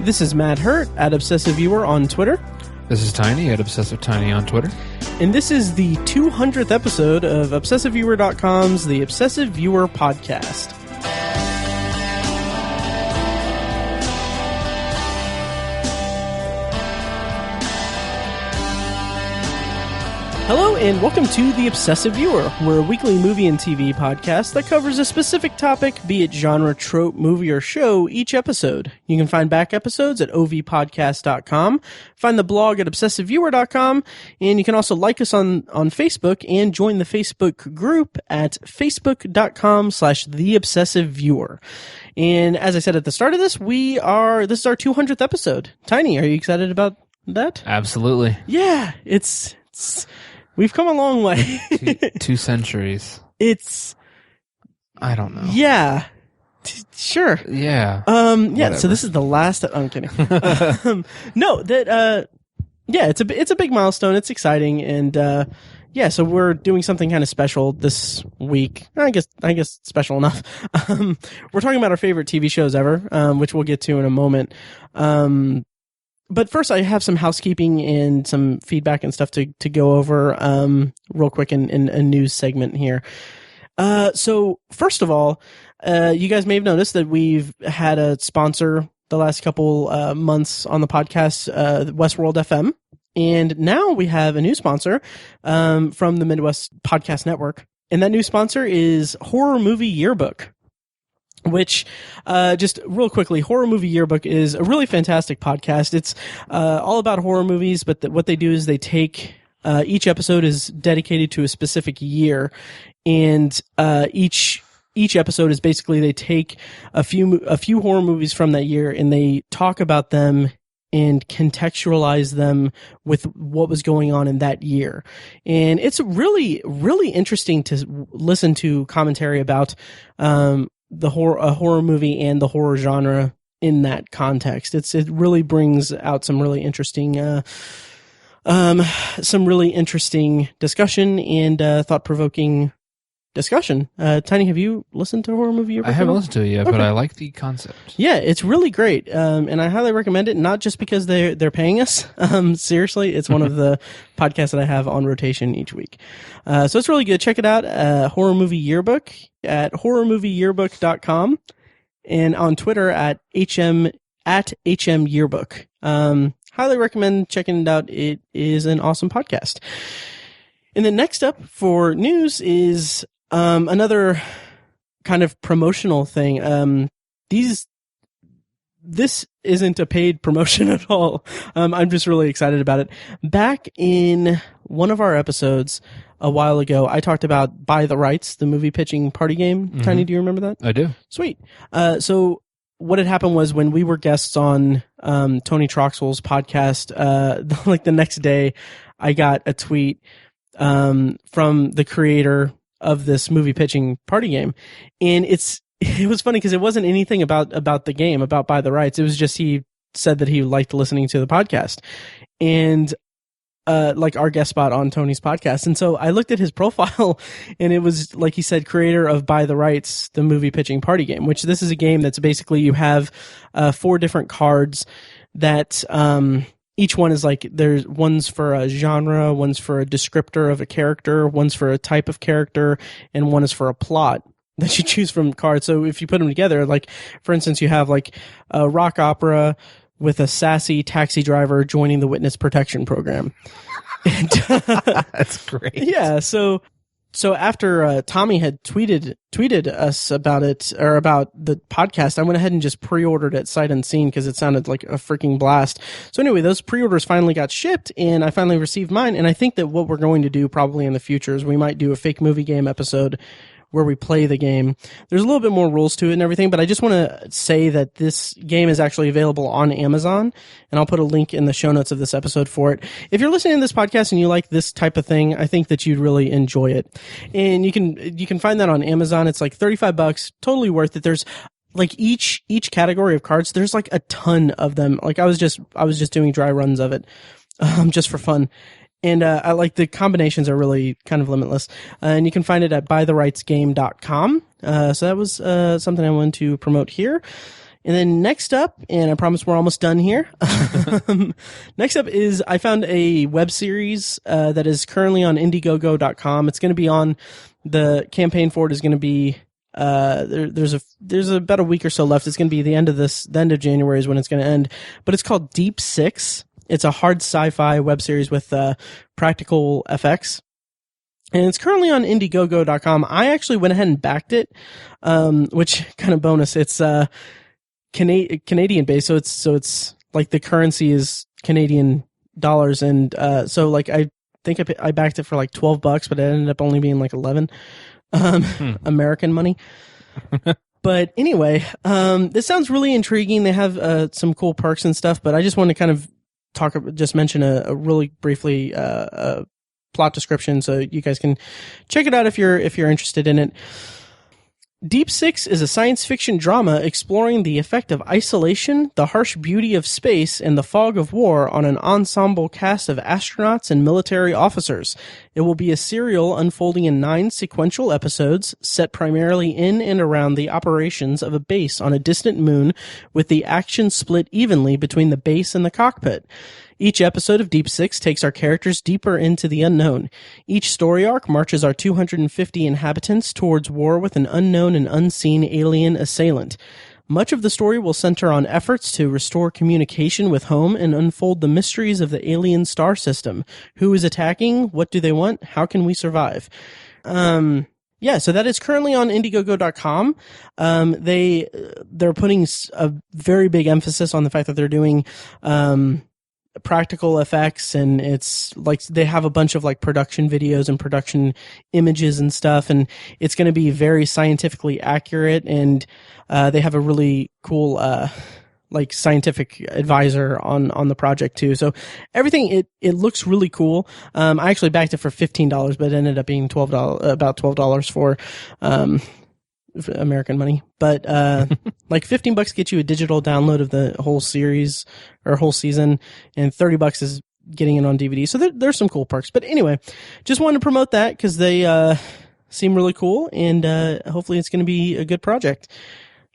This is Matt Hurt at Obsessive Viewer on Twitter. This is Tiny at Obsessive Tiny on Twitter. And this is the 200th episode of ObsessiveViewer.com's The Obsessive Viewer Podcast. Hello and welcome to The Obsessive Viewer. We're a weekly movie and TV podcast that covers a specific topic, be it genre, trope, movie, or show, each episode. You can find back episodes at ovpodcast.com, find the blog at obsessiveviewer.com, and you can also like us on Facebook and join the Facebook group at facebook.com/theobsessiveviewer. And as I said at the start of this, this is our 200th episode. Tiny, are you excited about that? Absolutely. Yeah, we've come a long way. two centuries. I don't know. Yeah. Sure. Yeah. Yeah, so this is the last, I'm kidding. It's a big milestone. It's exciting. And, so we're doing something kind of special this week. I guess special enough. We're talking about our favorite TV shows ever, which we'll get to in a moment. But first, I have some housekeeping and some feedback and stuff to go over real quick in a news segment here. So first of all, you guys may have noticed that we've had a sponsor the last couple months on the podcast, Westworld FM. And now we have a new sponsor from the Midwest Podcast Network. And that new sponsor is Horror Movie Yearbook. Which, just real quickly, Horror Movie Yearbook is a really fantastic podcast. It's all about horror movies, but what they do is they take each episode is dedicated to a specific year, and each episode is basically they take a few horror movies from that year and they talk about them and contextualize them with what was going on in that year. And it's really, really interesting to listen to commentary about a horror movie and the horror genre in that context. It really brings out some really interesting discussion and thought-provoking discussion. Tiny, have you listened to Horror Movie Yearbook? I haven't listened to it yet, but I like the concept. Yeah, it's really great. And I highly recommend it, not just because they're paying us. Seriously, it's one of the podcasts that I have on rotation each week. So it's really good. Check it out. Horror Movie Yearbook at horrormovieyearbook.com and on Twitter at HM Yearbook. Highly recommend checking it out. It is an awesome podcast. And then next up for news is another kind of promotional thing. This isn't a paid promotion at all. I'm just really excited about it. Back in one of our episodes a while ago, I talked about Buy the Rights, the movie pitching party game. Mm-hmm. Tiny, do you remember that? I do. Sweet. So what had happened was when we were guests on Tony Troxell's podcast, like the next day, I got a tweet from the creator of this movie pitching party game, and it was funny because it wasn't anything about the game, about Buy the Rights. It was just he said that he liked listening to the podcast and like our guest spot on Tony's podcast. And so I looked at his profile and it was like he said, creator of Buy the Rights, the movie pitching party game, which this is a game that's basically you have 4 different cards that each one is like, there's one's for a genre, one's for a descriptor of a character, one's for a type of character, and one is for a plot that you choose from cards. So if you put them together, like, for instance, you have like a rock opera with a sassy taxi driver joining the witness protection program. And, that's great. Yeah. So after Tommy had tweeted us about it, or about the podcast, I went ahead and just pre-ordered it sight unseen because it sounded like a freaking blast. So anyway, those pre-orders finally got shipped and I finally received mine. And I think that what we're going to do probably in the future is we might do a fake movie game episode where we play the game. There's a little bit more rules to it and everything, but I just want to say that this game is actually available on Amazon, and I'll put a link in the show notes of this episode for it. If you're listening to this podcast and you like this type of thing, I think that you'd really enjoy it. And you can find that on Amazon. It's like $35, totally worth it. There's like each category of cards, there's like a ton of them. Like I was just doing dry runs of it, just for fun. And I like the combinations are really kind of limitless. And you can find it at buytherightsgame.com. So that was something I wanted to promote here. And then next up, and I promise we're almost done here. Next up is I found a web series that is currently on Indiegogo.com. It's going to be on the campaign for it is going to be there's about a week or so left. It's going to be the end of January is when it's going to end. But it's called DeepSix. It's a hard sci-fi web series with practical effects. And it's currently on Indiegogo.com. I actually went ahead and backed it, which kind of bonus. It's Canadian based, so it's like the currency is Canadian dollars, and so like I think I backed it for like $12, but it ended up only being like 11 American money. But anyway, this sounds really intriguing. They have some cool perks and stuff, but I just want to kind of mention a really briefly plot description so you guys can check it out if you're interested in it. DeepSix is a science fiction drama exploring the effect of isolation, the harsh beauty of space, and the fog of war on an ensemble cast of astronauts and military officers. It will be a serial unfolding in 9 sequential episodes set primarily in and around the operations of a base on a distant moon, with the action split evenly between the base and the cockpit. Each episode of DeepSix takes our characters deeper into the unknown. Each story arc marches our 250 inhabitants towards war with an unknown and unseen alien assailant. Much of the story will center on efforts to restore communication with home and unfold the mysteries of the alien star system. Who is attacking? What do they want? How can we survive? Yeah, so that is currently on Indiegogo.com. They're putting a very big emphasis on the fact that they're doing practical effects, and it's like they have a bunch of like production videos and production images and stuff, and it's going to be very scientifically accurate, and they have a really cool like scientific advisor on the project too. So everything it looks really cool. I actually backed it for $15, but it ended up being about $12 for American money, but like $15 gets you a digital download of the whole series or whole season, and $30 is getting it on DVD. So there's some cool perks. But anyway, just wanted to promote that because they seem really cool, and hopefully it's going to be a good project.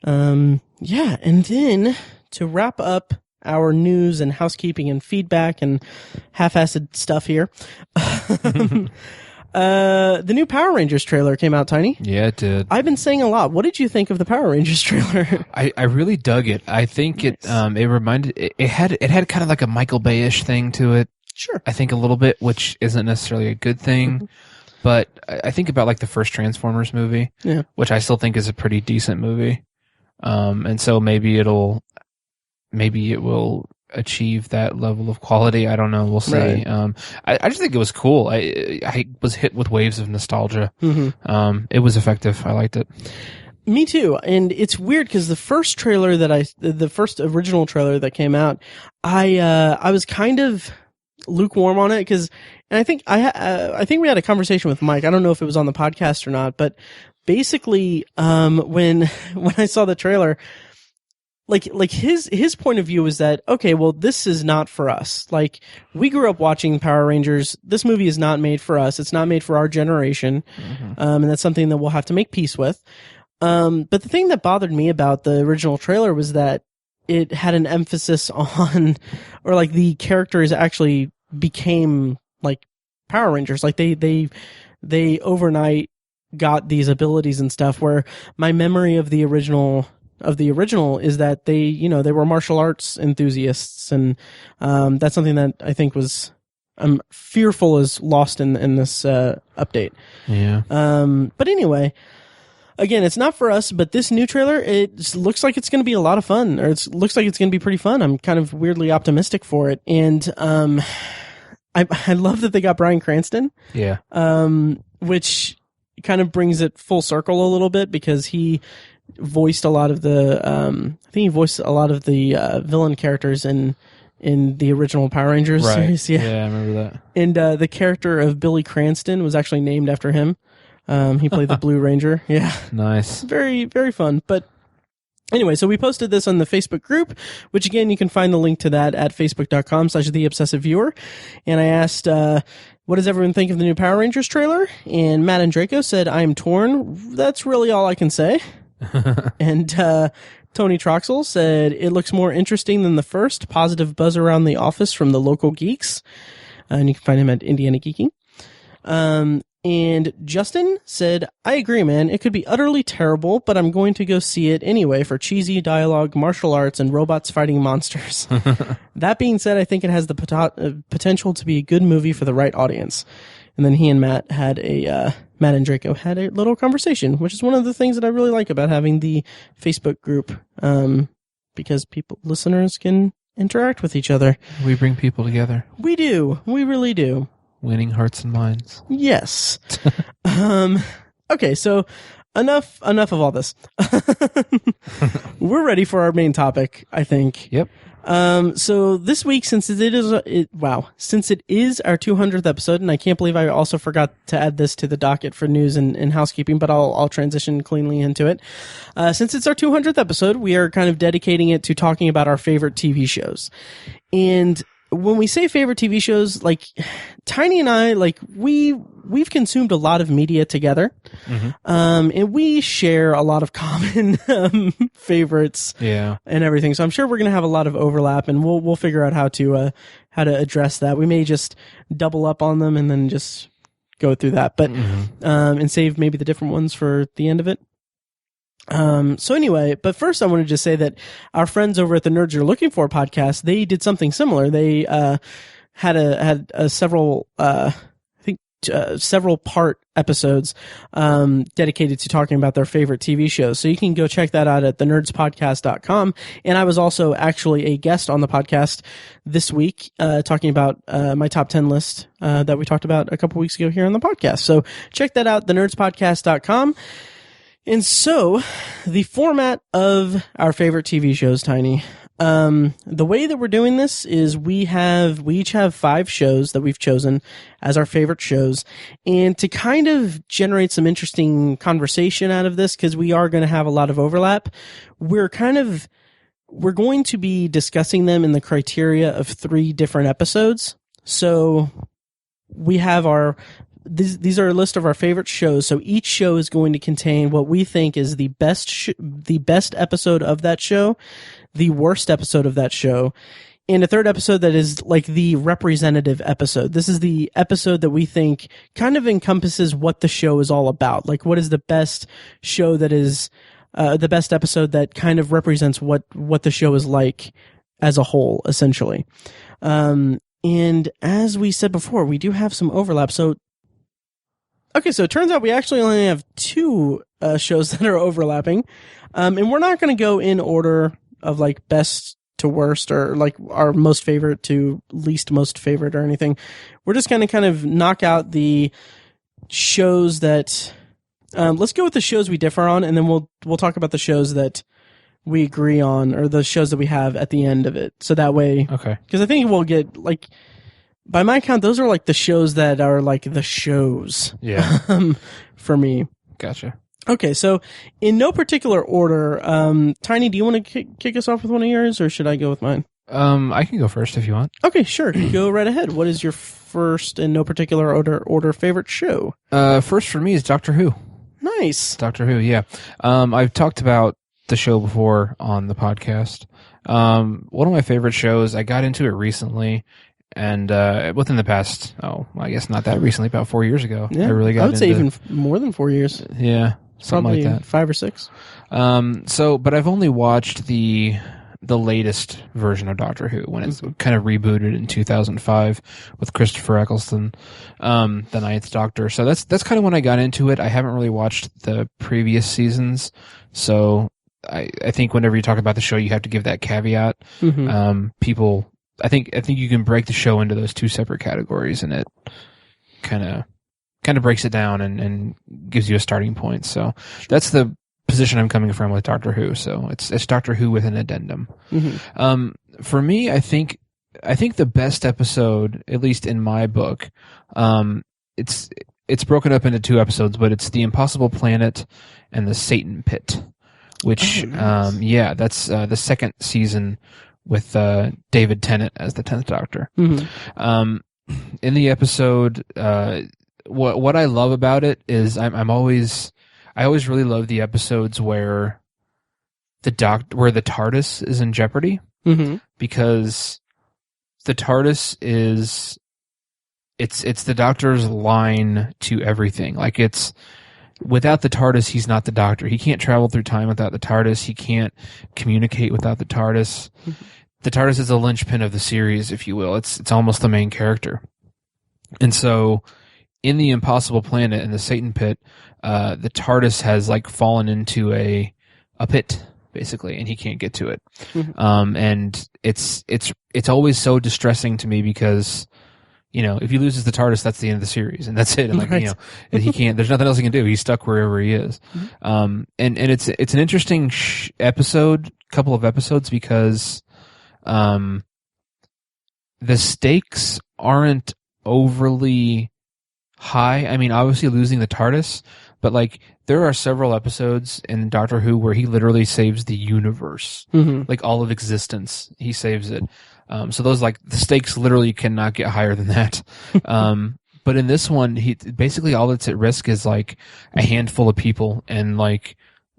Yeah, and then to wrap up our news and housekeeping and feedback and half-assed stuff here. The new Power Rangers trailer came out, Tiny. Yeah, it did. I've been saying a lot. What did you think of the Power Rangers trailer? I really dug it. I think nice. it reminded it had kind of like a Michael Bay-ish thing to it. Sure. I think a little bit, which isn't necessarily a good thing. Mm-hmm. But I think about like the first Transformers movie, which I still think is a pretty decent movie. And so maybe it will achieve that level of quality. I don't know. We'll see. Right. I just think it was cool. I was hit with waves of nostalgia. Mm-hmm. It was effective. I liked it. Me too. And it's weird because the first original trailer that came out, I was kind of lukewarm on it because, and I think we had a conversation with Mike. I don't know if it was on the podcast or not, but basically, when I saw the trailer, like his point of view is that, okay, well, this is not for us. Like, we grew up watching Power Rangers. This movie is not made for us. It's not made for our generation. Mm-hmm. And that's something that we'll have to make peace with. But the thing that bothered me about the original trailer was that it had an emphasis on, or like the characters actually became like Power Rangers. Like they overnight got these abilities and stuff, where my memory of the original is that they were martial arts enthusiasts, and that's something that I think was I'm fearful is lost in this update. Yeah. But anyway, again, it's not for us, but this new trailer, it looks like it's going to be a lot of fun, or it looks like it's going to be pretty fun. I'm kind of weirdly optimistic for it, and I love that they got Bryan Cranston. Yeah. Which kind of brings it full circle a little bit, because he voiced a lot of the villain characters in the original Power Rangers series. Yeah, I remember that. And the character of Billy Cranston was actually named after him. He played the Blue Ranger. Yeah. Nice. Very, very fun. But anyway, so we posted this on the Facebook group, which again, you can find the link to that at facebook.com/theobsessiveviewer. And I asked, what does everyone think of the new Power Rangers trailer? And Matt and Draco said, I am torn. That's really all I can say. And Tony Troxel said, it looks more interesting than the first. Positive buzz around the office from the local geeks. And you can find him at Indiana Geeking. And Justin said, I agree, man. It could be utterly terrible, but I'm going to go see it anyway for cheesy dialogue, martial arts, and robots fighting monsters. That being said, I think it has the potential to be a good movie for the right audience. And then he and Matt and Draco had a little conversation, which is one of the things that I really like about having the Facebook group, because listeners can interact with each other. We bring people together. We do. We really do. Winning hearts and minds. Yes. Okay, so enough of all this. We're ready for our main topic, I think. Yep. So this week, since it is our 200th episode, and I can't believe I also forgot to add this to the docket for news and housekeeping, but I'll transition cleanly into it. Since it's our 200th episode, we are kind of dedicating it to talking about our favorite TV shows. And when we say favorite TV shows, like Tiny and I, like we've consumed a lot of media together, and we share a lot of common favorites, and everything. So I'm sure we're gonna have a lot of overlap, and we'll figure out how to address that. We may just double up on them and then just go through that, but and save maybe the different ones for the end of it. So anyway, but first I wanted to just say that our friends over at the Nerds You're Looking For podcast, they did something similar. They, had several part episodes, dedicated to talking about their favorite TV shows. So you can go check that out at thenerdspodcast.com. And I was also actually a guest on the podcast this week, talking about, my top 10 list, that we talked about a couple weeks ago here on the podcast. So check that out, thenerdspodcast.com. And so, the format of our favorite TV shows, Tiny. The way that we're doing this is we each have 5 shows that we've chosen as our favorite shows. And to kind of generate some interesting conversation out of this, because we are going to have a lot of overlap, we're going to be discussing them in the criteria of 3 different episodes. So, we have these are a list of our favorite shows. So each show is going to contain what we think is the best episode of that show, the worst episode of that show, and a third episode that is like the representative episode. This is the episode that we think kind of encompasses what the show is all about. Like, what is the best show that is the best episode that kind of represents what the show is like as a whole, essentially. And as we said before, we do have some overlap. So it turns out we actually only have 2 shows that are overlapping. And we're not going to go in order of like best to worst or like our most favorite to least most favorite or anything. We're just going to kind of knock out the shows that, let's go with the shows we differ on, and then we'll talk about the shows that we agree on, or the shows that we have at the end of it. So that way, because I think we'll get like, by my count, those are like the shows that are like the shows. Yeah. For me. Gotcha. Okay, so in no particular order, Tiny, do you want to kick us off with one of yours, or should I go with mine? I can go first if you want. Okay, sure. Go right ahead. What is your first, in no particular order, favorite show? First for me is Doctor Who. Nice. Doctor Who, yeah. I've talked about the show before on the podcast. One of my favorite shows, I got into it recently. And within the past, I guess not that recently, about 4 years ago, I really got into it. I would say even more than 4 years. Yeah, something probably like that. 5 or 6. But I've only watched the latest version of Doctor Who when it's kind of rebooted in 2005 with Christopher Eccleston, the Ninth Doctor. So that's kind of when I got into it. I haven't really watched the previous seasons, so I think whenever you talk about the show, you have to give that caveat. People. I think you can break the show into those 2 separate categories, and it kind of breaks it down and gives you a starting point. So that's the position I'm coming from with Doctor Who. So it's Doctor Who with an addendum. For me, I think the best episode, at least in my book, it's broken up into 2 episodes, but it's The Impossible Planet and The Satan Pit, which nice. That's the second season with David Tennant as the 10th Doctor. In the episode, what I love about it is I always really love the episodes where where the TARDIS is in jeopardy, because the TARDIS is it's the Doctor's line to everything. Like, it's without the TARDIS, he's not the Doctor. He can't travel through time without the TARDIS. He can't communicate without the TARDIS. The TARDIS is the linchpin of the series, if you will. It's almost the main character. And so, in the Impossible Planet, in the Satan Pit, the TARDIS has like fallen into a pit, basically, and he can't get to it. And it's always so distressing to me because, you know, if he loses the TARDIS, that's the end of the series, and that's it. And like, you know, and he can't. There's nothing else he can do. He's stuck wherever he is. And it's an interesting couple of episodes, because the stakes aren't overly high. I mean, obviously losing the TARDIS, but like there are several episodes in Doctor Who where he literally saves the universe, like all of existence. He saves it. So those, like, the stakes literally cannot get higher than that. But in this one, he basically all that's at risk is like a handful of people and like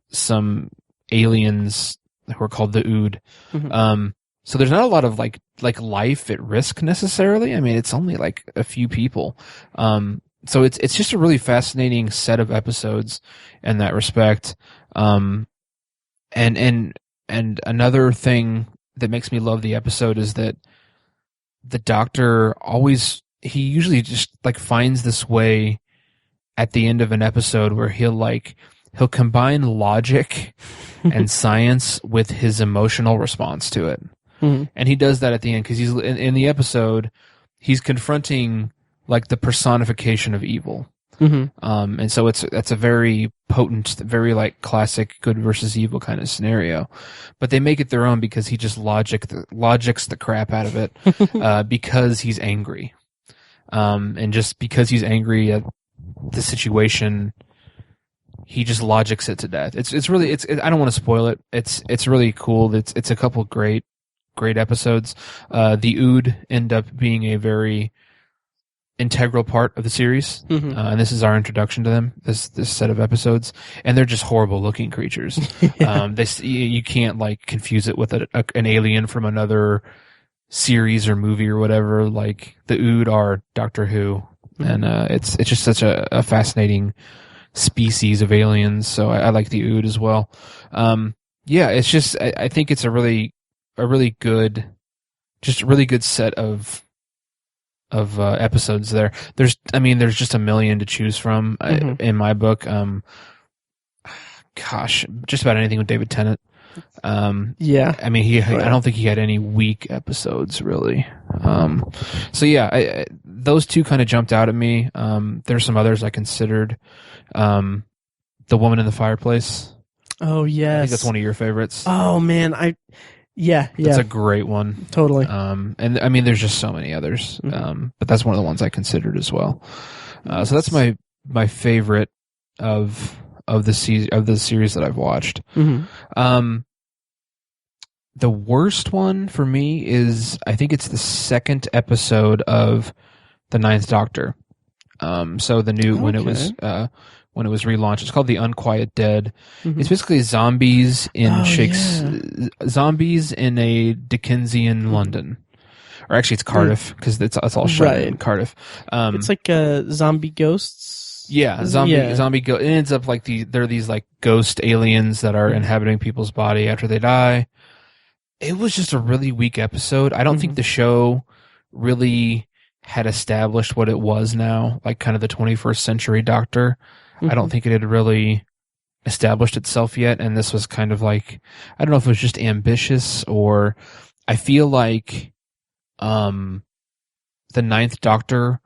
some aliens who are called the Ood. So there's not a lot of like life at risk necessarily. I mean, it's only like a few people. So it's just a really fascinating set of episodes in that respect. And another thing that makes me love the episode is that the Doctor he usually just like finds this way at the end of an episode where he'll combine logic and science with his emotional response to it. And he does that at the end because he's in the episode, he's confronting like the personification of evil. And so that's a very potent, very like classic good versus evil kind of scenario, but they make it their own because he just logics the crap out of it, because he's angry. And just because he's angry at the situation, he just logics it to death. It's really, I don't want to spoil it. It's really cool. It's a couple great episodes. The Ood end up being a very integral part of the series, and this is our introduction to them. This set of episodes, and they're just horrible looking creatures. You can't like confuse it with an alien from another series or movie or whatever. Like the Ood are Doctor Who, and it's just such a fascinating species of aliens. So I like the Ood as well. It's just I think it's a really good set of episodes there. There's just a million to choose from in my book. Just about anything with David Tennant. I mean, I don't think he had any weak episodes really. Those two kind of jumped out at me. There's some others I considered. The Woman in the Fireplace. Oh yes, I think that's one of your favorites. Oh man, That's a great one. Totally. And I mean, there's just so many others. But that's one of the ones I considered as well. So that's my favorite of the series that I've watched. The worst one for me is, I think it's the second episode of the Ninth Doctor. So the new, when it was relaunched, it's called The Unquiet Dead. It's basically zombies in zombies in a Dickensian London, or actually it's Cardiff, because it's all shot in Cardiff. It's like zombie ghosts. Yeah, zombie ghost. It ends up like there are these like ghost aliens that are inhabiting people's body after they die. It was just a really weak episode. I don't think the show really had established what it was now, like kind of the 21st century Doctor. I don't think it had really established itself yet, and this was kind of like, I don't know if it was just ambitious, or I feel like the Ninth Doctor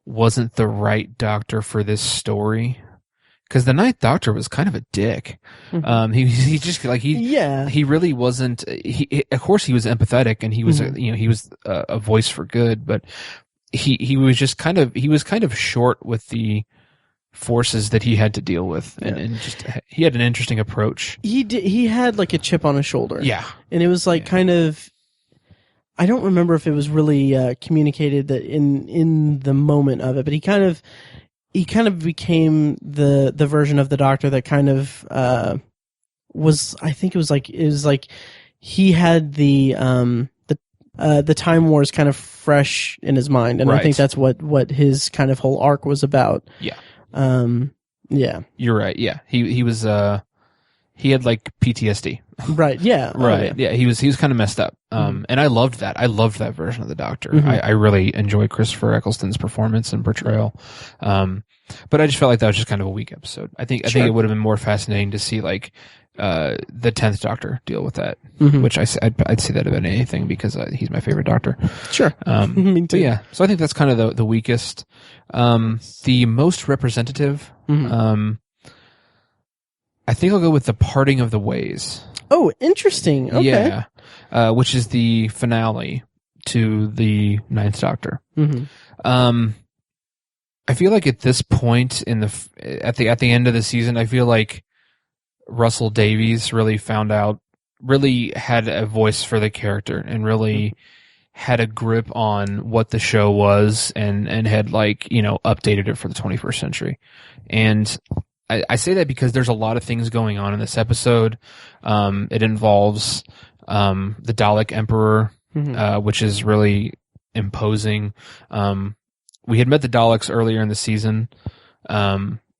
wasn't the right Doctor for this story, because the Ninth Doctor was kind of a dick. He just like he really wasn't. Of course he was empathetic, and he was he was a voice for good, but he was just kind of short with the forces that he had to deal with, and just he had an interesting approach. He had like a chip on his shoulder. Yeah, and it was like kind of, I don't remember if it was really communicated that in the moment of it, but he kind of became the version of the Doctor that kind of I think it was like he had the Time Wars kind of fresh in his mind, and I think that's what his kind of whole arc was about. Yeah. Yeah. You're right. Yeah. He was he had like PTSD. Right. Yeah. Right. Yeah. He was kind of messed up. And I loved that. I loved that version of the Doctor. I really enjoyed Christopher Eccleston's performance and portrayal. But I just felt like that was just kind of a weak episode. I think it would have been more fascinating to see like the 10th Doctor deal with that, which I'd see that about anything because he's my favorite Doctor. Sure. Me too. But yeah, so I think that's kind of the weakest. The most representative, I think I'll go with The Parting of the Ways. Oh, interesting. Okay. Yeah. Which is the finale to the 9th Doctor. I feel like at this point at the end of the season, I feel like Russell Davies really had a voice for the character and really had a grip on what the show was and had like, updated it for the 21st century. And I say that because there's a lot of things going on in this episode. It involves the Dalek Emperor, which is really imposing. We had met the Daleks earlier in the season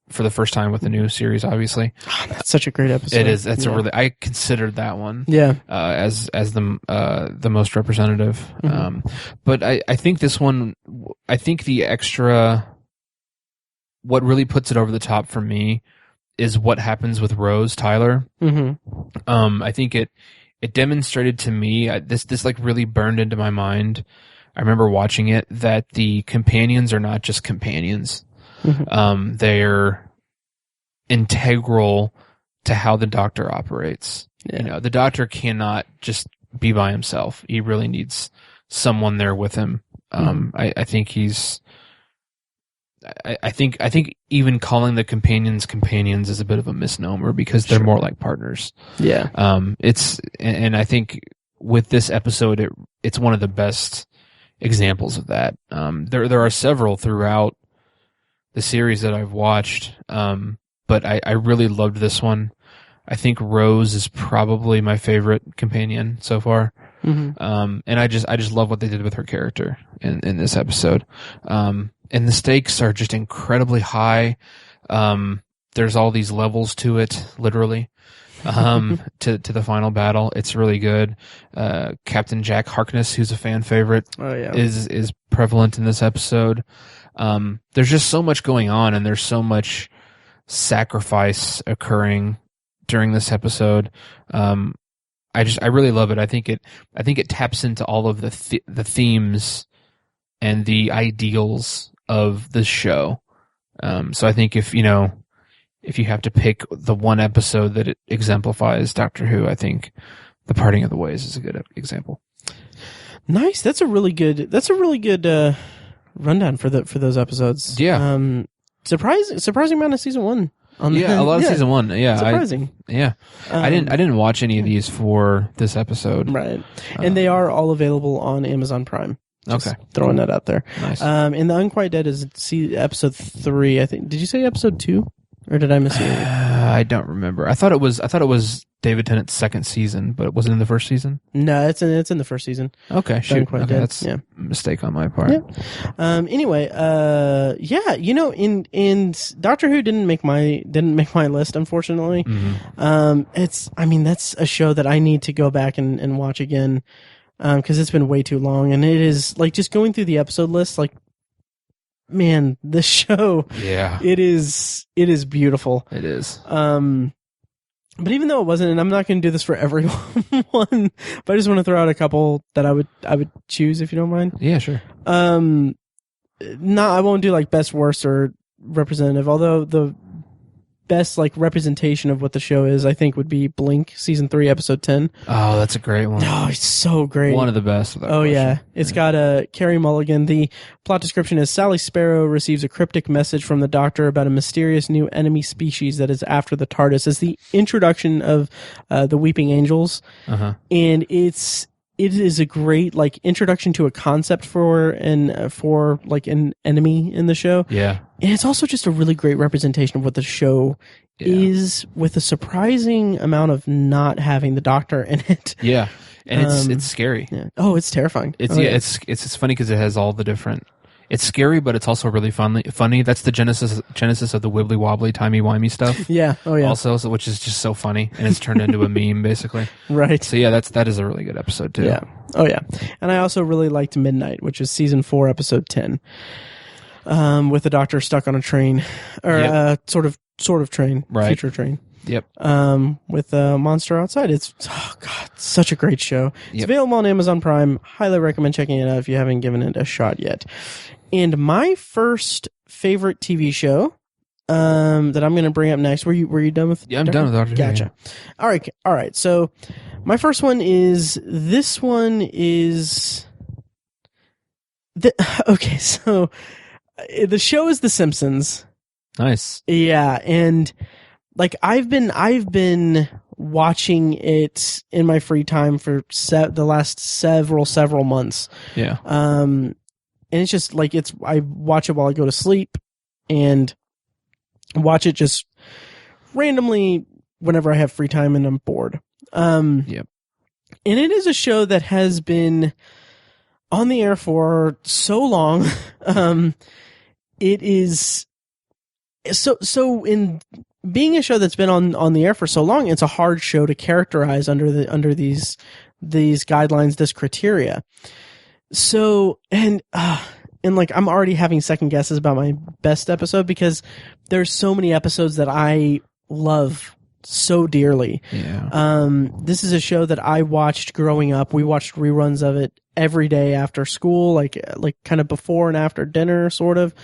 for the first time with the new series, obviously. Oh, that's such a great episode. It is. That's I considered that one as the most representative. But I think this one, the extra, what really puts it over the top for me is what happens with Rose Tyler. I think it demonstrated to me, this like really burned into my mind. I remember watching it that the companions are not just companions. They're integral to how the Doctor operates. Yeah. The Doctor cannot just be by himself. He really needs someone there with him. I think I think even calling the companions is a bit of a misnomer because they're more like partners. Yeah. And I think with this episode, it's one of the best examples of that. There are several throughout the series that I've watched, but I really loved this one. I think Rose is probably my favorite companion so far. And I just love what they did with her character in this episode. And the stakes are just incredibly high. There's all these levels to it, literally, to the final battle. It's really good. Captain Jack Harkness, who's a fan favorite, is prevalent in this episode. There's just so much going on, and there's so much sacrifice occurring during this episode. I really love it. I think it taps into all of the themes and the ideals of this show. So I think if you have to pick the one episode that it exemplifies Doctor Who, I think The Parting of the Ways is a good example. Nice. That's a really good rundown for those episodes. Yeah. Surprising amount of season one. A lot of season one. Yeah, surprising. I didn't watch any of these for this episode. Right, and they are all available on Amazon Prime. Just throwing that out there. Nice. And The Unquiet Dead is episode 3. I think. Did you say episode 2, or did I miss it? I don't remember. I thought it was David Tennant's second season, but it wasn't in the first season. No, it's in the first season. Okay, shoot. Okay, that's a mistake on my part. Yeah. Anyway, in Doctor Who didn't make my list, unfortunately. That's a show that I need to go back and watch again. Because it's been way too long, and it is like just going through the episode list. Like, man, this show, it is beautiful. It is. But even though it wasn't, and I'm not going to do this for everyone, but I just want to throw out a couple that I would choose if you don't mind. Yeah, sure. I won't do like best, worst, or representative. Although the best like representation of what the show is, I think, would be Blink season 3 episode 10. Oh, that's a great one. Oh, it's so great. One of the best. Yeah, it's got Carey Mulligan. The plot description is Sally Sparrow receives a cryptic message from the Doctor about a mysterious new enemy species that is after the TARDIS. It's the introduction of the Weeping Angels, and it is a great like introduction to a concept for an enemy in the show. Yeah. And it's also just a really great representation of what the show is with a surprising amount of not having the Doctor in it. Yeah, and it's scary. Yeah. Oh, it's terrifying. It's funny because it has all the different. It's scary, but it's also really funny. That's the genesis of the wibbly wobbly timey wimey stuff. Yeah. Oh yeah. Also, which is just so funny, and it's turned into a meme basically. Right. So yeah, that is a really good episode too. Yeah. Oh yeah. And I also really liked Midnight, which is season 4, episode 10, with the Doctor stuck on a train, or sort of train, right. Future train. Yep. With a monster outside. It's such a great show. It's available on Amazon Prime. Highly recommend checking it out if you haven't given it a shot yet. And my first favorite TV show, that I'm going to bring up next. Were you done with? Yeah, I'm done with Doctor Who. Gotcha. Yeah. All right. So my first one is okay. So the show is The Simpsons. Nice. Yeah, and like I've been watching it in my free time for the last several months. Yeah. And it's just like I watch it while I go to sleep, and watch it just randomly whenever I have free time and I'm bored. Yep. And it is a show that has been on the air for so long. It is so in being a show that's been on the air for so long, it's a hard show to characterize under these guidelines, this criteria. So, and like I'm already having second guesses about my best episode because there's so many episodes that I love so dearly. Yeah. This is a show that I watched growing up. We watched reruns of it every day after school, like kind of before and after dinner, sort of.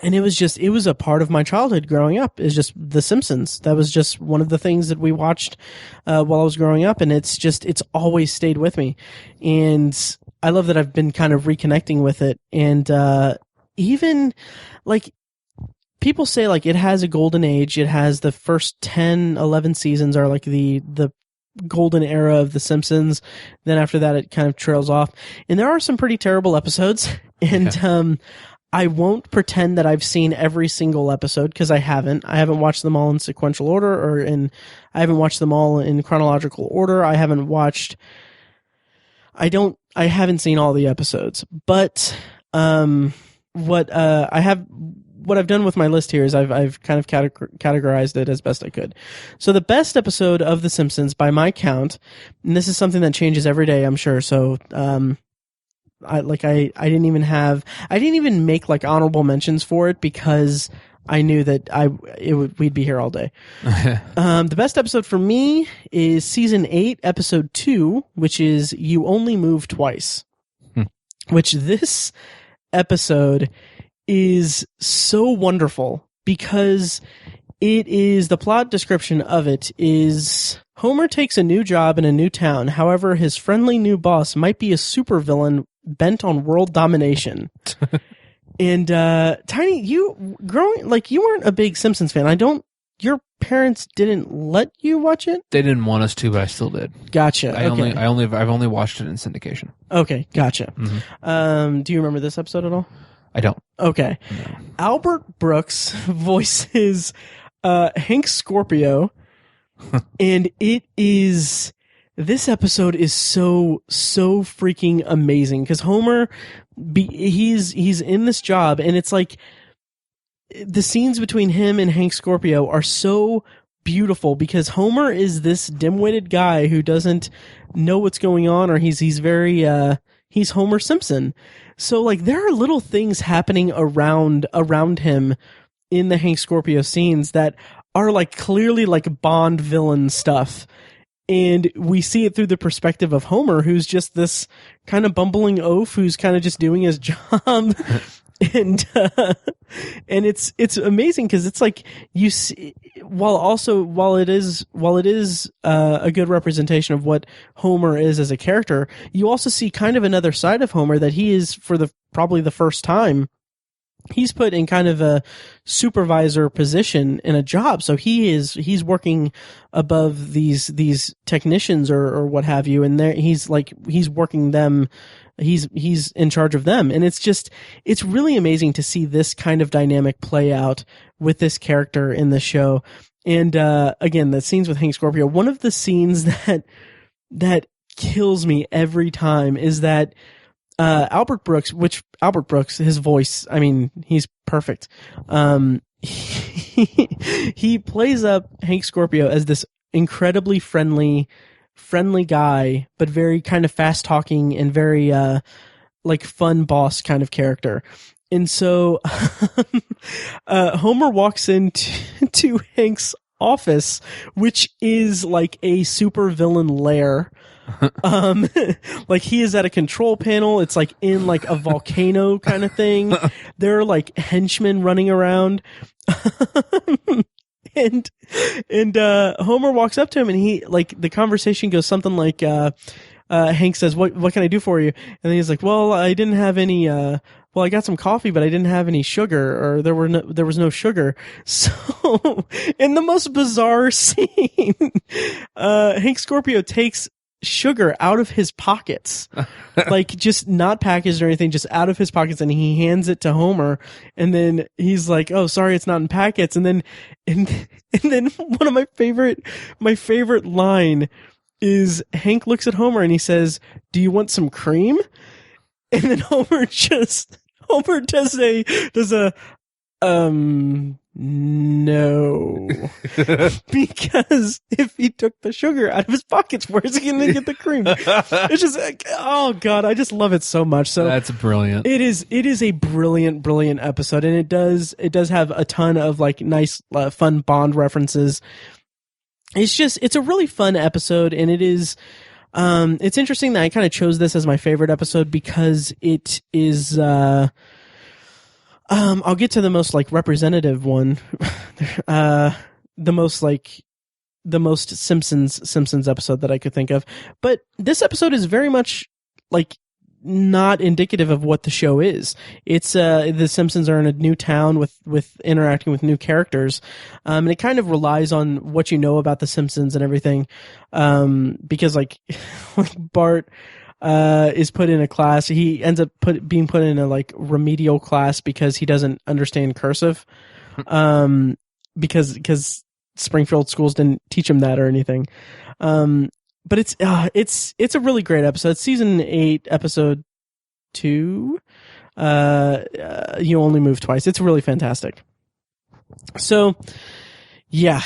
And it was a part of my childhood growing up. Is just The Simpsons. That was just one of the things that we watched while I was growing up, and it's always stayed with me. And I love that I've been kind of reconnecting with it. And even like people say, like it has a golden age. It has the first 10, 11 seasons are like the golden era of The Simpsons. Then after that, it kind of trails off. And there are some pretty terrible episodes. And I won't pretend that I've seen every single episode because I haven't. I haven't watched them all in sequential order, I haven't watched them all in chronological order. I haven't seen all the episodes. But what I've done with my list here is I've kind of categorized it as best I could. So the best episode of The Simpsons by my count, and this is something that changes every day, I'm sure. So I didn't even make like honorable mentions for it because I knew that we'd be here all day. The best episode for me is season 8, episode 2, which is You Only Move Twice. Which this episode is so wonderful because the plot description of it is Homer takes a new job in a new town. However, his friendly new boss might be a supervillain bent on world domination. And Tiny, you weren't a big Simpsons fan. Your parents didn't let you watch it? They didn't want us to, but I still did. Gotcha. I've only watched it in syndication. Okay, gotcha. Mm-hmm. Do you remember this episode at all? I don't. Okay. No. Albert Brooks voices Hank Scorpio, and this episode is so freaking amazing because Homer, he's in this job, and it's like the scenes between him and Hank Scorpio are so beautiful because Homer is this dim-witted guy who doesn't know what's going on, or he's Homer Simpson. So like there are little things happening around him in the Hank Scorpio scenes that are like clearly like Bond villain stuff. And we see it through the perspective of Homer, who's just this kind of bumbling oaf who's kind of just doing his job. And it's amazing because it's like you see, while it is a good representation of what Homer is as a character, you also see kind of another side of Homer that he is for probably the first time he's put in kind of a supervisor position in a job. So he's working above these technicians or what have you. And he's working them. He's in charge of them. And it's really amazing to see this kind of dynamic play out with this character in the show. And, again, the scenes with Hank Scorpio, one of the scenes that kills me every time is that Albert Brooks, his voice, I mean, he's perfect. He plays up Hank Scorpio as this incredibly friendly guy, but very kind of fast talking and very, like fun boss kind of character. And so, Homer walks into Hank's office, which is like a super villain lair. Like he is at a control panel. It's like in like a volcano kind of thing. There are like henchmen running around. and Homer walks up to him and he like the conversation goes something like Hank says, what can I do for you? And then he's like, well, I didn't have any I got some coffee, but I didn't have any sugar, or there was no sugar. So in the most bizarre scene, Hank Scorpio takes sugar out of his pockets, like just not packaged or anything, just out of his pockets, and he hands it to Homer, and then he's like, "Oh, sorry, it's not in packets." And then one of my favorite line is Hank looks at Homer and he says, "Do you want some cream?" And then Homer does a no, because if he took the sugar out of his pockets, where's he going to get the cream? It's just like, oh god, I just love it so much. So that's brilliant. It is a brilliant episode, and it does have a ton of like nice, fun Bond references. It's a really fun episode, and it is. It's interesting that I kind of chose this as my favorite episode because it is. I'll get to the most like representative one, the most Simpsons episode that I could think of. But this episode is very much like not indicative of what the show is. It's the Simpsons are in a new town with interacting with new characters, and it kind of relies on what you know about the Simpsons and everything, because like Bart is put in a class. He ends up being put in a like remedial class because he doesn't understand cursive, because Springfield schools didn't teach him that or anything. But it's a really great episode. It's season 8, episode 2. You Only Move Twice. It's really fantastic. So, yeah.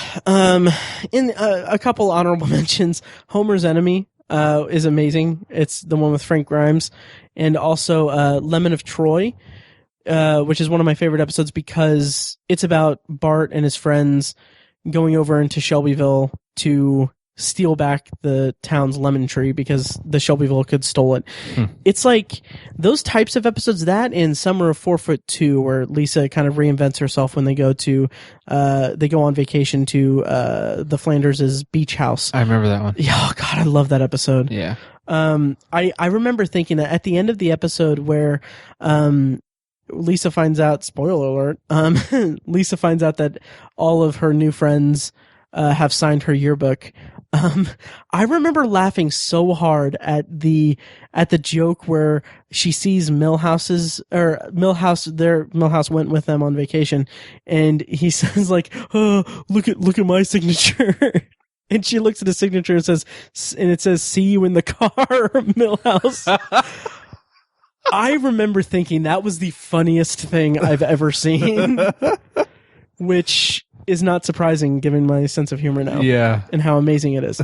In a couple honorable mentions, Homer's Enemy is amazing. It's the one with Frank Grimes, and also Lemon of Troy, which is one of my favorite episodes because it's about Bart and his friends going over into Shelbyville to steal back the town's lemon tree because the Shelbyville kid stole it. It's like those types of episodes, that and Summer of 4'2", where Lisa kind of reinvents herself when they go on vacation to the Flanders' beach house. I remember that one. Yeah, oh god, I love that episode. Yeah. I remember thinking that at the end of the episode where Lisa finds out, spoiler alert, Lisa finds out that all of her new friends have signed her yearbook. I remember laughing so hard at the joke where she sees Milhouse went with them on vacation, and he says like, "Oh, look at my signature." And she looks at his signature and it says, "See you in the car, Milhouse." I remember thinking that was the funniest thing I've ever seen, which is not surprising given my sense of humor now. Yeah. And how amazing it is.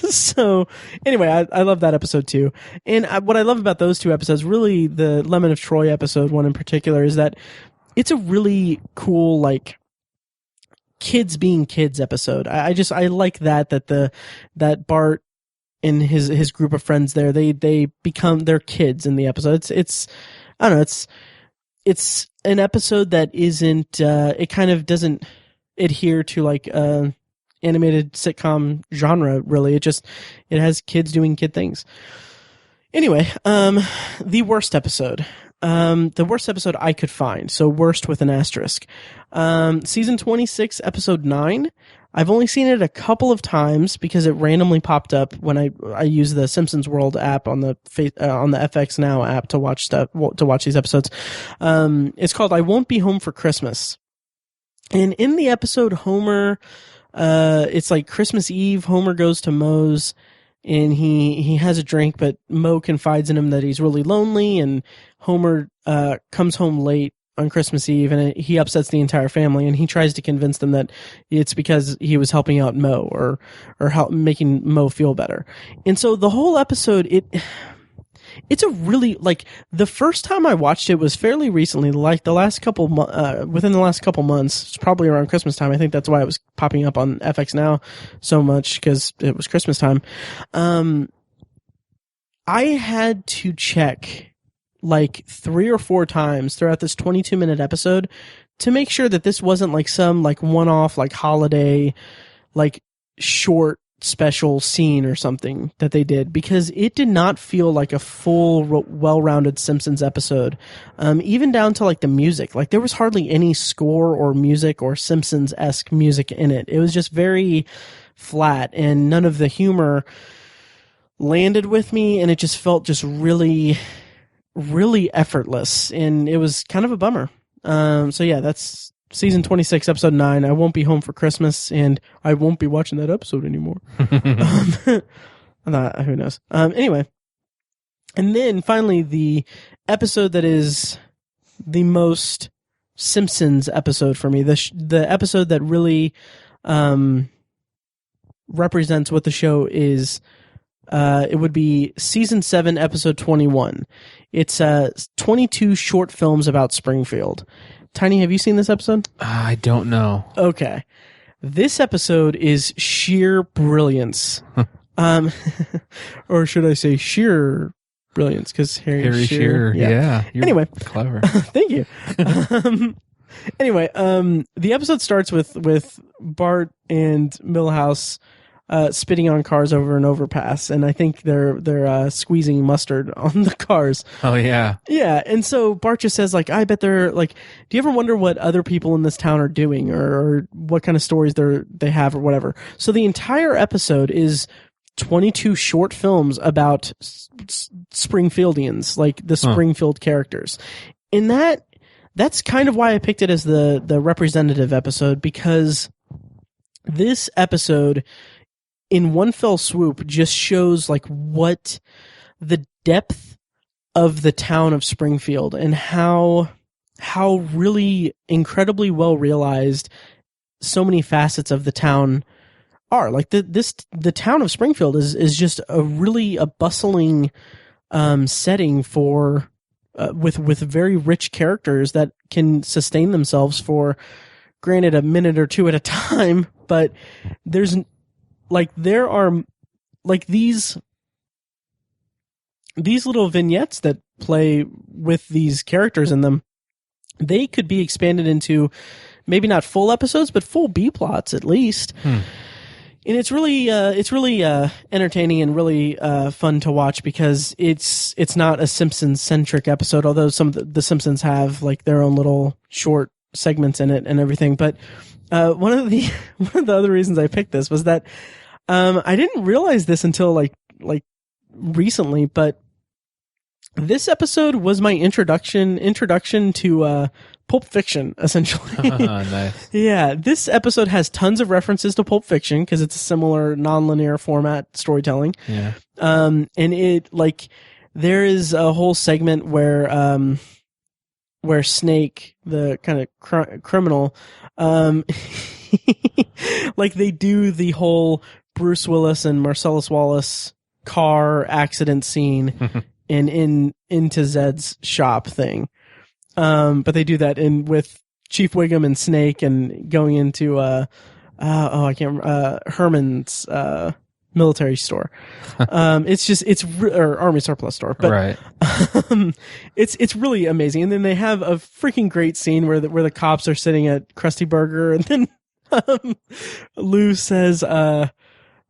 So anyway, I love that episode too. And what I love about those two episodes, really the Lemon of Troy episode one in particular, is that it's a really cool, like, kids being kids episode. I like that Bart and his group of friends there, they become their kids in the episode. It's I don't know, it's an episode that isn't it kind of doesn't adhere to like animated sitcom genre, really. It has kids doing kid things. Anyway, the worst episode. The worst episode I could find. So worst with an asterisk. Season 26, episode 9. I've only seen it a couple of times because it randomly popped up when I used the Simpsons World app on the FX Now app to watch these episodes. It's called I Won't Be Home for Christmas. And in the episode, Homer, it's like Christmas Eve, Homer goes to Moe's and he has a drink, but Moe confides in him that he's really lonely, and Homer comes home late on Christmas Eve, and he upsets the entire family, and he tries to convince them that it's because he was helping out Moe or making Moe feel better. And so the whole episode, it's a really, like, the first time I watched it was fairly recently, like the last couple within the last couple months. It's probably around Christmas time. I think that's why it was popping up on FX Now so much, because it was Christmas time. I had to check like 3 or 4 times throughout this 22-minute episode to make sure that this wasn't like some like one-off like holiday like short special scene or something that they did, because it did not feel like a full well-rounded Simpsons episode. Even down to like the music, like there was hardly any score or music or Simpsons-esque music in it. It was just very flat, and none of the humor landed with me, and it just felt just really effortless, and it was kind of a bummer. So yeah, that's season 26, episode 9. I won't be home for Christmas, and I won't be watching that episode anymore. Who knows? Anyway, and then finally the episode that is the most Simpsons episode for me, the episode that really represents what the show is. It would be season 7, episode 21. It's 22 short films about Springfield. Tiny, have you seen this episode? I don't know. Okay. This episode is sheer brilliance. Or should I say sheer brilliance? Because Harry Shearer. Yeah. Anyway. Clever. Thank you. Anyway, the episode starts with Bart and Milhouse spitting on cars over an overpass, and I think they're squeezing mustard on the cars. Oh yeah, yeah. And so Bart just says, like, I bet they're like, do you ever wonder what other people in this town are doing, or what kind of stories they have, or whatever? So the entire episode is 22 short films about Springfieldians, like the Springfield characters. In that's kind of why I picked it as the representative episode, because this episode, in one fell swoop, just shows like what the depth of the town of Springfield and how really incredibly well realized so many facets of the town are. Like the town of Springfield is just a bustling setting for with very rich characters that can sustain themselves for, granted, a minute or two at a time, but there are like these little vignettes that play with these characters in them. They could be expanded into maybe not full episodes, but full B plots at least. And it's really entertaining and really fun to watch, because it's not a Simpsons centric episode, although some of the Simpsons have like their own little short segments in it and everything. But one of the other reasons I picked this was that I didn't realize this until like recently, but this episode was my introduction to Pulp Fiction, essentially. Nice. Yeah, this episode has tons of references to Pulp Fiction because it's a similar nonlinear format storytelling. Yeah. And it like there is a whole segment where Snake, the kind of criminal, like they do the whole Bruce Willis and Marcellus Wallace car accident scene into Zed's shop thing. But they do that with Chief Wiggum and Snake, and going into Herman's military store. Or army surplus store, but right. It's really amazing. And then they have a freaking great scene where the cops are sitting at Krusty Burger, and then Lou says, I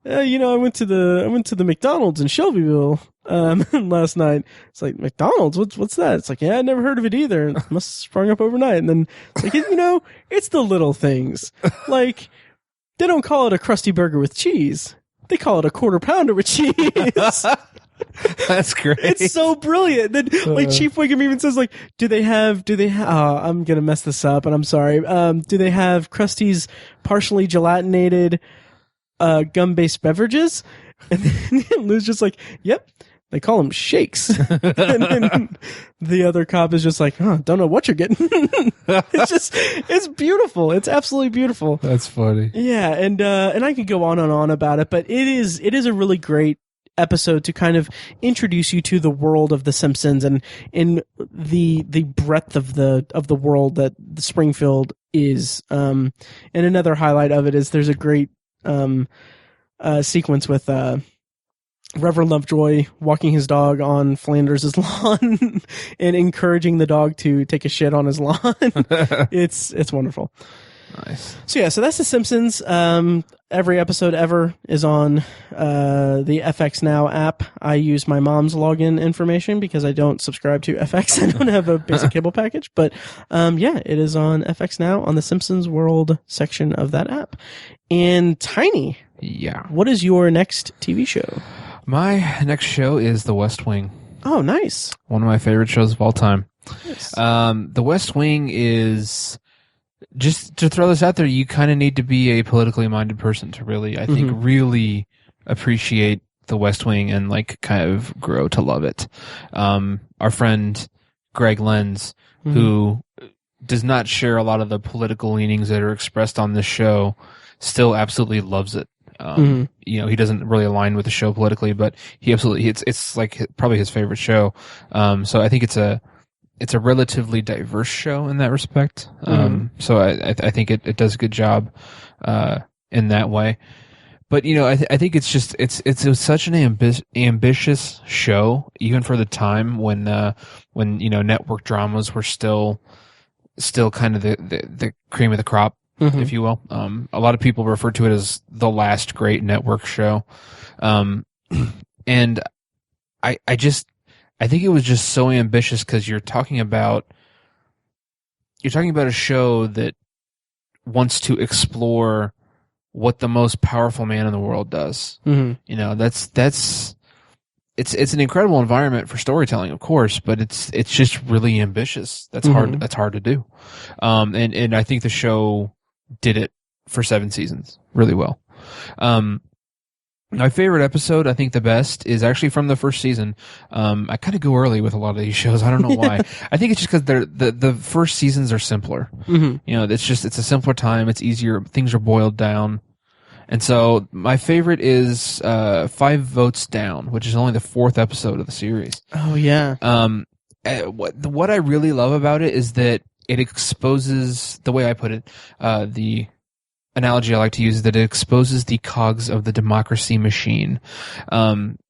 went to the McDonald's in Shelbyville last night. It's like, McDonald's, what's that? It's like, yeah, I never heard of it either. It must have sprung up overnight. And then it's like, it's the little things. Like, they don't call it a crusty burger with cheese. They call it a quarter pounder with cheese. That's great. It's so brilliant. Then, like, Chief Wiggum even says, like, do they have, I'm gonna mess this up, and I'm sorry. Do they have Krusty's partially gelatinated, gum-based beverages? And then Lou's just like, yep, they call them shakes. And then the other cop is just like, don't know what you're getting. It's beautiful. It's absolutely beautiful. That's funny. Yeah, and I could go on and on about it, but it is a really great episode to kind of introduce you to the world of the Simpsons and in the breadth of the world that Springfield is. And another highlight of it is there's a great sequence with Reverend Lovejoy walking his dog on Flanders' lawn and encouraging the dog to take a shit on his lawn. It's wonderful. Nice. So that's The Simpsons. Every episode ever is on the FX Now app. I use my mom's login information because I don't subscribe to FX. I don't have a basic cable package, but it is on FX Now on the Simpsons World section of that app. And Tiny, what is your next TV show? My next show is The West Wing. Oh, nice. One of my favorite shows of all time. Nice. The West Wing is, just to throw this out there, you kind of need to be a politically minded person to really, I think, really appreciate The West Wing and like kind of grow to love it. Our friend Greg Lenz, who does not share a lot of the political leanings that are expressed on this show, still absolutely loves it. He doesn't really align with the show politically, but he absolutely, it's like probably his favorite show. So I think it's a relatively diverse show in that respect. So I think it does a good job, in that way. But, I think it's just, it was such an ambitious show, even for the time when network dramas were still kind of the cream of the crop. If you will. A lot of people refer to it as the last great network show. And I think it was just so ambitious because you're talking about a show that wants to explore what the most powerful man in the world does. It's an incredible environment for storytelling, of course, but it's just really ambitious. That's hard to do. And I think the show did it for 7 seasons really well. My favorite episode, I think the best, is actually from the first season. I kind of go early with a lot of these shows. I don't know why. I think it's just because the first seasons are simpler. It's a simpler time. It's easier. Things are boiled down. And so my favorite is 5 Votes Down, which is only the 4th episode of the series. Oh, yeah. What I really love about it is that it exposes, the way I put it, the analogy I like to use is that it exposes the cogs of the democracy machine,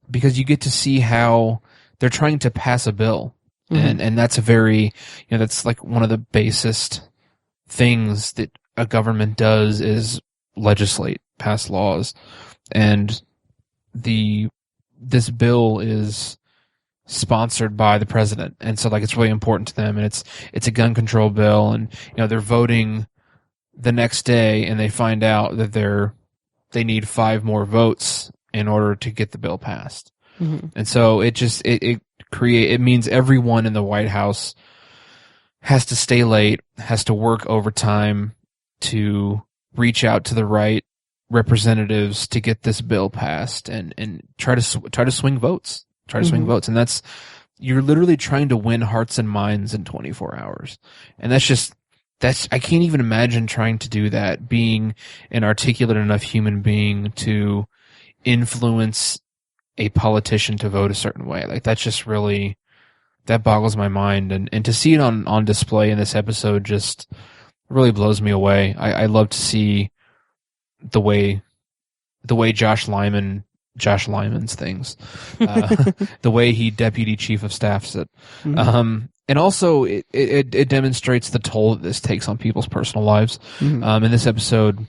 because you get to see how they're trying to pass a bill, and that's a very, that's like one of the basest things that a government does is legislate, pass laws, and this bill is sponsored by the president, and so like it's really important to them, and it's a gun control bill, and they're voting the next day, and they find out that they need 5 more votes in order to get the bill passed, and so it means everyone in the White House has to stay late, has to work overtime to reach out to the right representatives to get this bill passed, and try to swing votes. And that's, you're literally trying to win hearts and minds in 24 hours. And I can't even imagine trying to do that, being an articulate enough human being to influence a politician to vote a certain way. Like, that's just really, that boggles my mind. And to see it on display in this episode just really blows me away. I love to see the way Josh Lyman's things, the way he deputy chief of staffs it. And also it demonstrates the toll that this takes on people's personal lives. In this episode,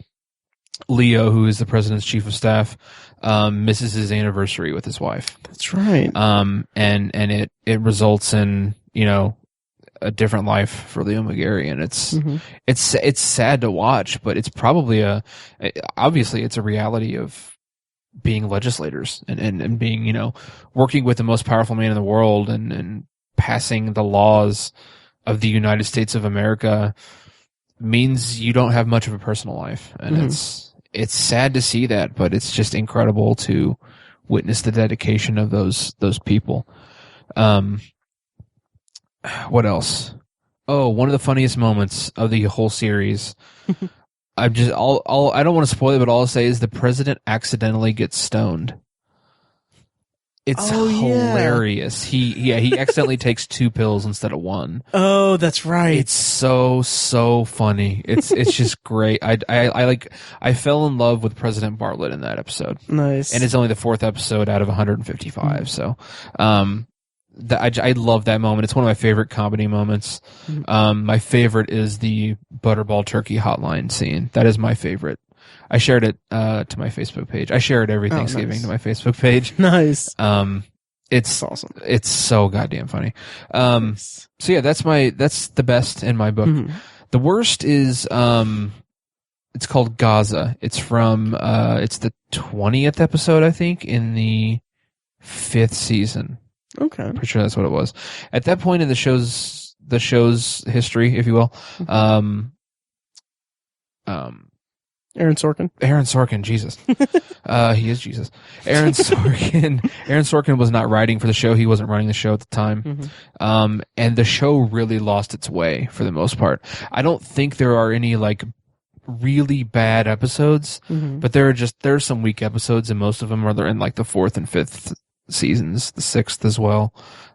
Leo, who is the president's chief of staff, misses his anniversary with his wife. That's right. And it results in, a different life for Leo McGarry, and it's sad to watch, but it's probably obviously it's a reality of being legislators and being, working with the most powerful man in the world and passing the laws of the United States of America means you don't have much of a personal life. And it's sad to see that, but it's just incredible to witness the dedication of those people. What else? Oh, one of the funniest moments of the whole series. I don't want to spoil it, but all I'll say is the president accidentally gets stoned. It's hilarious. Yeah. He accidentally takes 2 pills instead of 1. Oh, that's right. It's so funny. It's just great. I fell in love with President Bartlett in that episode. Nice. And it's only the 4th episode out of 155. So, I love that moment. It's one of my favorite comedy moments. My favorite is the Butterball Turkey Hotline scene. That is my favorite. I shared it to my Facebook page. I share it every Thanksgiving to my Facebook page. Nice. It's awesome. It's so goddamn funny. Nice. So yeah, that's the best in my book. The worst is it's called Gaza. It's from it's the 20th episode, I think, in the 5th season. Okay. Pretty sure that's what it was. At that point in the show's history, if you will, Aaron Sorkin, Jesus. He is Jesus. Aaron Sorkin was not writing for the show. He wasn't running the show at the time. And the show really lost its way for the most part. I don't think there are any really bad episodes, but there are some weak episodes, and most of them are in the 4th and 5th seasons, the 6th as well.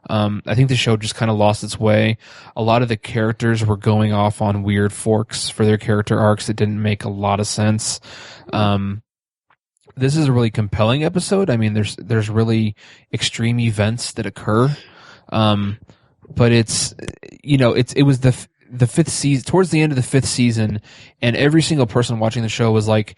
I think the show just kind of lost its way. A lot of the characters were going off on weird forks for their character arcs that didn't make a lot of sense. This is a really compelling episode. I mean, there's really extreme events that occur. But it was the 5th season, towards the end of the 5th season, and every single person watching the show was like,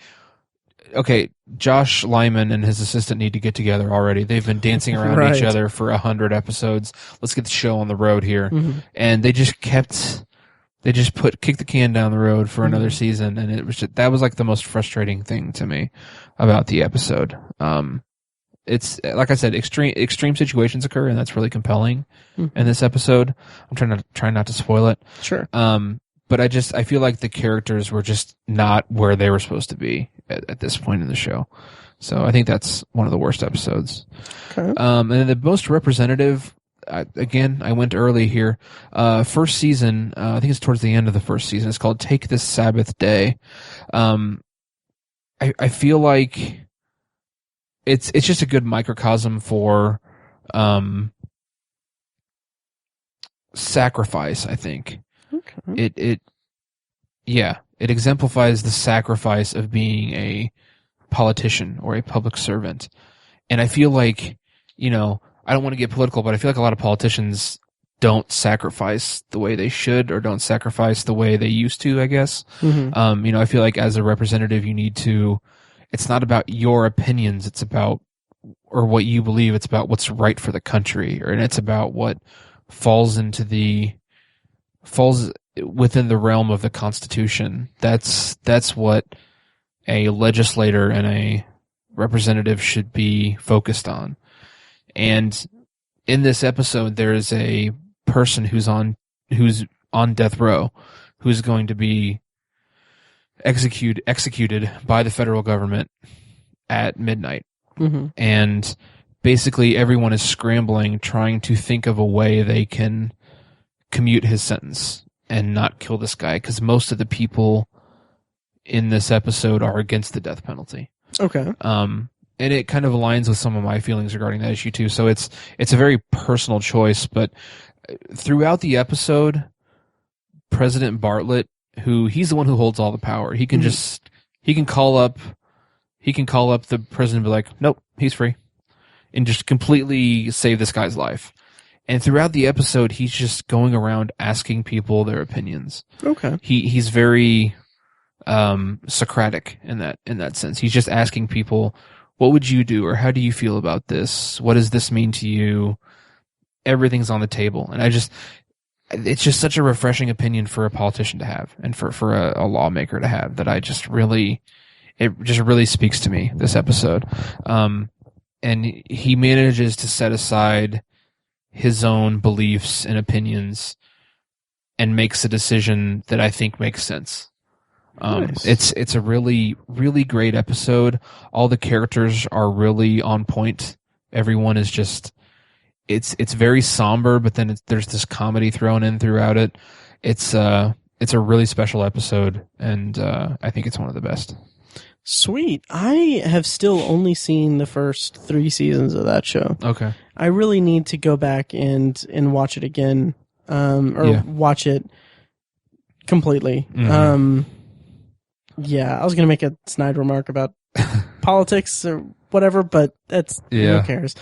okay, Josh Lyman and his assistant need to get together already. They've been dancing around each other for 100 episodes. Let's get the show on the road here. And they just kicked the can down the road for another season. And that was the most frustrating thing to me about the episode. It's like I said, extreme situations occur, and that's really compelling in this episode. I'm trying not to spoil it. Sure. But I feel like the characters were just not where they were supposed to be at this point in the show. So I think that's one of the worst episodes. Okay. And then the most representative, again, I went early here. First season, I think it's towards the end of the first season. It's called Take This Sabbath Day. I feel like it's just a good microcosm for sacrifice, I think. Okay. It exemplifies the sacrifice of being a politician or a public servant. And I feel like, I don't want to get political, but I feel like a lot of politicians don't sacrifice the way they should, or don't sacrifice the way they used to, I guess. I feel like as a representative, it's not about your opinions, it's about, or what you believe, it's about what's right for the country, and it's about what falls within the realm of the Constitution. That's what a legislator and a representative should be focused on. And in this episode, there is a person who's on death row, who's going to be executed by the federal government at midnight. And basically everyone is scrambling, trying to think of a way they can commute his sentence and not kill this guy, because most of the people in this episode are against the death penalty. Okay. And it kind of aligns with some of my feelings regarding that issue too. So it's a very personal choice, but throughout the episode, President Bartlett, he's the one who holds all the power. He can he can call up the president and be like, nope, he's free, and just completely save this guy's life. And throughout the episode, he's just going around asking people their opinions. Okay. He's very Socratic in that sense. He's just asking people, what would you do, or how do you feel about this? What does this mean to you? Everything's on the table. And it's just such a refreshing opinion for a politician to have, and for a lawmaker to have, that it just really speaks to me, this episode. And he manages to set aside his own beliefs and opinions and makes a decision that I think makes sense. Nice. It's a really, really great episode. All the characters are really on point. Everyone is just, it's very somber, but then there's this comedy thrown in throughout it. It's a really special episode, and I think it's one of the best. Sweet. I have still only seen the first 3 seasons of that show. Okay. I really need to go back and watch it again, watch it completely. Mm-hmm. Yeah, I was going to make a snide remark about politics or whatever, but who cares?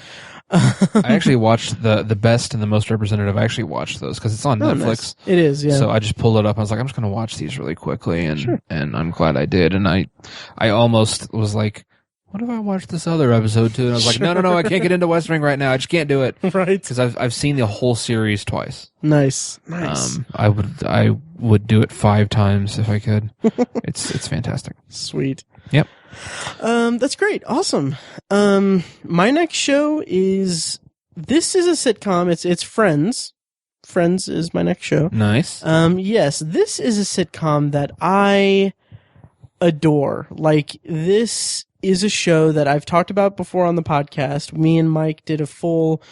I actually watched the best and the most representative. I actually watched those because it's on Netflix. Nice. It is, yeah. So I just pulled it up. I was like, I'm just going to watch these really quickly, and Sure. and I'm glad I did. And I almost was like, what if I watched this other episode too? And I was like, no, I can't get into West Wing right now. I just can't do it. Right. Because I've seen the whole series twice. Nice. I would do it 5 times if I could. It's fantastic. Sweet. Yep. That's great. Awesome. My next show is a sitcom. It's Friends. Friends is my next show. Nice. Yes, this is a sitcom that I adore. Like, this is a show that I've talked about before on the podcast. Me and Mike did a full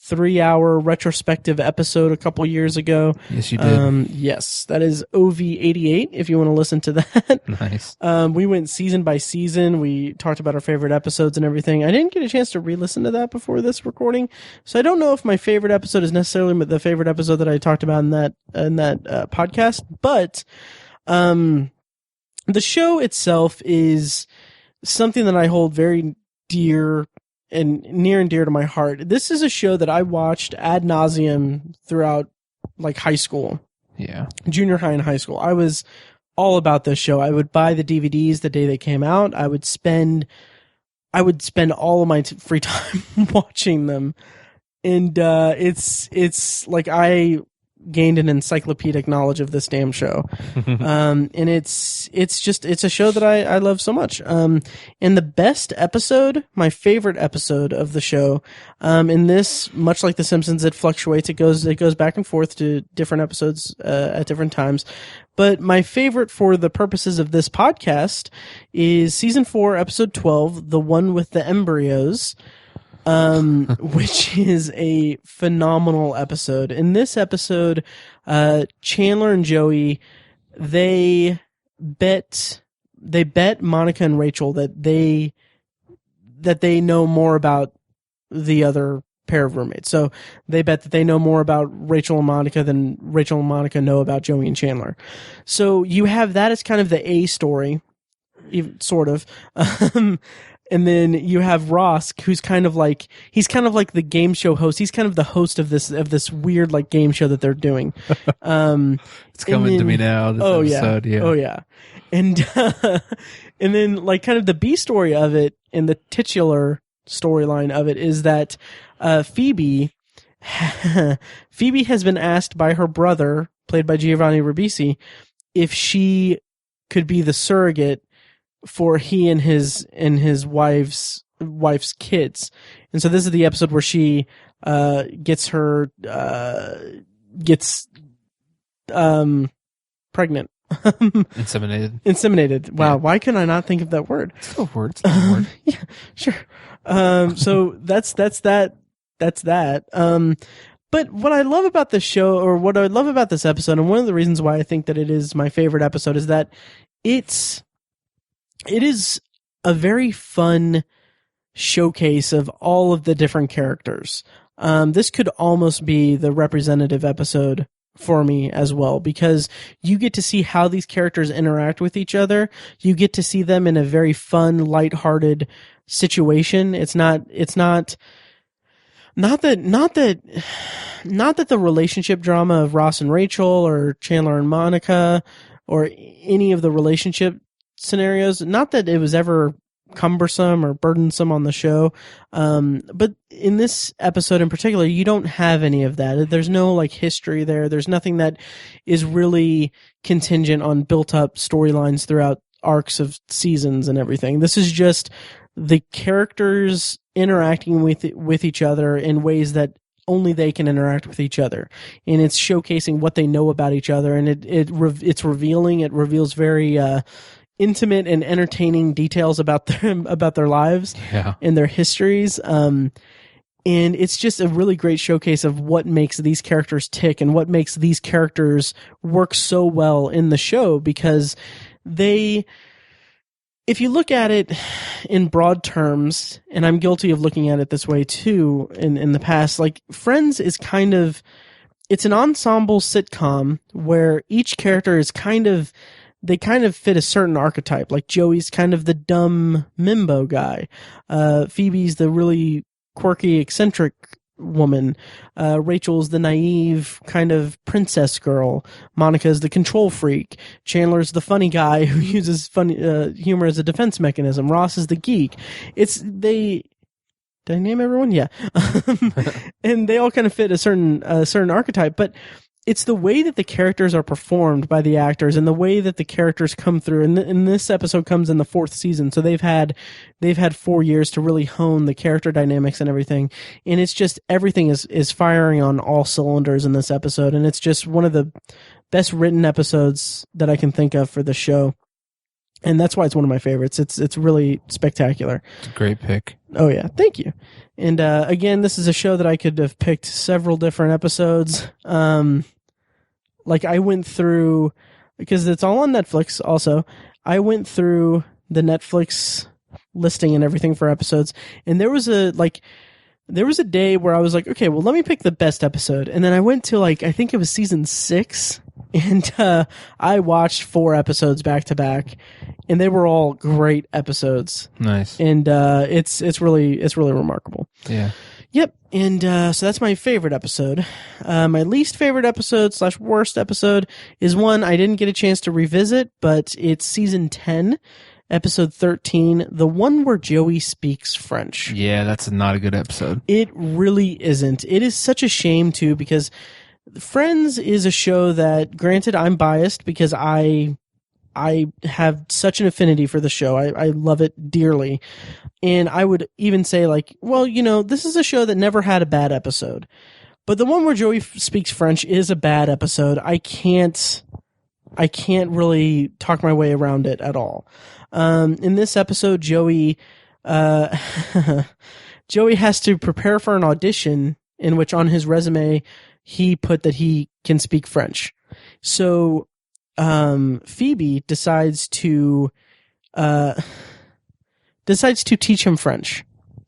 3-hour retrospective episode a couple years ago. Yes, you did. Yes, that is OV88 if you want to listen to that. Nice. We went season by season. We talked about our favorite episodes and everything. I didn't get a chance to re-listen to that before this recording, so I don't know if my favorite episode is necessarily the favorite episode that I talked about in that podcast. But the show itself is something that I hold very dear and near and dear to my heart. This is a show that I watched ad nauseum throughout, like, high school. Yeah. Junior high and high school. I was all about this show. I would buy the DVDs the day they came out. I would spend all of my free time watching them. And it's like I gained an encyclopedic knowledge of this damn show. And it's a show that I love so much. And the best episode, my favorite episode of the show, in this, much like The Simpsons, it fluctuates. It goes back and forth to different episodes, at different times. But my favorite for the purposes of this podcast is season 4, episode 12, the one with the embryos. Which is a phenomenal episode. In this episode, Chandler and Joey, they bet Monica and Rachel that they know more about the other pair of roommates. So they bet that they know more about Rachel and Monica than Rachel and Monica know about Joey and Chandler. So you have that as kind of the A story, even, sort of. And then you have Ross, who's kind of like the game show host. He's kind of the host of this weird, like, game show that they're doing. It's coming to me now. This episode, yeah. Oh yeah. And then, like, kind of the B story of it, and the titular storyline of it, is that Phoebe has been asked by her brother, played by Giovanni Ribisi, if she could be the surrogate for he and his wife's kids. And so this is the episode where she gets pregnant. Inseminated. Wow, yeah. Why can I not think of that word? It's a word. It's not a word. Yeah, sure. So that's that. But what I love about this show, or what I love about this episode, and one of the reasons why I think that it is my favorite episode, is that it is a very fun showcase of all of the different characters. This could almost be the representative episode for me as well, because you get to see how these characters interact with each other. You get to see them in a very fun, lighthearted situation. It's not that the relationship drama of Ross and Rachel or Chandler and Monica or any of the relationship scenarios. Not that it was ever cumbersome or burdensome on the show, but in this episode in particular, you don't have any of that. There's no like history there. There's nothing that is really contingent on built up storylines throughout arcs of seasons and everything. This is just the characters interacting with each other in ways that only they can interact with each other, and it's showcasing what they know about each other, and it's revealing. It reveals very intimate and entertaining details about their lives and their histories. And it's just a really great showcase of what makes these characters tick and what makes these characters work so well in the show, because if you look at it in broad terms, and I'm guilty of looking at it this way too in the past, like Friends is it's an ensemble sitcom where each character is they kind of fit a certain archetype. Like Joey's kind of the dumb Mimbo guy. Phoebe's the really quirky, eccentric woman. Rachel's the naive kind of princess girl. Monica's the control freak. Chandler's the funny guy who uses funny humor as a defense mechanism. Ross is the geek. Did I name everyone? Yeah. And they all kind of fit a certain archetype, but it's the way that the characters are performed by the actors and the way that the characters come through. And this episode comes in the 4th season, so they've had 4 years to really hone the character dynamics and everything. And it's just everything is firing on all cylinders in this episode, and it's just one of the best written episodes that I can think of for the show. And that's why it's one of my favorites. It's really spectacular. It's a great pick. Oh yeah, thank you. And again, this is a show that I could have picked several different episodes. Like I went through, because it's all on Netflix also, I went through the Netflix listing and everything for episodes, and there was a day where I was like, okay, well, let me pick the best episode. And then I went to I think it was season 6, and I watched 4 episodes back to back, and they were all great episodes. Nice. And it's really remarkable. Yeah. Yep. And so that's my favorite episode. My least favorite episode / worst episode is one I didn't get a chance to revisit, but it's season 10. Episode 13, the one where Joey speaks French. Yeah, that's not a good episode. It really isn't. It is such a shame, too, because Friends is a show that, granted, I'm biased because I have such an affinity for the show. I love it dearly. And I would even say, this is a show that never had a bad episode. But the one where Joey speaks French is a bad episode. I can't really talk my way around it at all. In this episode, Joey has to prepare for an audition in which on his resume he put that he can speak French. So Phoebe decides to teach him French,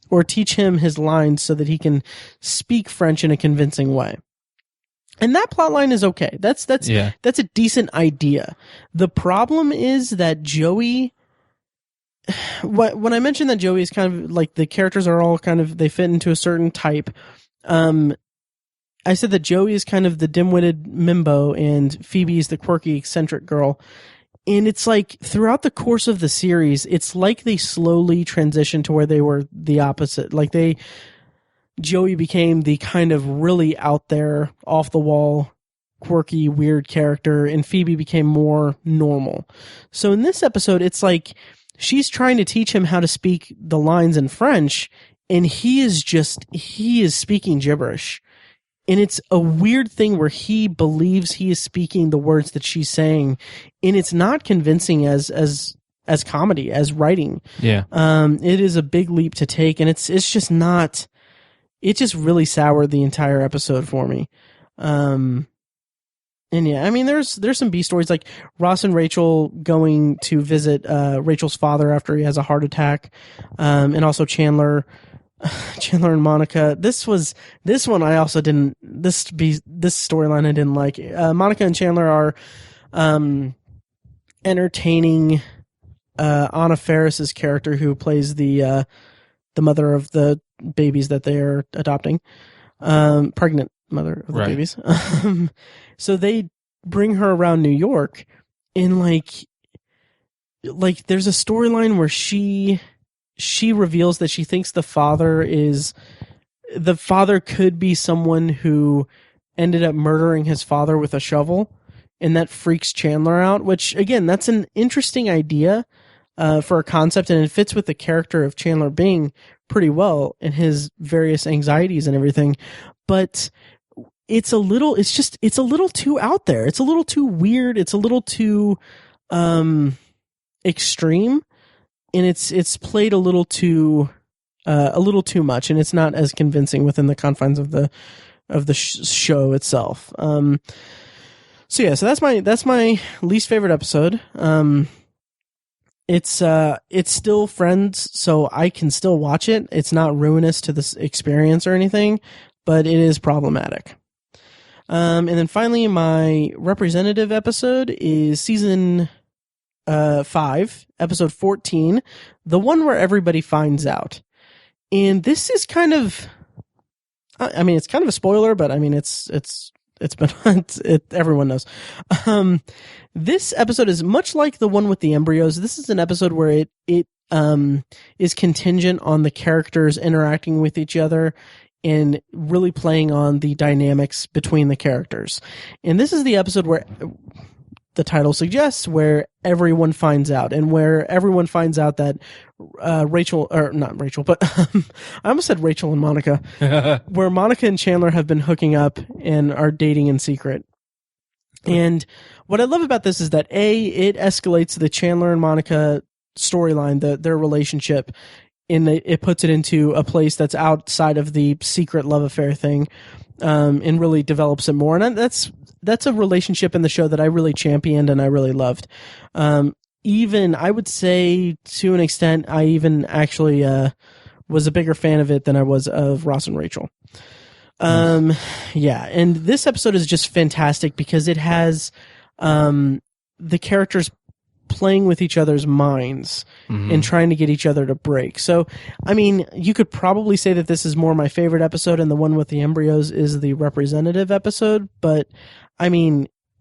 or teach him his lines so that he can speak French in a convincing way. And that plotline is okay. That's a decent idea. The problem is that Joey, when I mentioned that Joey is kind of like the characters are all kind of, they fit into a certain type. I said that Joey is kind of the dim-witted Mimbo and Phoebe is the quirky, eccentric girl. And it's like throughout the course of the series, it's like they slowly transitioned to where they were the opposite. Like Joey became the kind of really out there, off the wall, quirky, weird character, and Phoebe became more normal. So in this episode, it's like she's trying to teach him how to speak the lines in French, and he is speaking gibberish. And it's a weird thing where he believes he is speaking the words that she's saying, and it's not convincing as comedy, as writing. Yeah. It is a big leap to take, and it's just not. It just really soured the entire episode for me. And yeah, I mean, there's some B stories like Ross and Rachel going to visit Rachel's father after he has a heart attack, and also Chandler and Monica. This one I also didn't. This storyline I didn't like. Monica and Chandler are entertaining Anna Faris's character, who plays the mother of the babies that they are adopting, pregnant mother of the babies. So they bring her around New York, in like there's a storyline where she reveals that she thinks the father could be someone who ended up murdering his father with a shovel, and that freaks Chandler out, which again, that's an interesting idea for a concept, and it fits with the character of Chandler Bing pretty well and his various anxieties and everything. But it's a little too out there. It's a little too weird. It's a little too extreme, and it's played a little too much, and it's not as convincing within the confines of the show itself. So that's my least favorite episode. It's still Friends, so I can still watch it. It's not ruinous to this experience or anything, but it is problematic. And then finally, my representative episode is season 5, episode 14, the one where everybody finds out. And this is kind of, it's kind of a spoiler, but it's been, everyone knows. This episode is much like the one with the embryos. This is an episode where it is contingent on the characters interacting with each other and really playing on the dynamics between the characters. And this is the episode where the title suggests, where everyone finds out, and where everyone finds out that Rachel, or not Rachel, but I almost said Rachel and Monica, where Monica and Chandler have been hooking up and are dating in secret. And what I love about this is that it escalates the Chandler and Monica storyline, their relationship, and it puts it into a place that's outside of the secret love affair thing, and really develops it more. And that's a relationship in the show that I really championed and I really loved. Even, I would say, to an extent, I even actually was a bigger fan of it than I was of Ross and Rachel. Yeah, and this episode is just fantastic because it has the characters playing with each other's minds and trying to get each other to break. So, you could probably say that this is more my favorite episode, and the one with the embryos is the representative episode, but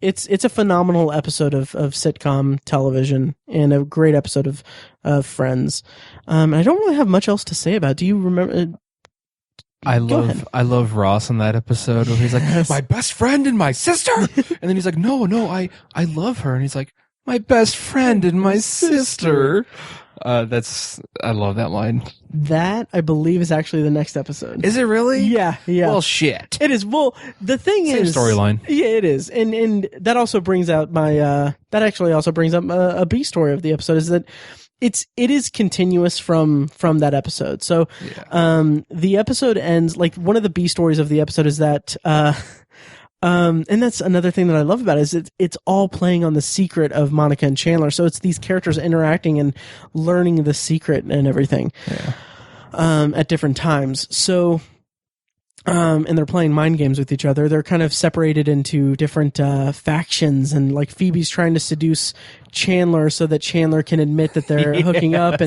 it's a phenomenal episode of sitcom television and a great episode of Friends. And I don't really have much else to say about it. Do you remember? I love Ross in that episode where he's like, my best friend and my sister. And then he's like, no, I love her. And he's like, my best friend and my sister. I love that line. That, I believe, is actually the next episode. Is it really? Yeah. Well, shit. It is. Well, the thing is, same storyline. Yeah, it is. And that also brings out a B story of the episode, is that it is continuous from that episode. So, the episode ends, like, one of the B stories of the episode is that, and that's another thing that I love about it, is it's all playing on the secret of Monica and Chandler. So it's these characters interacting and learning the secret and everything, at different times. So, and they're playing mind games with each other. They're kind of separated into different factions, and like Phoebe's trying to seduce Chandler so that Chandler can admit that they're hooking up,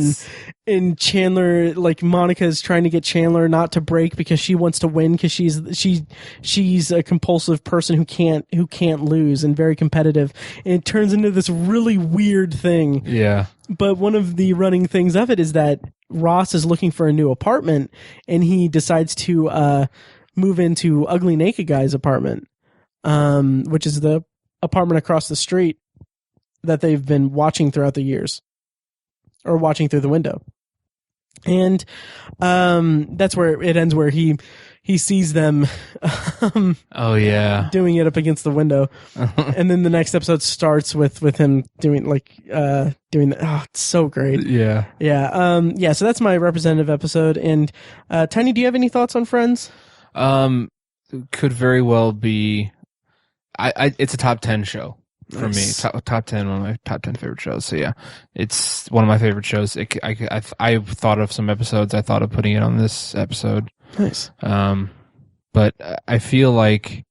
and Chandler, like, Monica is trying to get Chandler not to break because she wants to win, because she's a compulsive person who can't lose and very competitive, and it turns into this really weird thing. Yeah. But one of the running things of it is that Ross is looking for a new apartment, and he decides to move into Ugly Naked Guy's apartment, which is the apartment across the street that they've been watching throughout the years, or watching through the window. And that's where it ends, where he sees them doing it up against the window. And then the next episode starts with him doing that. Oh, it's so great. Yeah. So that's my representative episode. And Tiny, do you have any thoughts on Friends? Could very well be. It's a top 10 show for me. Top 10, one of my top 10 favorite shows. So yeah, it's one of my favorite shows. I thought of some episodes. I thought of putting it on this episode. Nice. But I feel like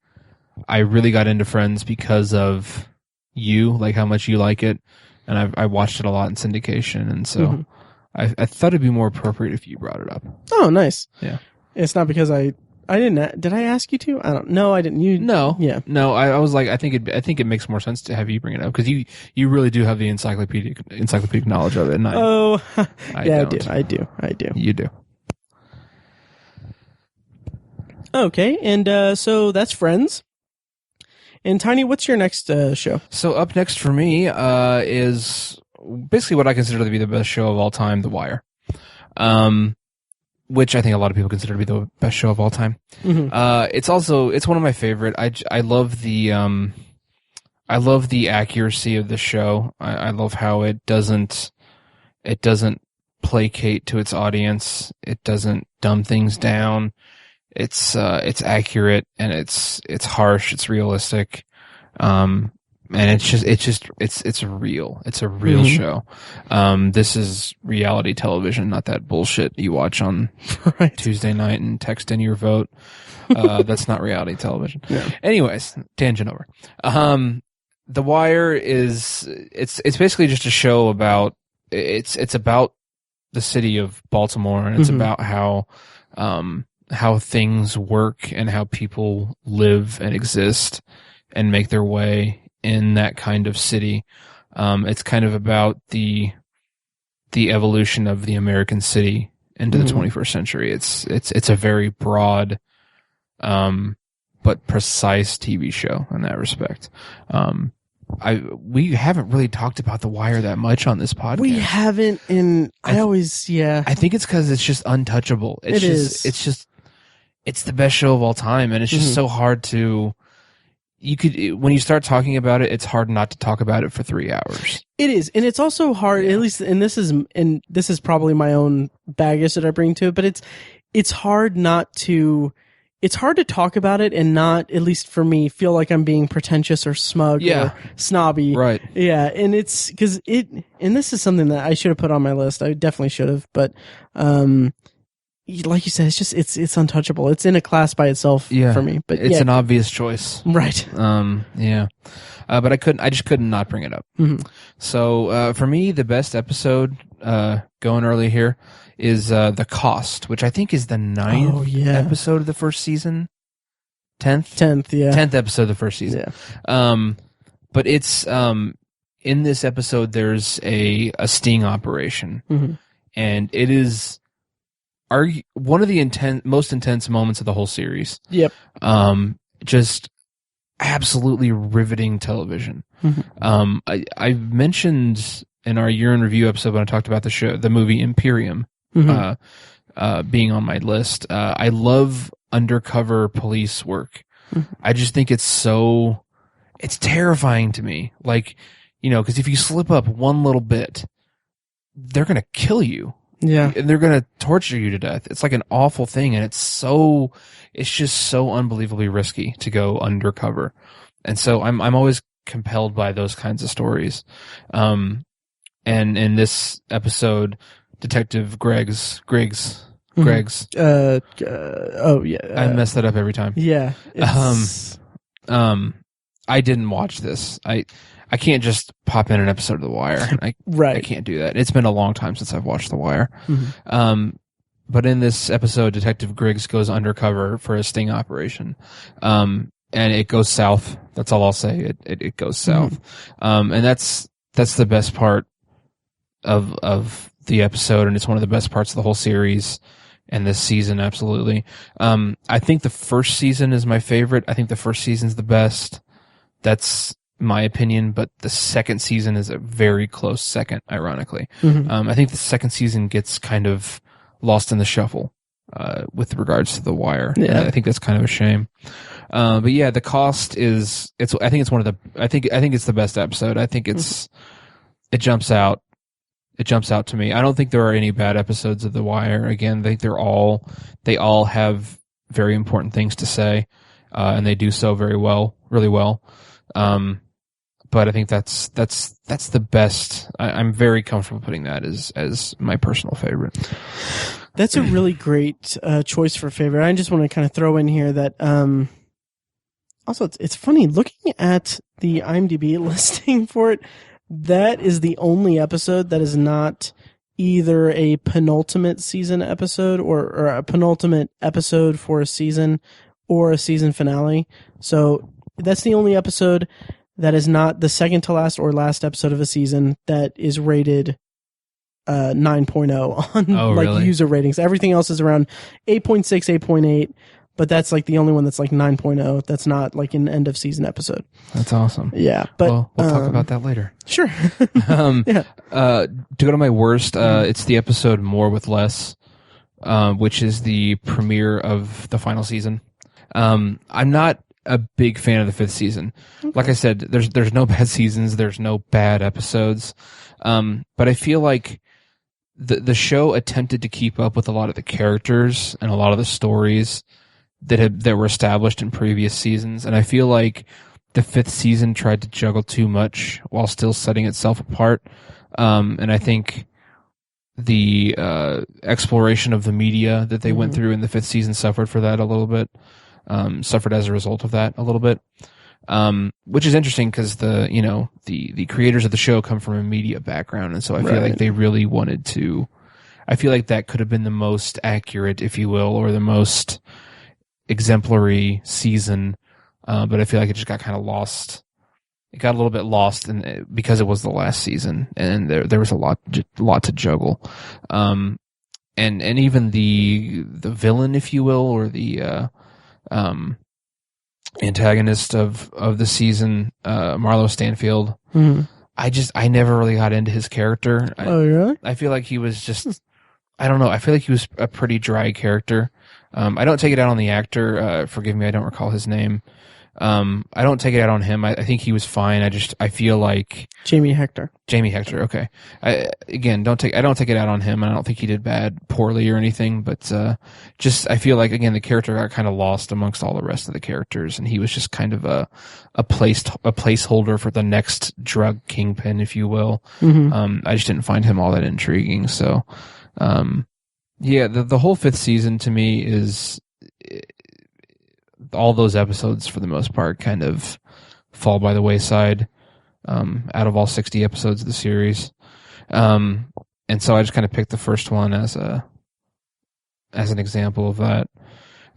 I really got into Friends because of you, like how much you like it, and I watched it a lot in syndication, and so I thought it'd be more appropriate if you brought it up. Oh, nice. Yeah. It's not because I I didn't. Did I ask you to? I don't. No, I didn't. You. No. Yeah. No, I was like, I think it makes more sense to have you bring it up because you really do have the encyclopedic knowledge of it. And Oh, yeah, don't. I do. You do. Okay, and so that's Friends. And Tiny, what's your next show? So up next for me is basically what I consider to be the best show of all time, The Wire. Which I think a lot of people consider to be the best show of all time. Mm-hmm. It's one of my favorite. I love the accuracy of the show. I love how it doesn't placate to its audience. It doesn't dumb things down. It's accurate and it's harsh. It's realistic. And it's real. It's a real show. This is reality television, not that bullshit you watch on Tuesday night and text in your vote. That's not reality television. Yeah. Anyways, tangent over. The Wire it's basically just a show about, it's about the city of Baltimore, and it's about how things work and how people live and exist and make their way in that kind of city. It's kind of about the evolution of the American city into the 21st century. It's a very broad, but precise TV show in that respect. We haven't really talked about The Wire that much on this podcast. We haven't, and I think it's because it's just untouchable. It's the best show of all time, and it's just so hard to. When you start talking about it, it's hard not to talk about it for 3 hours. It is, and it's also hard. At least, and this is probably my own baggage that I bring to it. But it's hard not to. It's hard to talk about it and not, at least for me, feel like I'm being pretentious or smug or snobby. Right. Yeah, and it's because and this is something that I should have put on my list. I definitely should have, but like you said, it's untouchable. It's in a class by itself for me. But it's an obvious choice, right? But I just couldn't not bring it up. So for me, the best episode going early here is The Cost, which I think is the 9th episode of the first season. 10th episode of the first season. But it's in this episode there's a sting operation, and it is one of the most intense moments of the whole series. Just absolutely riveting television. I mentioned in our year in review episode when I talked about the movie Imperium, being on my list. I love undercover police work. I just think it's terrifying to me. Like, because if you slip up one little bit, they're going to kill you. Yeah. And they're going to torture you to death. It's like an awful thing. And it's just so unbelievably risky to go undercover. And so I'm always compelled by those kinds of stories. And in this episode, Detective Griggs. I mess that up every time. Yeah. I didn't watch this. I can't just pop in an episode of The Wire. I can't do that. It's been a long time since I've watched The Wire. But in this episode, Detective Griggs goes undercover for a sting operation. And it goes south. That's all I'll say. It goes south. And that's the best part of the episode, and it's one of the best parts of the whole series and this season, absolutely. I think the first season is my favorite. I think the first season's the best. That's my opinion, but the second season is a very close second, ironically. I think the second season gets kind of lost in the shuffle with regards to The Wire. Yeah. I think that's kind of a shame. But yeah, The Cost I think it's the best episode. I think it jumps out. It jumps out to me. I don't think there are any bad episodes of The Wire. Again, I think they all have very important things to say, and they do so really well. But I think that's the best. I'm very comfortable putting that as my personal favorite. That's a really great choice for favorite. I just want to kind of throw in here that also it's funny looking at the IMDb listing for it. That is the only episode that is not either a penultimate season episode or a penultimate episode for a season or a season finale. So that's the only episode that is not the second to last or last episode of a season that is rated 9.0 on really? user ratings. Everything else is around 8.6, 8.8, but that's like the only one that's like 9.0. That's not like an end of season episode. That's awesome. Yeah, but we'll talk about that later. Sure. To go to my worst, it's the episode More with Less, which is the premiere of the final season. I'm not a big fan of the 5th season. Okay. Like I said, there's no bad seasons, there's no bad episodes. But I feel like the show attempted to keep up with a lot of the characters and a lot of the stories that were established in previous seasons, and I feel like the 5th season tried to juggle too much while still setting itself apart. And I think the exploration of the media that they went through in the 5th season suffered for that a little bit. Suffered as a result of that a little bit. Which is interesting because the creators of the show come from a media background, and so I feel like they really wanted to. I feel like that could have been the most accurate, if you will, or the most exemplary season, but I feel like it just got kind of lost. It got a little bit lost because it was the last season, and there was a lot to juggle. And even the villain, if you will, or the antagonist of the season, Marlo Stanfield. I never really got into his character. Oh, really? I feel like he was just, I don't know. I feel like he was a pretty dry character. I don't take it out on the actor. Forgive me, I don't recall his name. I don't take it out on him. I think he was fine. I feel like Jamie Hector. Okay. I don't take it out on him. I don't think he did poorly or anything, but, I feel like, again, the character got kind of lost amongst all the rest of the characters, and he was just kind of a placeholder for the next drug kingpin, if you will. I just didn't find him all that intriguing. So, the whole 5th season to me is, all those episodes for the most part kind of fall by the wayside, out of all 60 episodes of the series. And so I just kind of picked the first one as an example of that.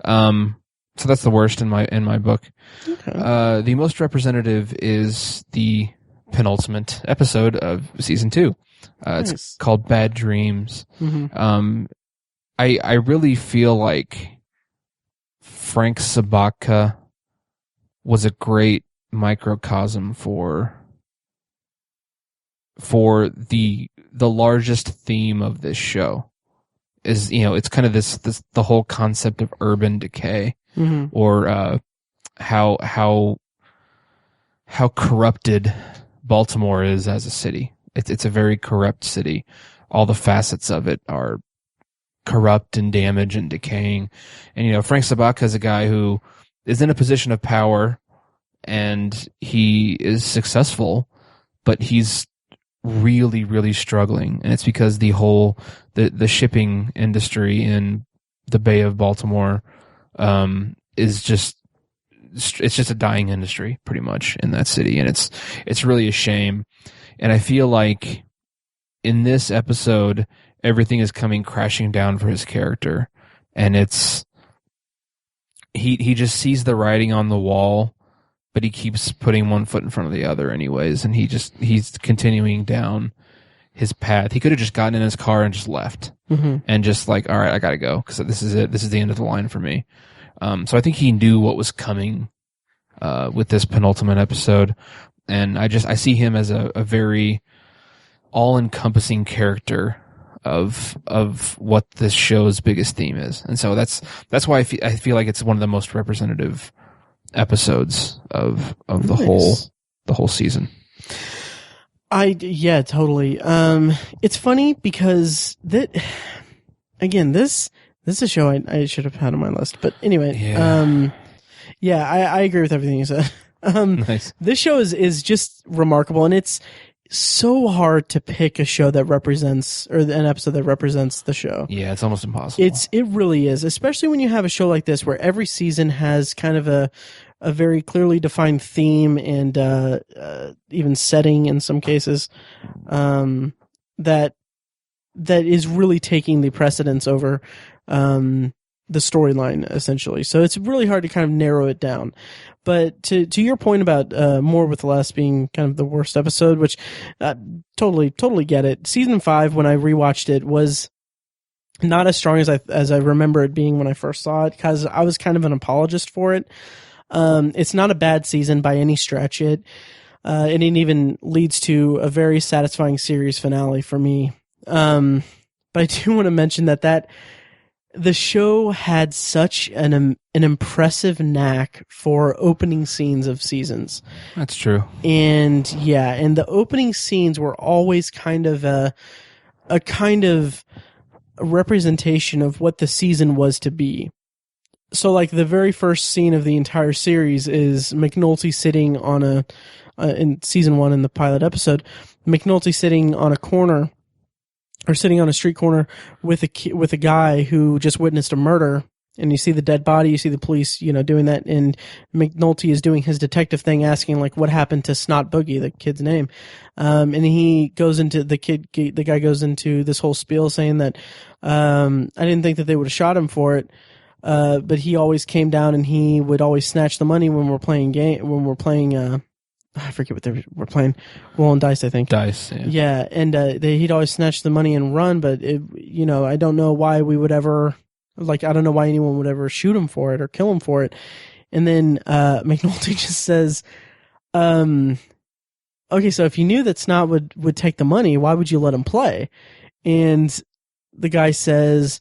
So that's the worst in my book. Okay. The most representative is the penultimate episode of season 2. Nice. It's called Bad Dreams. I really feel like Frank Sobotka was a great microcosm for the largest theme of this show. Is, it's kind of this the whole concept of urban decay, or how corrupted Baltimore is as a city. It's a very corrupt city. All the facets of it are corrupt and damaged and decaying. And, Frank Sobotka is a guy who is in a position of power and he is successful, but he's really, really struggling. And it's because the shipping industry in the Bay of Baltimore, is just a dying industry pretty much in that city. And it's really a shame. And I feel like in this episode, everything is coming crashing down for his character, and he just sees the writing on the wall, but he keeps putting one foot in front of the other anyways, and he's continuing down his path. He could have just gotten in his car and just left, and just like, all right, I gotta go because this is it. This is the end of the line for me. So I think he knew what was coming with this penultimate episode, and I see him as a very all-encompassing character of what this show's biggest theme is. And so that's why I feel like it's one of the most representative episodes of the whole season. Yeah, totally. It's funny because this is a show I should have had on my list, but anyway, I agree with everything you said. Nice. This show is just remarkable, and it's so hard to pick a show that represents, or an episode that represents the show. Yeah, it's almost impossible. It really is, especially when you have a show like this where every season has kind of a very clearly defined theme and even setting in some cases, that that is really taking the precedence over the storyline, essentially. So it's really hard to kind of narrow it down. But to your point about More with Less being kind of the worst episode, which totally get it. Season 5, when I rewatched it, was not as strong as I remember it being when I first saw it, because I was kind of an apologist for it. It's not a bad season by any stretch. It even leads to a very satisfying series finale for me. But I do want to mention that the show had such an impressive knack for opening scenes of seasons. That's true. And the opening scenes were always kind of a kind of representation of what the season was to be. So, like, the very first scene of the entire series is McNulty sitting on in season 1 in the pilot episode, McNulty sitting on a corner, or sitting on a street corner with a guy who just witnessed a murder, and you see the dead body, you see the police, doing that, and McNulty is doing his detective thing, asking, like, what happened to Snot Boogie, the kid's name. And he goes into the guy goes into this whole spiel saying that, I didn't think that they would have shot him for it. But he always came down and he would always snatch the money when we're playing I forget what they were playing. Rolling dice, I think. Dice, yeah. Yeah, and he'd always snatch the money and run, but I don't know why we would ever, I don't know why anyone would ever shoot him for it or kill him for it. And then McNulty just says, okay, so if you knew that Snot would take the money, why would you let him play? And the guy says,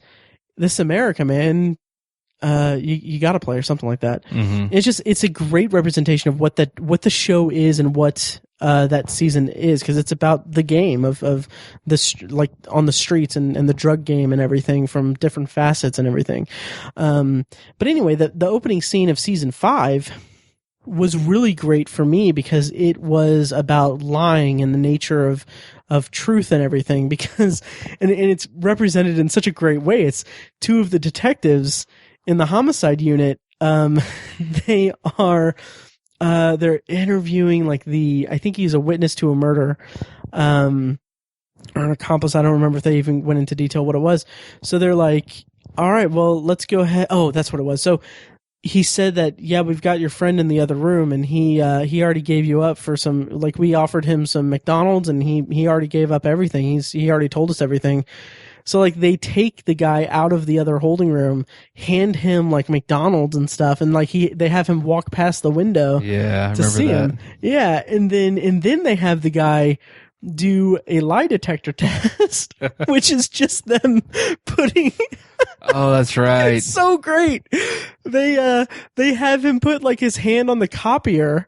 this is America, man. You got to play, or something like that. Mm-hmm. It's a great representation of what the show is and what that season is, because it's about the game of this, like, on the streets and the drug game and everything from different facets and everything. But anyway, the opening scene of season 5 was really great for me because it was about lying and the nature of truth and everything, because and it's represented in such a great way. It's two of the detectives in the homicide unit. They are they're interviewing, like, I think he's a witness to a murder, or an accomplice. I don't remember if they even went into detail what it was. So they're like, all right, well, let's go ahead. Oh, that's what it was. So he said that, yeah, we've got your friend in the other room, and he already gave you up for some, like, we offered him some McDonald's, and he already gave up everything. He already told us everything. So, like, they take the guy out of the other holding room, hand him, like, McDonald's and stuff, and, like, they have him walk past the window. Yeah, I to remember see that. him. Yeah, and then they have the guy do a lie detector test, which is just them putting. Oh, that's right. It's so great. They have him put, like, his hand on the copier,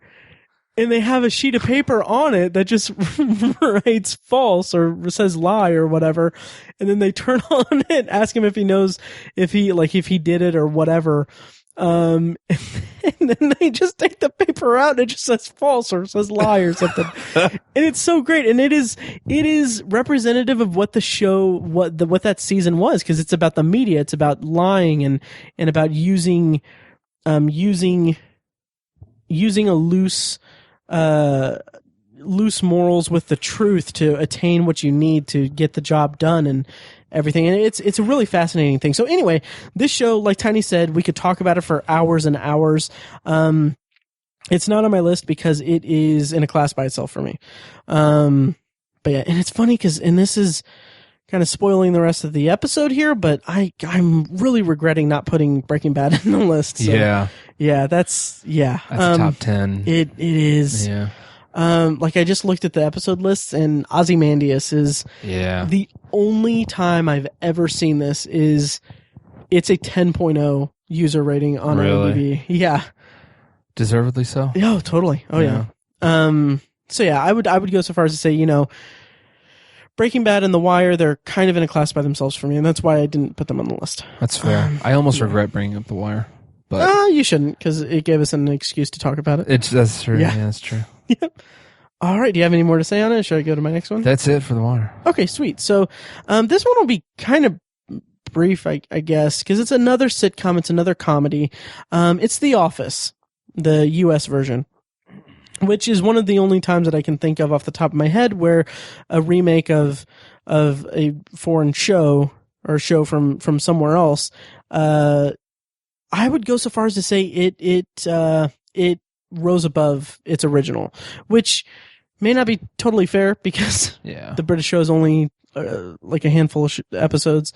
and they have a sheet of paper on it that just writes false or says lie or whatever. And then they turn on it, ask him if he knows if he did it or whatever. And then they just take the paper out and it just says false or says lie or something. And it's so great. And it is representative of what the show, what that season was, because it's about the media. It's about lying and about using a loose morals with the truth to attain what you need to get the job done and everything. And it's a really fascinating thing. So anyway, this show, like Tiny said, we could talk about it for hours and hours. It's not on my list because it is in a class by itself for me. But yeah, and it's funny and this is kind of spoiling the rest of the episode here, but I'm really regretting not putting Breaking Bad in the list. So, yeah, that's top 10. It is. Yeah. Like, I just looked at the episode lists, and Ozymandias is the only time I've ever seen this it's a 10.0 user rating on IMDb. Yeah. Deservedly so? Oh, totally. Oh, yeah. So yeah, I would go so far as to say, Breaking Bad and The Wire, they're kind of in a class by themselves for me, and that's why I didn't put them on the list. That's fair. I almost regret bringing up The Wire. But you shouldn't, because it gave us an excuse to talk about it. That's true. Yeah, that's true. Yep. All right. Do you have any more to say on it? Should I go to my next one? That's it for The Wire. Okay, sweet. So this one will be kind of brief, I guess, because it's another sitcom. It's another comedy. It's The Office, the U.S. version, which is one of the only times that I can think of off the top of my head where a remake of of a foreign show or a show from somewhere else, I would go so far as to say it rose above its original, which may not be totally fair because the British show is only like a handful of episodes,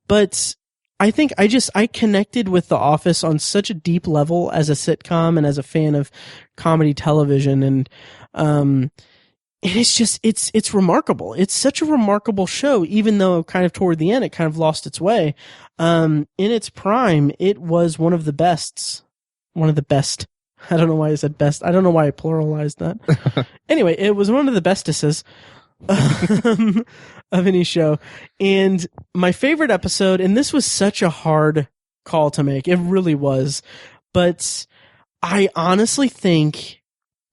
but I think I connected with The Office on such a deep level as a sitcom and as a fan of comedy television, and it's remarkable. It's such a remarkable show, even though kind of toward the end it kind of lost its way. In its prime, it was one of the best. I don't know why I said best. I don't know why I pluralized that. Anyway, it was one of the bestesses of any show. And my favorite episode, and this was such a hard call to make, it really was, but I honestly think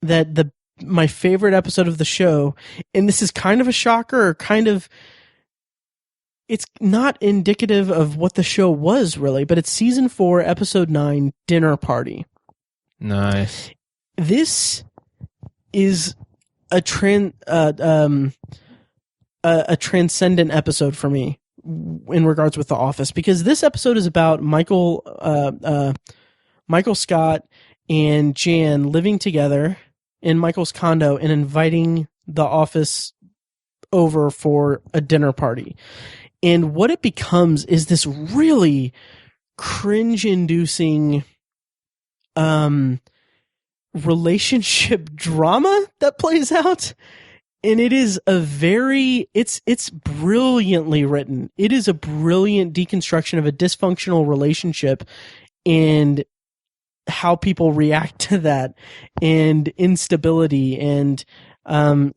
that my favorite episode of the show, and this is kind of a shocker, or it's not indicative of what the show was really, but it's season 4, episode 9, Dinner Party. Nice. This is a transcendent episode for me in regards with The Office, because this episode is about Michael Scott and Jan living together in Michael's condo and inviting The Office over for a dinner party. And what it becomes is this really cringe-inducing relationship drama that plays out. And it is it's brilliantly written. It is a brilliant deconstruction of a dysfunctional relationship and how people react to that, and instability, and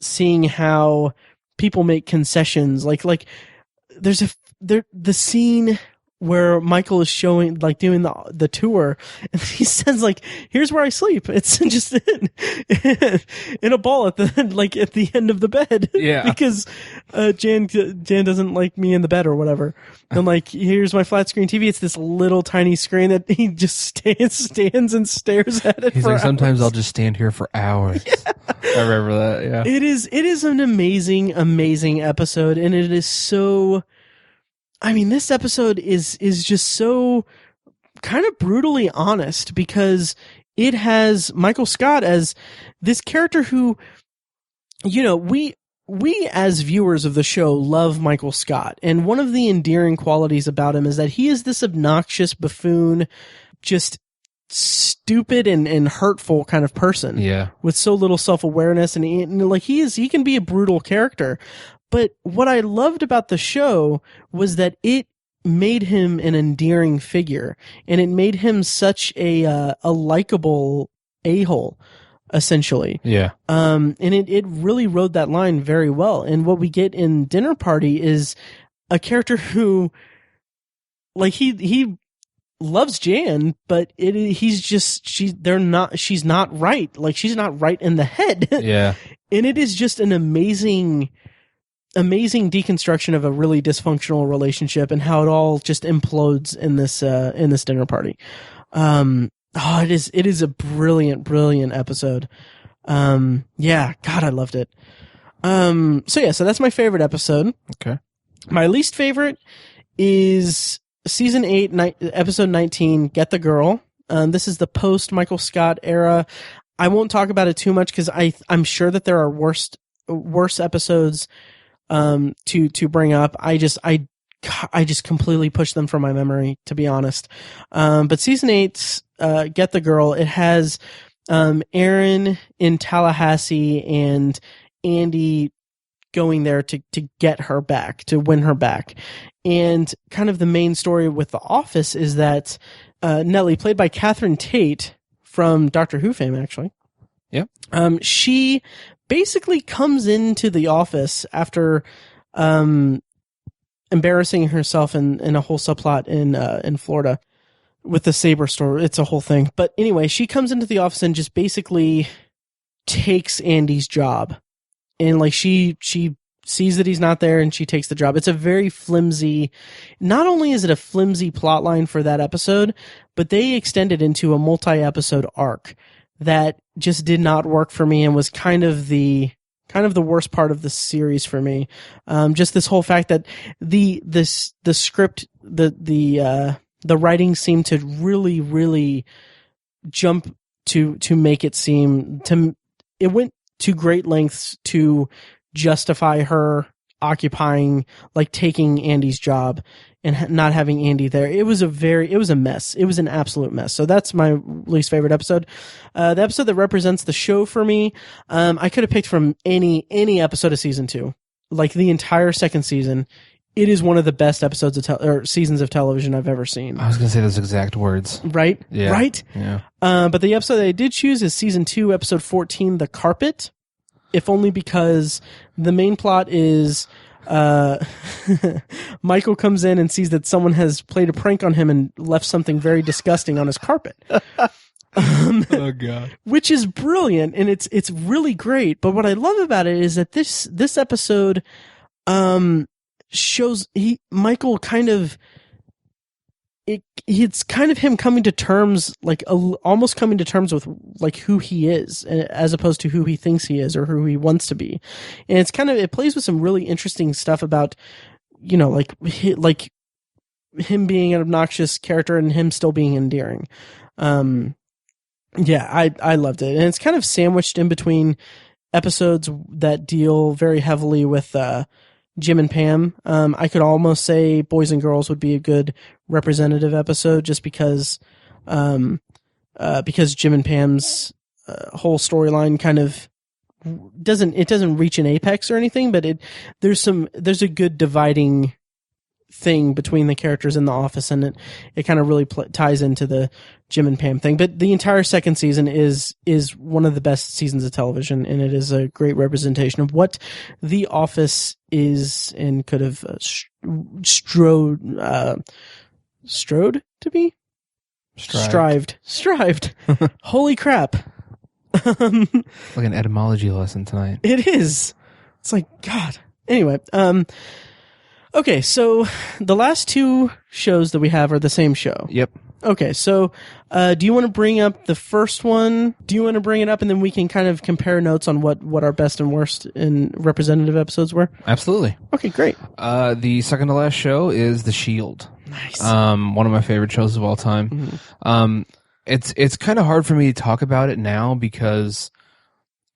seeing how people make concessions. Like there's the scene where Michael is showing, like, doing the tour, and he says, like, here's where I sleep. It's just in a ball at the end of the bed. Yeah. Because Jan doesn't like me in the bed or whatever. And like, here's my flat screen TV. It's this little tiny screen that he just stands and stares at it. He's for like, hours. sometimes I'll just stand here for hours. Yeah. I remember that. Yeah. It is an amazing episode, and it is so. I mean, this episode is just so kind of brutally honest, because it has Michael Scott as this character who, you know, we as viewers of the show love Michael Scott. And one of the endearing qualities about him is that he is this obnoxious buffoon, just stupid and hurtful kind of person. Yeah. With so little self-awareness, and he can be a brutal character. But what I loved about the show was that it made him an endearing figure, and it made him such a likable a-hole, essentially. Yeah. And it really rode that line very well. And what we get in Dinner Party is a character who, like, he loves Jan, but she's not right. Like, she's not right in the head. Yeah. And it is just an amazing deconstruction of a really dysfunctional relationship, and how it all just implodes in this dinner party. It is a brilliant episode. Yeah, God, I loved it. So that's my favorite episode. Okay. My least favorite is season 8, episode 19, Get the Girl. This is the post Michael Scott era. I won't talk about it too much, because I'm sure that there are worse episodes to bring up. I just completely pushed them from my memory, to be honest. But season 8, Get the Girl, it has Aaron in Tallahassee and Andy going there to get her back, to win her back. And kind of the main story with The Office is that Nellie, played by Catherine Tate from Doctor Who fame, actually. Yeah. She basically comes into the office after embarrassing herself in a whole subplot in Florida with the Sabre store. It's a whole thing. But anyway, she comes into the office and just basically takes Andy's job. And like she sees that he's not there, and she takes the job. It's a very flimsy, not only is it a flimsy plot line for that episode, but they extend it into a multi-episode arc that just did not work for me, and was kind of the kind of the worst part of the series for me. Just this whole fact that the script, the writing seemed to really, really jump to make it seem it went to great lengths to justify her occupying, like, taking Andy's job and not having Andy there. It was a mess. It was an absolute mess. So that's my least favorite episode. The episode that represents the show for me, I could have picked from any episode of season 2, like the entire second season. It is one of the best episodes or seasons of television I've ever seen. I was going to say those exact words. Right? Yeah. Right? Yeah. But the episode that I did choose is season 2, episode 14, The Carpet. If only because the main plot is Michael comes in and sees that someone has played a prank on him and left something very disgusting on his carpet. Oh God. Which is brilliant, and it's really great. But what I love about it is that this episode shows Michael kind of it's kind of him coming to terms, like almost coming to terms with like who he is, as opposed to who he thinks he is or who he wants to be. And it plays with some really interesting stuff about, like him being an obnoxious character and him still being endearing. Yeah, I loved it, and it's kind of sandwiched in between episodes that deal very heavily with Jim and Pam. I could almost say Boys and Girls would be a good representative episode, just because Jim and Pam's whole storyline kind of doesn't reach an apex or anything, but there's a good dividing thing between the characters in The Office, and it kind of really ties into the Jim and Pam thing. But the entire second season is one of the best seasons of television, and it is a great representation of what The Office is and could have strode to be? Strived. Holy crap. Like an etymology lesson tonight. It is. It's like, God. Anyway, okay, so the last 2 shows that we have are the same show. Yep. Okay, so do you want to bring up the first one? Do you want to bring it up, and then we can kind of compare notes on what our best and worst and representative episodes were? Absolutely. Okay, great. The second to last show is The Shield. Nice. One of my favorite shows of all time. Mm-hmm. It's kind of hard for me to talk about it now because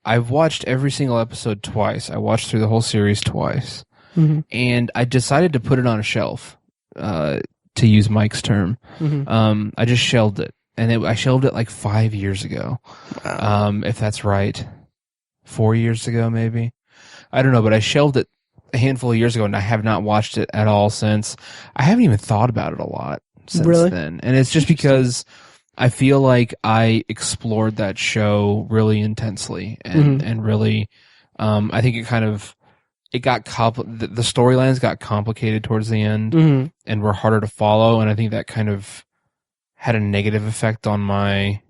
I've watched every single episode twice. I watched through the whole series twice. Mm-hmm. And I decided to put it on a shelf, to use Mike's term. Mm-hmm. I just shelved it. And I shelved it like 5 years ago. Wow. If that's right. 4 years ago, maybe. I don't know, but I shelved it a handful of years ago, and I have not watched it at all since. I haven't even thought about it a lot since then. And it's just because I feel like I explored that show really intensely and really, I think it kind of, the storylines got complicated towards the end and were harder to follow. And I think that kind of had a negative effect on my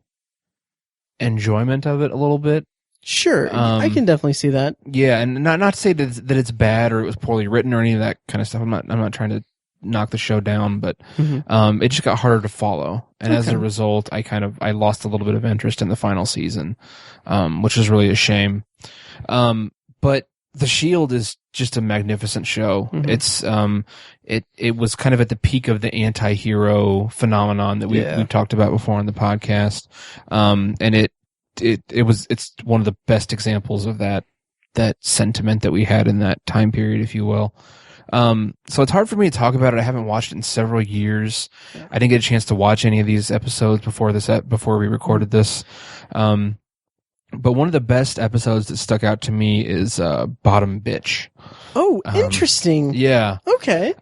enjoyment of it a little bit. Sure. I can definitely see that. Yeah. And not to say that it's bad or it was poorly written or any of that kind of stuff. I'm not trying to knock the show down, but, it just got harder to follow. And as a result, I lost a little bit of interest in the final season, which is really a shame. But The Shield is just a magnificent show. It's it was kind of at the peak of the anti-hero phenomenon that we talked about before on the podcast. And it's one of the best examples of that sentiment that we had in that time period, if you will. So it's hard for me to talk about it. I haven't watched it in several years. I didn't get a chance to watch any of these episodes before we recorded this. But one of the best episodes that stuck out to me is Bottom Bitch. Oh, interesting. Yeah. Okay.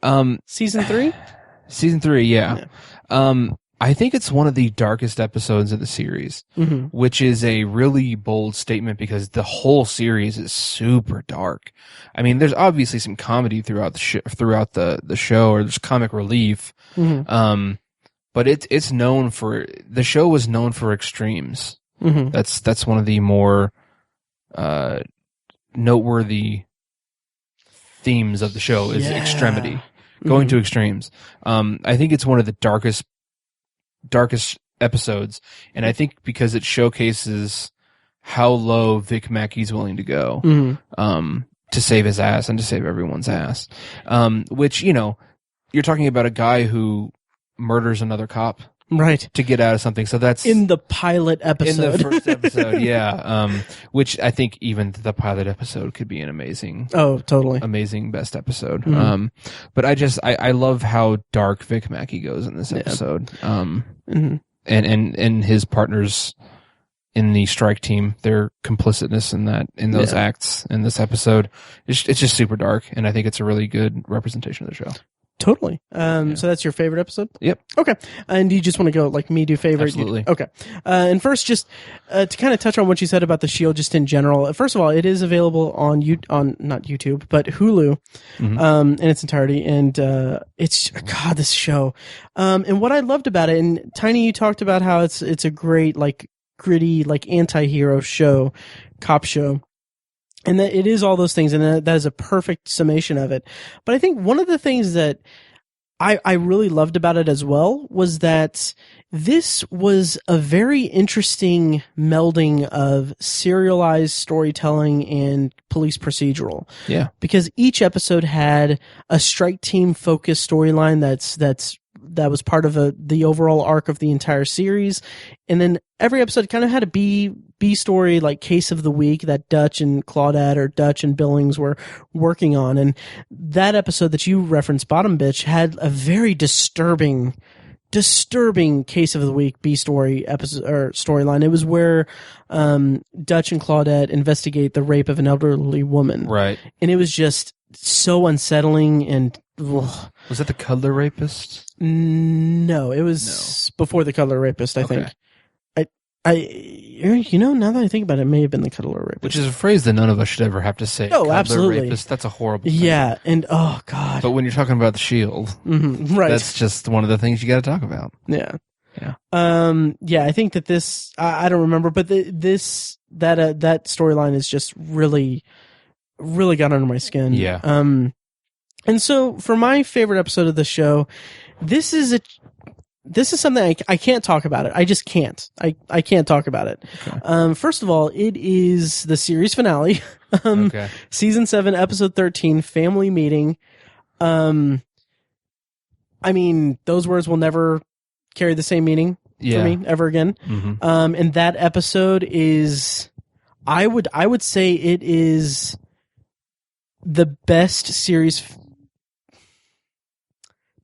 Season 3? Season 3, yeah. I think it's one of the darkest episodes of the series, which is a really bold statement because the whole series is super dark. I mean, there's obviously some comedy throughout the show, or there's comic relief. But it's known for, the show was known for extremes. That's one of the more noteworthy themes of the show is extremity, going to extremes. I think it's one of the darkest episodes, and I think because it showcases how low Vic Mackey's willing to go to save his ass and to save everyone's ass. Which, you know, you're talking about a guy who murders another cop. Right. To get out of something. So that's in the pilot episode. In the first episode, yeah. Which I think even the pilot episode could be an amazing best episode. But I love how dark Vic Mackey goes in this episode. And his partners in the strike team, their complicitness in those acts in this episode, it's just super dark, and I think it's a really good representation of the show. Totally. So that's your favorite episode? Yep. Okay. And do you just want to go like me do favorite? Absolutely. Okay. And first, just to kind of touch on what you said about the Shield, just in general. First of all, it is available on not YouTube, but Hulu, in its entirety. And it's this show. And what I loved about it, and Tiny, you talked about how it's a great like gritty like anti-hero show, cop show. And that it is all those things, and that is a perfect summation of it. But I think one of the things that I really loved about it as well was that this was a very interesting melding of serialized storytelling and police procedural. Yeah. Because each episode had a strike team focused storyline that was part of the overall arc of the entire series. And then every episode kind of had a B story, like case of the week that Dutch and Claudette or Dutch and Billings were working on. And that episode that you referenced, Bottom Bitch, had a very disturbing case of the week B story episode or storyline. It was where Dutch and Claudette investigate the rape of an elderly woman. Right. And it was just so unsettling and ugh. Was that the Cuddler Rapist? No, it was before the Cuddler Rapist, I think. Now that I think about it, it may have been the Cuddler Rapist. Which is a phrase that none of us should ever have to say. Oh, Cuddler absolutely. Rapist, that's a horrible thing. Yeah, and oh god. But when you're talking about the Shield, right, that's just one of the things you got to talk about. Yeah. Yeah. I think that this, I don't remember, but that storyline is just really, really got under my skin. Yeah. And so for my favorite episode of the show, this is something I can't talk about it. I just can't. I can't talk about it. Okay. First of all, it is the series finale. Season 7, episode 13, Family Meeting. I mean, those words will never carry the same meaning for me ever again. And that episode is, I would say it is the best series,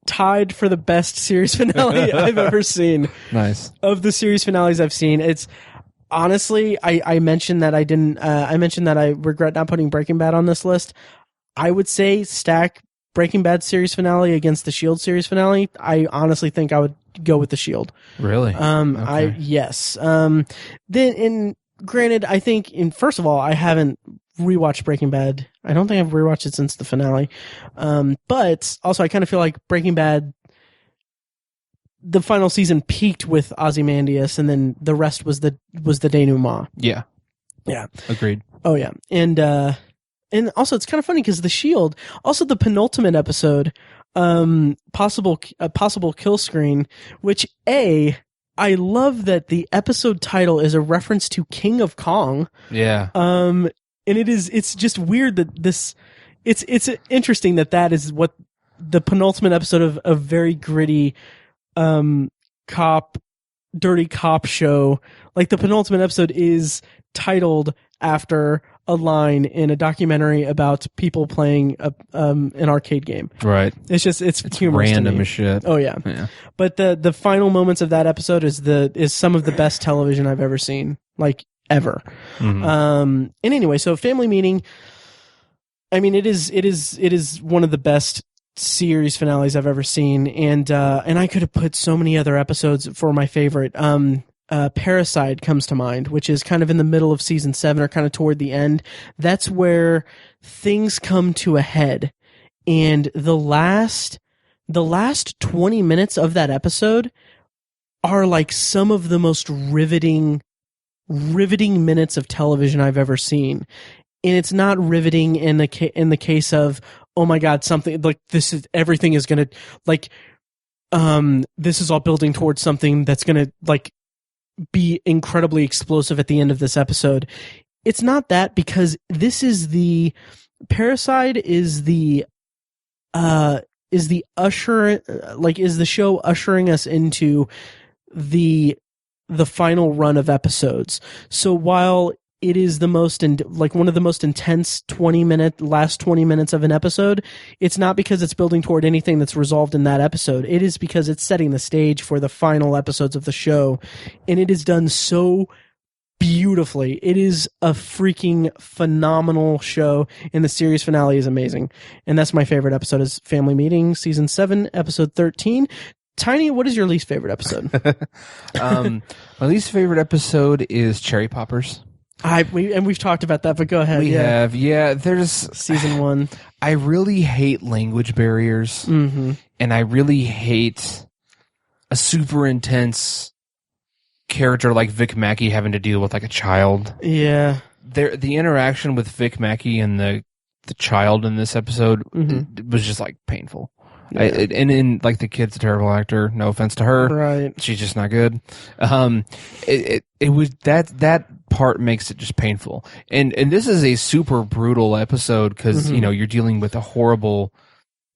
tied for the best series finale I've ever seen. Nice. Of the series finales I've seen, it's honestly, I mentioned that I regret not putting Breaking Bad on this list. I would say stack Breaking Bad series finale against the Shield series finale. I honestly think I would go with the Shield. Really? Okay. Yes. Granted, I think first of all, I haven't rewatched Breaking Bad. I don't think I've rewatched it since the finale. But also I kind of feel like Breaking Bad, the final season peaked with Ozymandias, and then the rest was the denouement. Yeah. Yeah. Agreed. Oh yeah. And also it's kind of funny because the Shield, also the penultimate episode, possible kill screen, which I love that the episode title is a reference to King of Kong. Yeah. And it's just weird that it's interesting that is what the penultimate episode of a very gritty, dirty cop show. Like the penultimate episode is titled after a line in a documentary about people playing an arcade game. Right. It's humorous random as shit. Oh yeah. But the final moments of that episode is some of the best television I've ever seen, like ever. And anyway, so Family Meeting, I mean, it is one of the best series finales I've ever seen, and I could have put so many other episodes for my favorite. Parasite comes to mind, which is kind of in the middle of season 7 or kind of toward the end. That's where things come to a head, and the last 20 minutes of that episode are like some of the most riveting minutes of television I've ever seen. And it's not riveting in the case of, oh my God, something like everything is going to like, this is all building towards something that's going to like be incredibly explosive at the end of this episode. It's not that, because this is the Parasite is the usher, like, is the show ushering us into the final run of episodes. So while it is the most one of the most intense last 20 minutes of an episode, it's not because it's building toward anything that's resolved in that episode. It is because it's setting the stage for the final episodes of the show, and it is done so beautifully. It is a freaking phenomenal show, and the series finale is amazing. And that's my favorite episode, is Family Meeting, season 7, episode 13. Tiny, what is your least favorite episode? My least favorite episode is Cherry Poppers. We've talked about that, but go ahead. We have. There's season 1. I really hate language barriers, and I really hate a super intense character like Vic Mackey having to deal with like a child. Yeah. The interaction with Vic Mackey and the child in this episode was just like painful. Yeah. And like, the kid's a terrible actor. No offense to her. Right. She's just not good. It was that part makes it just painful. And this is a super brutal episode because, you're dealing with a horrible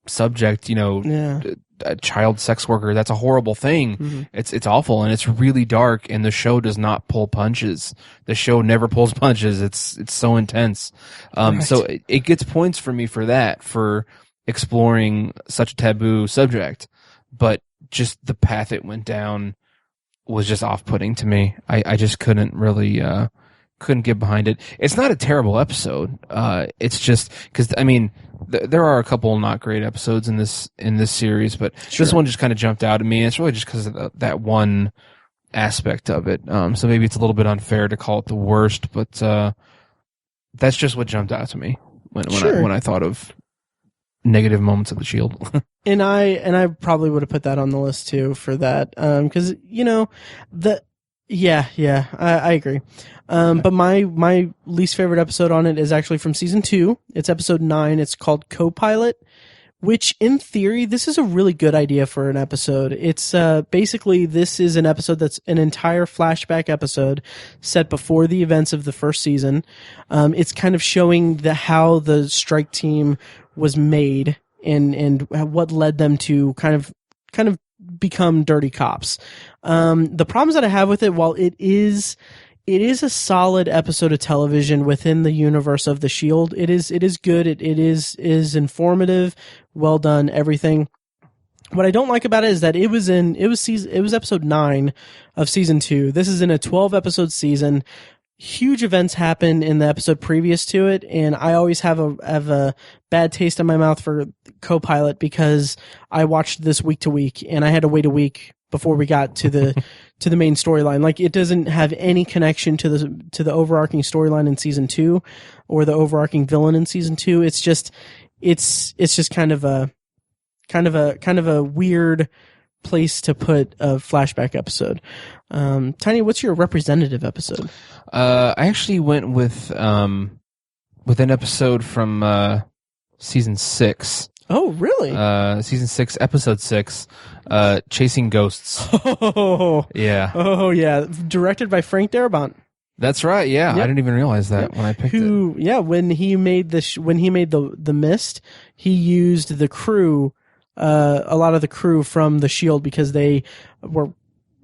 subject, a child sex worker. That's a horrible thing. It's awful, and it's really dark, and the show does not pull punches. The show never pulls punches. It's so intense. Right. So it gets points for me for that, for exploring such a taboo subject, but just the path it went down was just off-putting to me. I just couldn't really couldn't get behind it. It's not a terrible episode. It's just because there are a couple not great episodes in this series, but this one just kind of jumped out at me. And it's really just because of that one aspect of it. So maybe it's a little bit unfair to call it the worst, but that's just what jumped out to me when I thought of negative moments of the Shield. and I probably would have put that on the list too for that, because I agree. But my least favorite episode on it is actually from season 2. It's episode 9. It's called Co-Pilot, which in theory, this is a really good idea for an episode. It's basically, this is an episode that's an entire flashback episode set before the events of the first season. It's kind of showing how the strike team was made and what led them to kind of become dirty cops. The problems that I have with it, while it is a solid episode of television within the universe of the Shield, it is good. It is informative, well done, everything. What I don't like about it is that it was episode 9 of season 2. This is in a 12 episode season. Huge events happen in the episode previous to it, and I always have a bad taste in my mouth for Co-Pilot because I watched this week to week, and I had to wait a week before we got to the to the main storyline. Like, it doesn't have any connection to the overarching storyline in season 2 or the overarching villain in season 2. It's just kind of a weird place to put a flashback episode. Tiny, what's your representative episode? I actually went with an episode from season 6. Oh, really? Season 6, episode 6, Chasing Ghosts. Oh, yeah. Oh, yeah. Directed by Frank Darabont. That's right. Yeah, Yep. I didn't even realize that when I picked it. Yeah, when he made the Mist, he used the crew, a lot of the crew from the Shield, because they were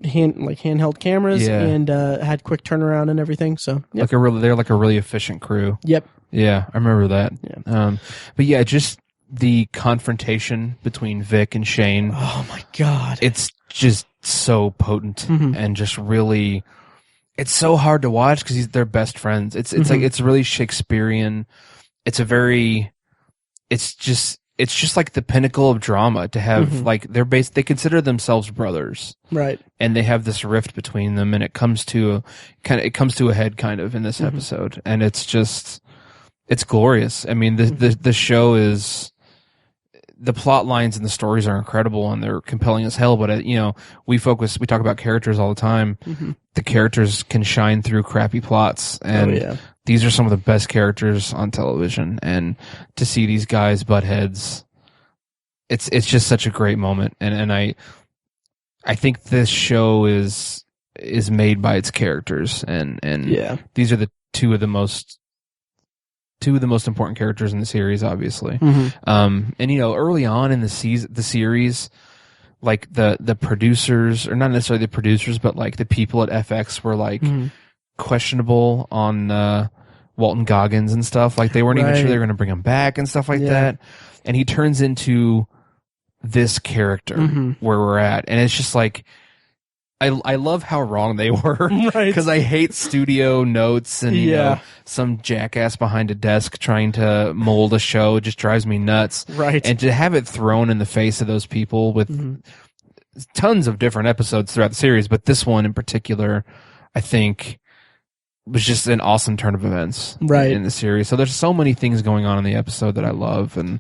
handheld cameras and had quick turnaround and everything. So yep. They're like a really efficient crew. Yep. Yeah, I remember that. Yeah. But yeah, just the confrontation between Vic and Shane. Oh my God. It's just so potent and just really, it's so hard to watch because they're best friends. It's like, it's really Shakespearean. It's just like the pinnacle of drama to have they consider themselves brothers. Right. And they have this rift between them, and it comes to a head kind of in this episode. And it's glorious. I mean, the show is, the plot lines and the stories are incredible and they're compelling as hell, but we talk about characters all the time. The characters can shine through crappy plots, and these are some of the best characters on television, and to see these guys butt heads, it's just such a great moment. And I think this show is is made by its characters, and these are the two of the most important characters in the series, obviously. And early on in the series, like the producers, or not necessarily the producers, but like the people at FX were like questionable on Walton Goggins and stuff. Like they weren't even sure they were going to bring him back and stuff like that. And he turns into this character where we're at, and it's just like I love how wrong they were, because I hate studio notes and you know, some jackass behind a desk trying to mold a show just drives me nuts. And to have it thrown in the face of those people with tons of different episodes throughout the series, but this one in particular, I think, was just an awesome turn of events in the series. So there's so many things going on in the episode that I love, and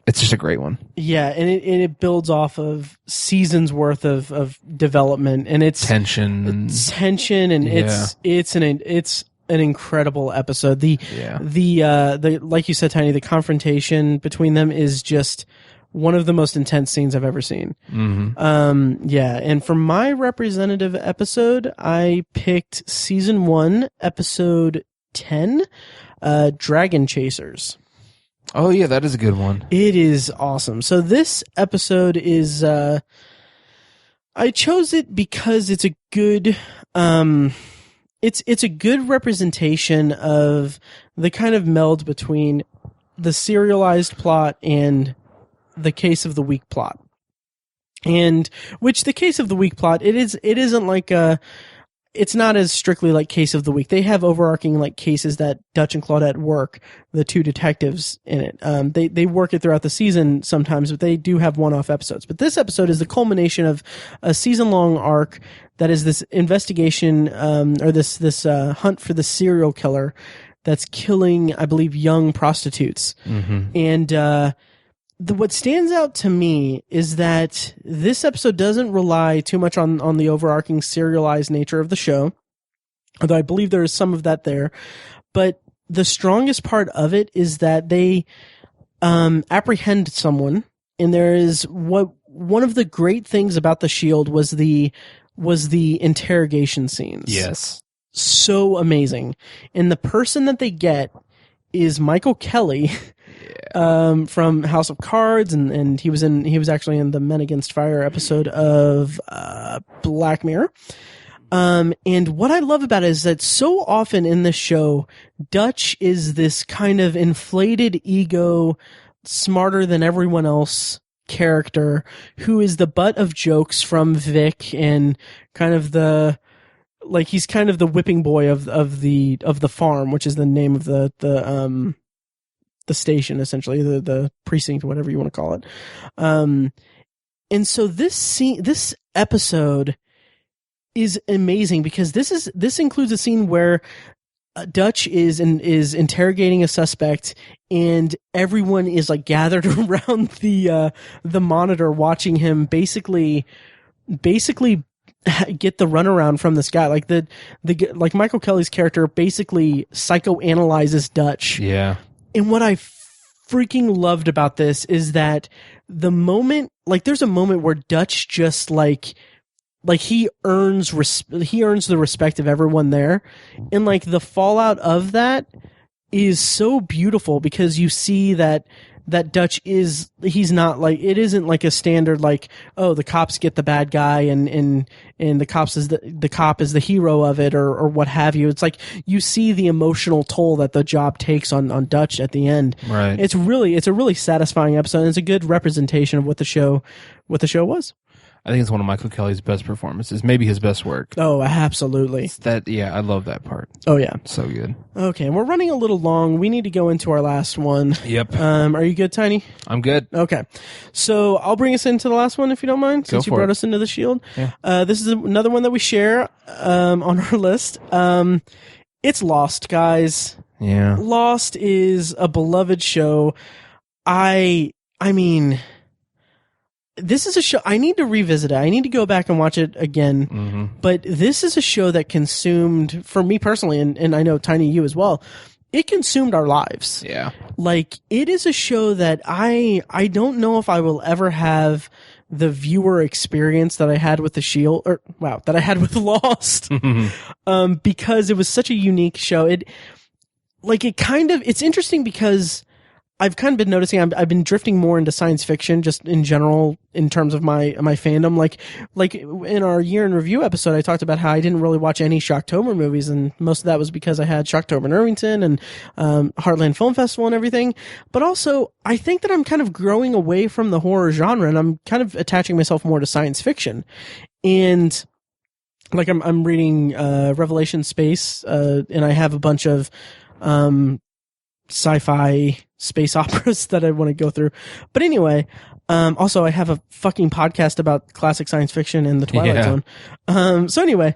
it's just a great one. Yeah, and it builds off of seasons worth of development, and it's tension, and it's an incredible episode. The like you said, Tiny, the confrontation between them is just one of the most intense scenes I've ever seen. And for my representative episode, I picked season 1, episode 10, Dragon Chasers. Oh yeah, that is a good one. It is awesome. So this episode is, I chose it because it's a good, it's a good representation of the kind of meld between the serialized plot and the Case of the Week plot. And which the Case of the Week plot, it isn't like it's not as strictly like Case of the Week. They have overarching like cases that Dutch and Claudette work, the two detectives in it. They work it throughout the season sometimes, but they do have one-off episodes. But this episode is the culmination of a season-long arc that is this investigation, or this hunt for the serial killer that's killing, I believe, young prostitutes. And what stands out to me is that this episode doesn't rely too much on the overarching serialized nature of the show, although I believe there is some of that there. But the strongest part of it is that they apprehend someone, and there is one of the great things about The Shield was the interrogation scenes. Yes, so amazing. And the person that they get is Michael Kelly. From House of Cards, and he was actually in the Men Against Fire episode of Black Mirror. And what I love about it is that so often in this show, Dutch is this kind of inflated ego, smarter than everyone else character who is the butt of jokes from Vic, and kind of he's kind of the whipping boy of the farm, which is the name of the station, essentially, the precinct, whatever you want to call it. And so this episode is amazing because this includes a scene where Dutch is interrogating a suspect, and everyone is like gathered around the monitor watching him basically get the runaround from this guy. Like Michael Kelly's character basically psychoanalyzes Dutch. Yeah. And what I freaking loved about this is that there's a moment where Dutch just like he earns the respect of everyone there, and like the fallout of that is so beautiful because you see that Dutch he's not like, it isn't like a standard like, oh, the cops get the bad guy and the cop is the hero of it or what have you. It's like you see the emotional toll that the job takes on Dutch at the end. Right. It's a really satisfying episode, and it's a good representation of what the show was. I think it's one of Michael Kelly's best performances, maybe his best work. Oh, absolutely. I love that part. Oh, yeah. So good. Okay, and we're running a little long. We need to go into our last one. Yep. Are you good, Tiny? I'm good. Okay. So I'll bring us into the last one, if you don't mind, since you brought us into The Shield. Yeah. This is another one that we share on our list. It's Lost, guys. Yeah. Lost is a beloved show. I mean... This is a show I need to revisit it. I need to go back and watch it again. Mm-hmm. But this is a show that consumed, for me personally, and I know Tiny, you as well, it consumed our lives. Yeah. Like, it is a show that I don't know if I will ever have the viewer experience that I had with that I had with Lost. Because it was such a unique show. It's interesting because I've kind of been noticing I've been drifting more into science fiction just in general in terms of my fandom. Like in our year in review episode, I talked about how I didn't really watch any Shocktober movies, and most of that was because I had Shocktober in Irvington and Heartland Film Festival and everything. But also, I think that I'm kind of growing away from the horror genre, and I'm kind of attaching myself more to science fiction. And like I'm reading Revelation Space, and I have a bunch of sci-fi space operas that I want to go through. But anyway, also I have a fucking podcast about classic science fiction and the Twilight Zone. So anyway,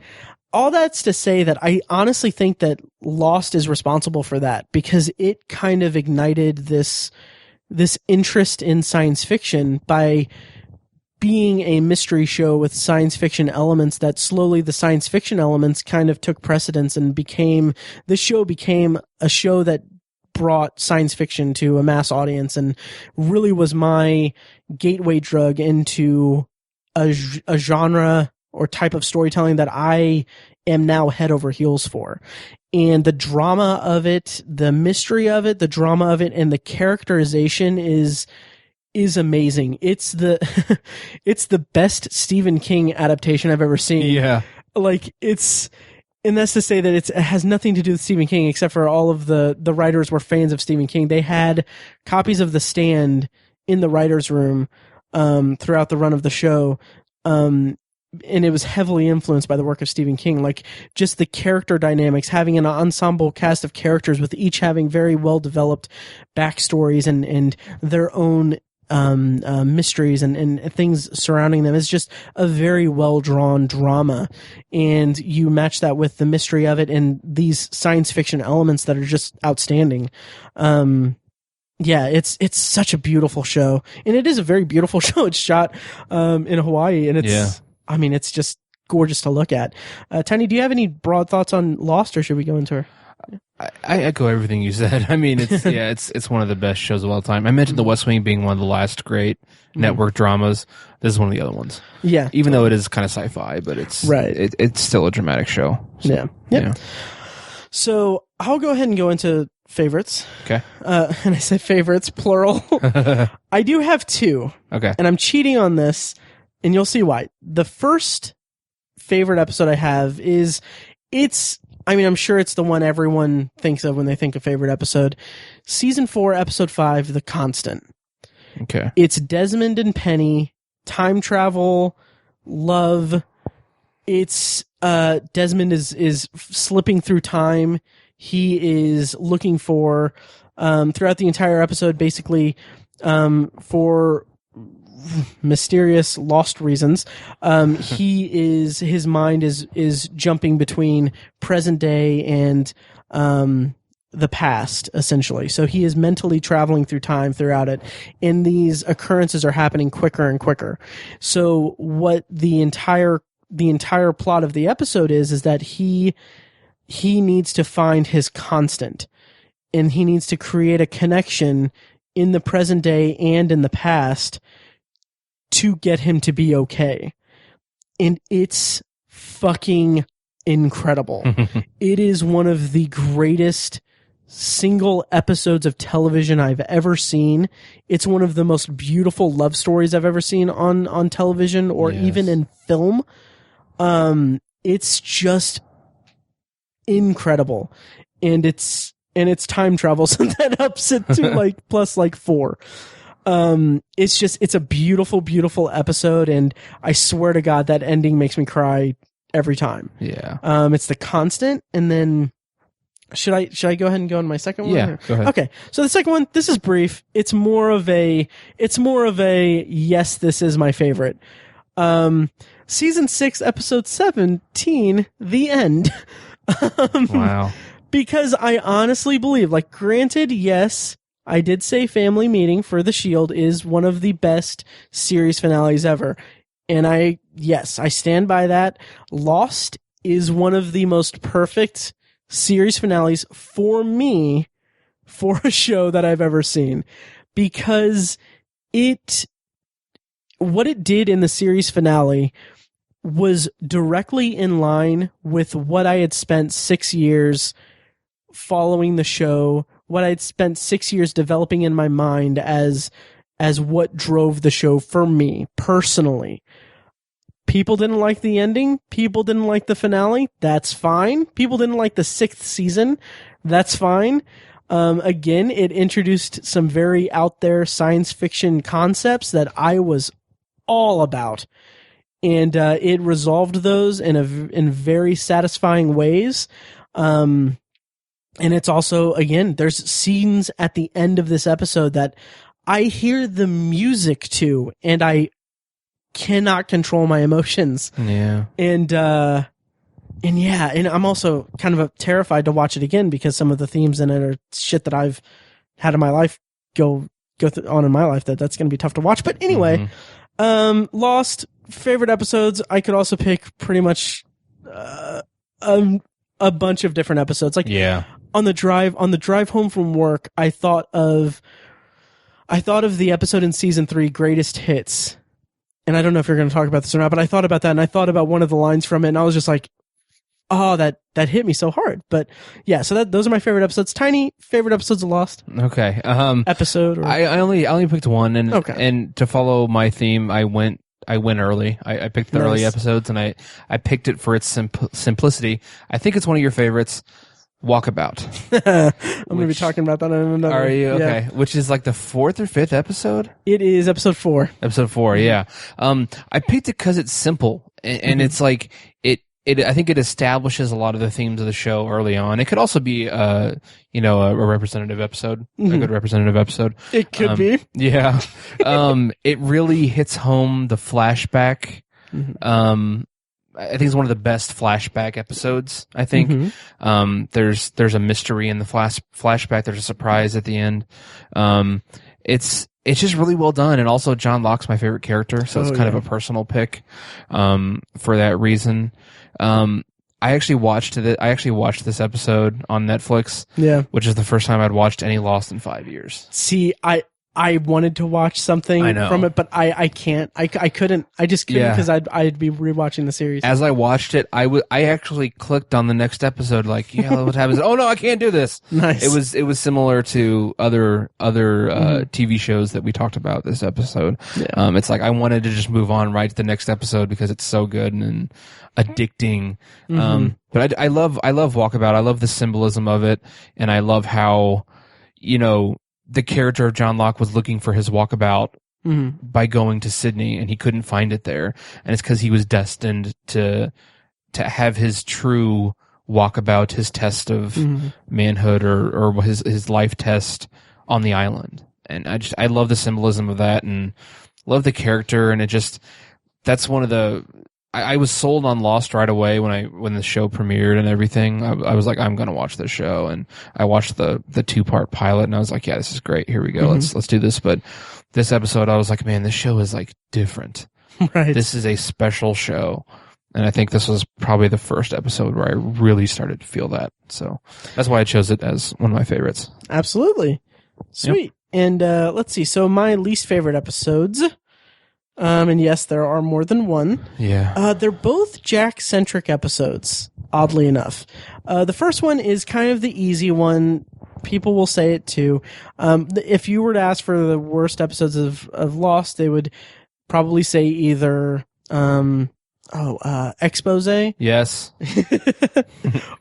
all that's to say that I honestly think that Lost is responsible for that, because it kind of ignited this interest in science fiction by being a mystery show with science fiction elements, that slowly the science fiction elements kind of took precedence and became a show that brought science fiction to a mass audience, and really was my gateway drug into a genre or type of storytelling that I am now head over heels for. And the drama of it, the mystery of it, the drama of it, and the characterization is amazing. It's the it's the best Stephen King adaptation I've ever seen. Yeah. And that's to say that it has nothing to do with Stephen King, except for all of the writers were fans of Stephen King. They had copies of The Stand in the writer's room throughout the run of the show. And it was heavily influenced by the work of Stephen King. Like, just the character dynamics, having an ensemble cast of characters with each having very well-developed backstories and their own mysteries and things surrounding them, is just a very well-drawn drama. And you match that with the mystery of it and these science fiction elements that are just outstanding. It's such a beautiful show, and it is a very beautiful show. It's shot in Hawaii, and it's just gorgeous to look at. Tiny, do you have any broad thoughts on Lost, or should we go into her? I echo everything you said. I mean, it's one of the best shows of all time. I mentioned The West Wing being one of the last great network dramas. This is one of the other ones. Yeah, even though it is kind of sci-fi, but it's it's still a dramatic show. So, yeah. Yeah. So I'll go ahead and go into favorites. Okay. And I say favorites plural. I do have two. Okay. And I'm cheating on this, and you'll see why. The first favorite episode I have is I'm sure it's the one everyone thinks of when they think of favorite episode. Season 4, episode 5, The Constant. Okay. It's Desmond and Penny, time travel, love. It's Desmond is slipping through time. He is looking for throughout the entire episode, basically, for mysterious lost reasons, his mind is jumping between present day and the past, essentially. So he is mentally traveling through time throughout it, and these occurrences are happening quicker and quicker. So what the entire plot of the episode is that he needs to find his constant, and he needs to create a connection in the present day and in the past to get him to be okay. And it's fucking incredible. It is one of the greatest single episodes of television I've ever seen. It's one of the most beautiful love stories I've ever seen on television or even in film. It's just incredible. And it's time travel, so that ups it to plus 4. It's a beautiful, beautiful episode, and I swear to God, that ending makes me cry every time. Yeah. It's The Constant, and then should I go ahead and go on my second one? Yeah, go ahead. Okay. So the second one, this is brief. It's more of a yes, this is my favorite. Season 6, episode 17, The End. Wow. Because I honestly believe, granted, yes, I did say Family Meeting for The Shield is one of the best series finales ever. And I stand by that. Lost is one of the most perfect series finales for me for a show that I've ever seen. Because what it did in the series finale was directly in line with what I had spent 6 years following the show, what I'd spent 6 years developing in my mind as what drove the show for me personally. People didn't like the ending. People didn't like the finale. That's fine. People didn't like the 6th season. That's fine. Again, it introduced some very out there science fiction concepts that I was all about. And it resolved those in very satisfying ways. And it's also, again, there's scenes at the end of this episode that I hear the music to, and I cannot control my emotions. Yeah. And I'm also kind of terrified to watch it again because some of the themes in it are shit that I've had in my life go on in my life that's going to be tough to watch. But anyway, Lost, favorite episodes. I could also pick pretty much a bunch of different episodes. Like, yeah. On the drive home from work, I thought of the episode in season 3, Greatest Hits. And I don't know if you're going to talk about this or not, but I thought about that, and I thought about one of the lines from it, and I was just like, oh, that hit me so hard. But yeah, so those are my favorite episodes. Tiny, favorite episodes of Lost. Okay. Episode. I only picked one, and okay. And to follow my theme, I went early. I picked the early episodes, and I picked it for its simplicity. I think it's one of your favorites. Walkabout. I'm going to be talking about that in another. Are you? Okay. Yeah. Which is like the 4th or 5th episode? It is episode 4. Episode 4, yeah. I picked it because it's simple, and it's like, I think it establishes a lot of the themes of the show early on. It could also be, a representative episode, a good representative episode. It could be. Yeah. It really hits home the flashback, I think it's one of the best flashback episodes, I think. There's a mystery in the flashback. There's a surprise at the end. It's just really well done. And also John Locke's my favorite character. So it's kind of a personal pick, for that reason. I actually watched this episode on Netflix. Yeah. Which is the first time I'd watched any Lost in 5 years. See, I wanted to watch something from it, but I can't. I couldn't. I just couldn't because I'd be rewatching the series. As I watched it, I actually clicked on the next episode. Like, yeah, what happens? Oh no, I can't do this. Nice. It was similar to other TV shows that we talked about this episode. Yeah. It's like I wanted to just move on right to the next episode because it's so good and addicting. But I love Walkabout. I love the symbolism of it, and I love how the character of John Locke was looking for his walkabout by going to Sydney, and he couldn't find it there. And it's because he was destined to have his true walkabout, his test of manhood or his life test on the island. And I love the symbolism of that, and love the character. And that's one of the, I was sold on Lost right away when the show premiered and everything. I was like, I'm going to watch this show, and I watched the 2-part pilot, and I was like, yeah, this is great. Here we go. Let's do this. But this episode, I was like, man, this show is like different. Right. This is a special show, and I think this was probably the first episode where I really started to feel that. So that's why I chose it as one of my favorites. Absolutely, sweet. Yep. And let's see. So my least favorite episodes. And yes, there are more than one. Yeah. They're both Jack-centric episodes, oddly enough. The first one is kind of the easy one. People will say it too. If you were to ask for the worst episodes of Lost, they would probably say either, Expose. Yes.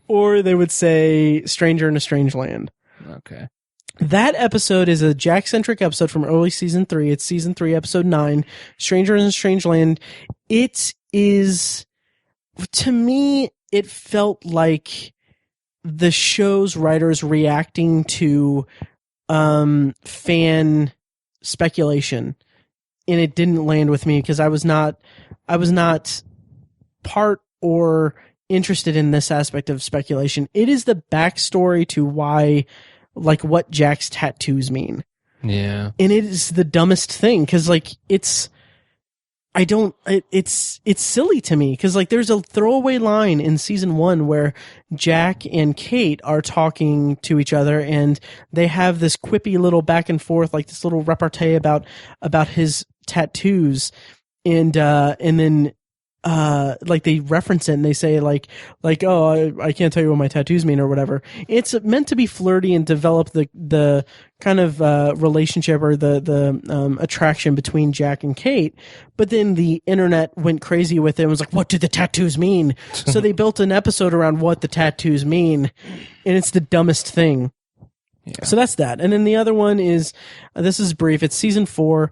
Or they would say Stranger in a Strange Land. Okay. That episode is a Jack-centric episode from early season 3. It's season 3, episode 9, Stranger in a Strange Land. It is, to me, it felt like the show's writers reacting to fan speculation, and it didn't land with me because I was not part or interested in this aspect of speculation. It is the backstory to why, like, what Jack's tattoos mean. Yeah. And it is the dumbest thing, because, like, it's... I don't, it's silly to me because like there's a throwaway line in season 1 where Jack and Kate are talking to each other and they have this quippy little back and forth, like this little repartee about his tattoos, and then like they reference it and they say like oh, I can't tell you what my tattoos mean or whatever. It's meant to be flirty and develop the kind of relationship or the attraction between Jack and Kate, but then the internet went crazy with it and was like, what do the tattoos mean? So they built an episode around what the tattoos mean, and it's the dumbest thing. Yeah. So that's that. And then the other one is, this is brief, it's season 4,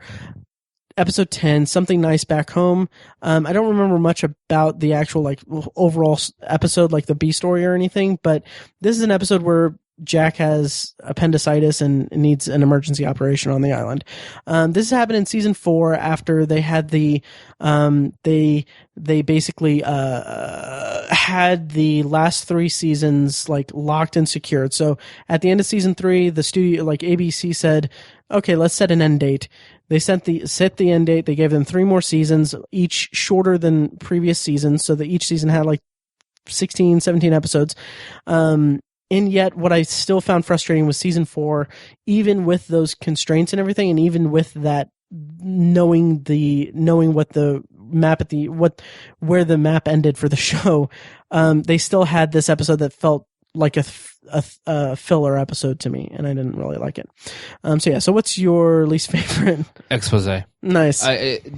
episode 10, Something Nice Back Home. I don't remember much about the actual like overall episode, like the B story or anything, but this is an episode where Jack has appendicitis and needs an emergency operation on the island. This happened in season 4 after they had they basically had the last 3 seasons like locked and secured. So at the end of season 3, the studio, like ABC, said, okay, let's set an end date. They set the end date. They gave them 3 more seasons, each shorter than previous seasons, so that each season had like 16, 17 episodes. And yet what I still found frustrating was season 4, even with those constraints and everything, and even with that knowing what the map where the map ended for the show, they still had this episode that felt like a filler episode to me, and I didn't really like it. So what's your least favorite? Expose. Nice.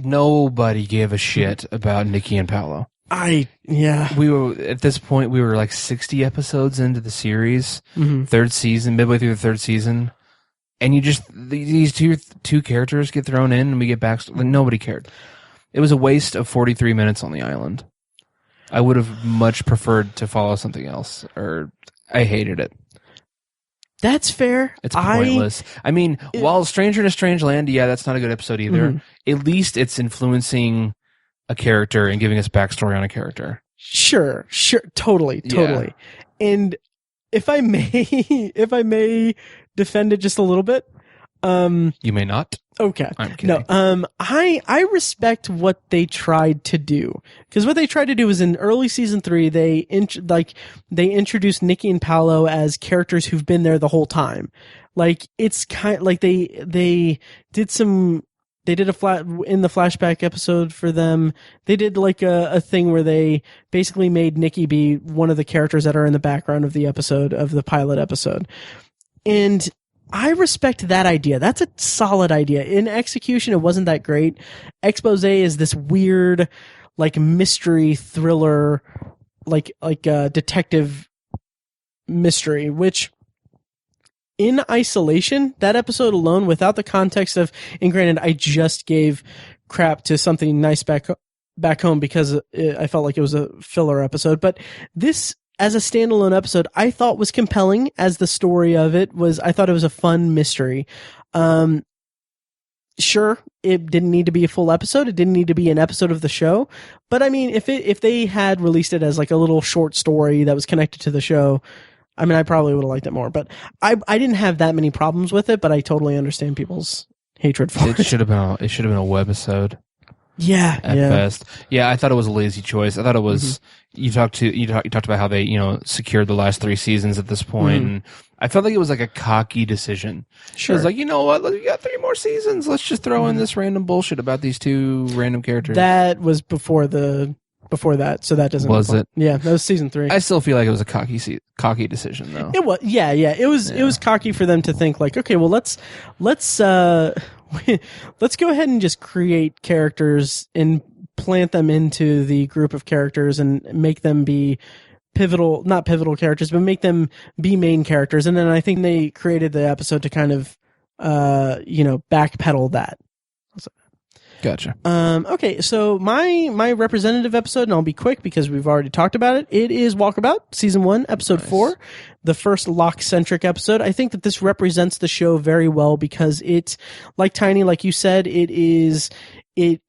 Nobody gave a shit about Nikki and Paolo. We were at this point, we were like 60 episodes into the series, mm-hmm. third season, midway through the third season, and you just, these two characters get thrown in and we get back, nobody cared. It was a waste of 43 minutes on the island. I would have much preferred to follow something else, or I hated it. That's fair. It's pointless. While Stranger in a Strange Land, yeah, that's not a good episode either. Mm-hmm. At least it's influencing a character and giving us backstory on a character. Sure. Totally. Yeah. And if I may defend it just a little bit. You may not. Okay. I'm kidding. No. I respect what they tried to do, because what they tried to do was in early season 3, they introduced Nikki and Paolo as characters who've been there the whole time. Like it's kind like they did a flat in the flashback episode for them. They did like a thing where they basically made Nikki be one of the characters that are in the background of the pilot episode. And I respect that idea. That's a solid idea. In execution, it wasn't that great. Expose is this weird, like mystery thriller, like detective mystery, which in isolation, that episode alone, without the context of, and granted, I just gave crap to Something Nice Back Home because I felt like it was a filler episode, but this, as a standalone episode, I thought was compelling. As the story of it was, I thought it was a fun mystery. Sure, it didn't need to be a full episode. It didn't need to be an episode of the show. But I mean, if they had released it as like a little short story that was connected to the show, I mean, I probably would have liked it more. But I didn't have that many problems with it. But I totally understand people's hatred for it. It should have been a webisode. Yeah, at best. Yeah, I thought it was a lazy choice. I thought it was. You talked about how they secured the last 3 seasons at this point, and I felt like it was like a cocky decision. Sure, it was like, you know what, we got 3 more seasons. Let's just throw in this random bullshit about these 2 random characters. That was before that, so that doesn't. Was it? Yeah, that was season 3. I still feel like it was a cocky decision, though. It was. Yeah. It was cocky for them to think like, okay, well, let's go ahead and just create characters and plant them into the group of characters and make them be not pivotal characters, but make them be main characters. And then I think they created the episode to kind of, backpedal that. Gotcha. Okay, so my representative episode, and I'll be quick because we've already talked about it. It is Walkabout, season 1, episode 4, the first Locke-centric episode. I think that this represents the show very well because it's, like Tiny, like you said, it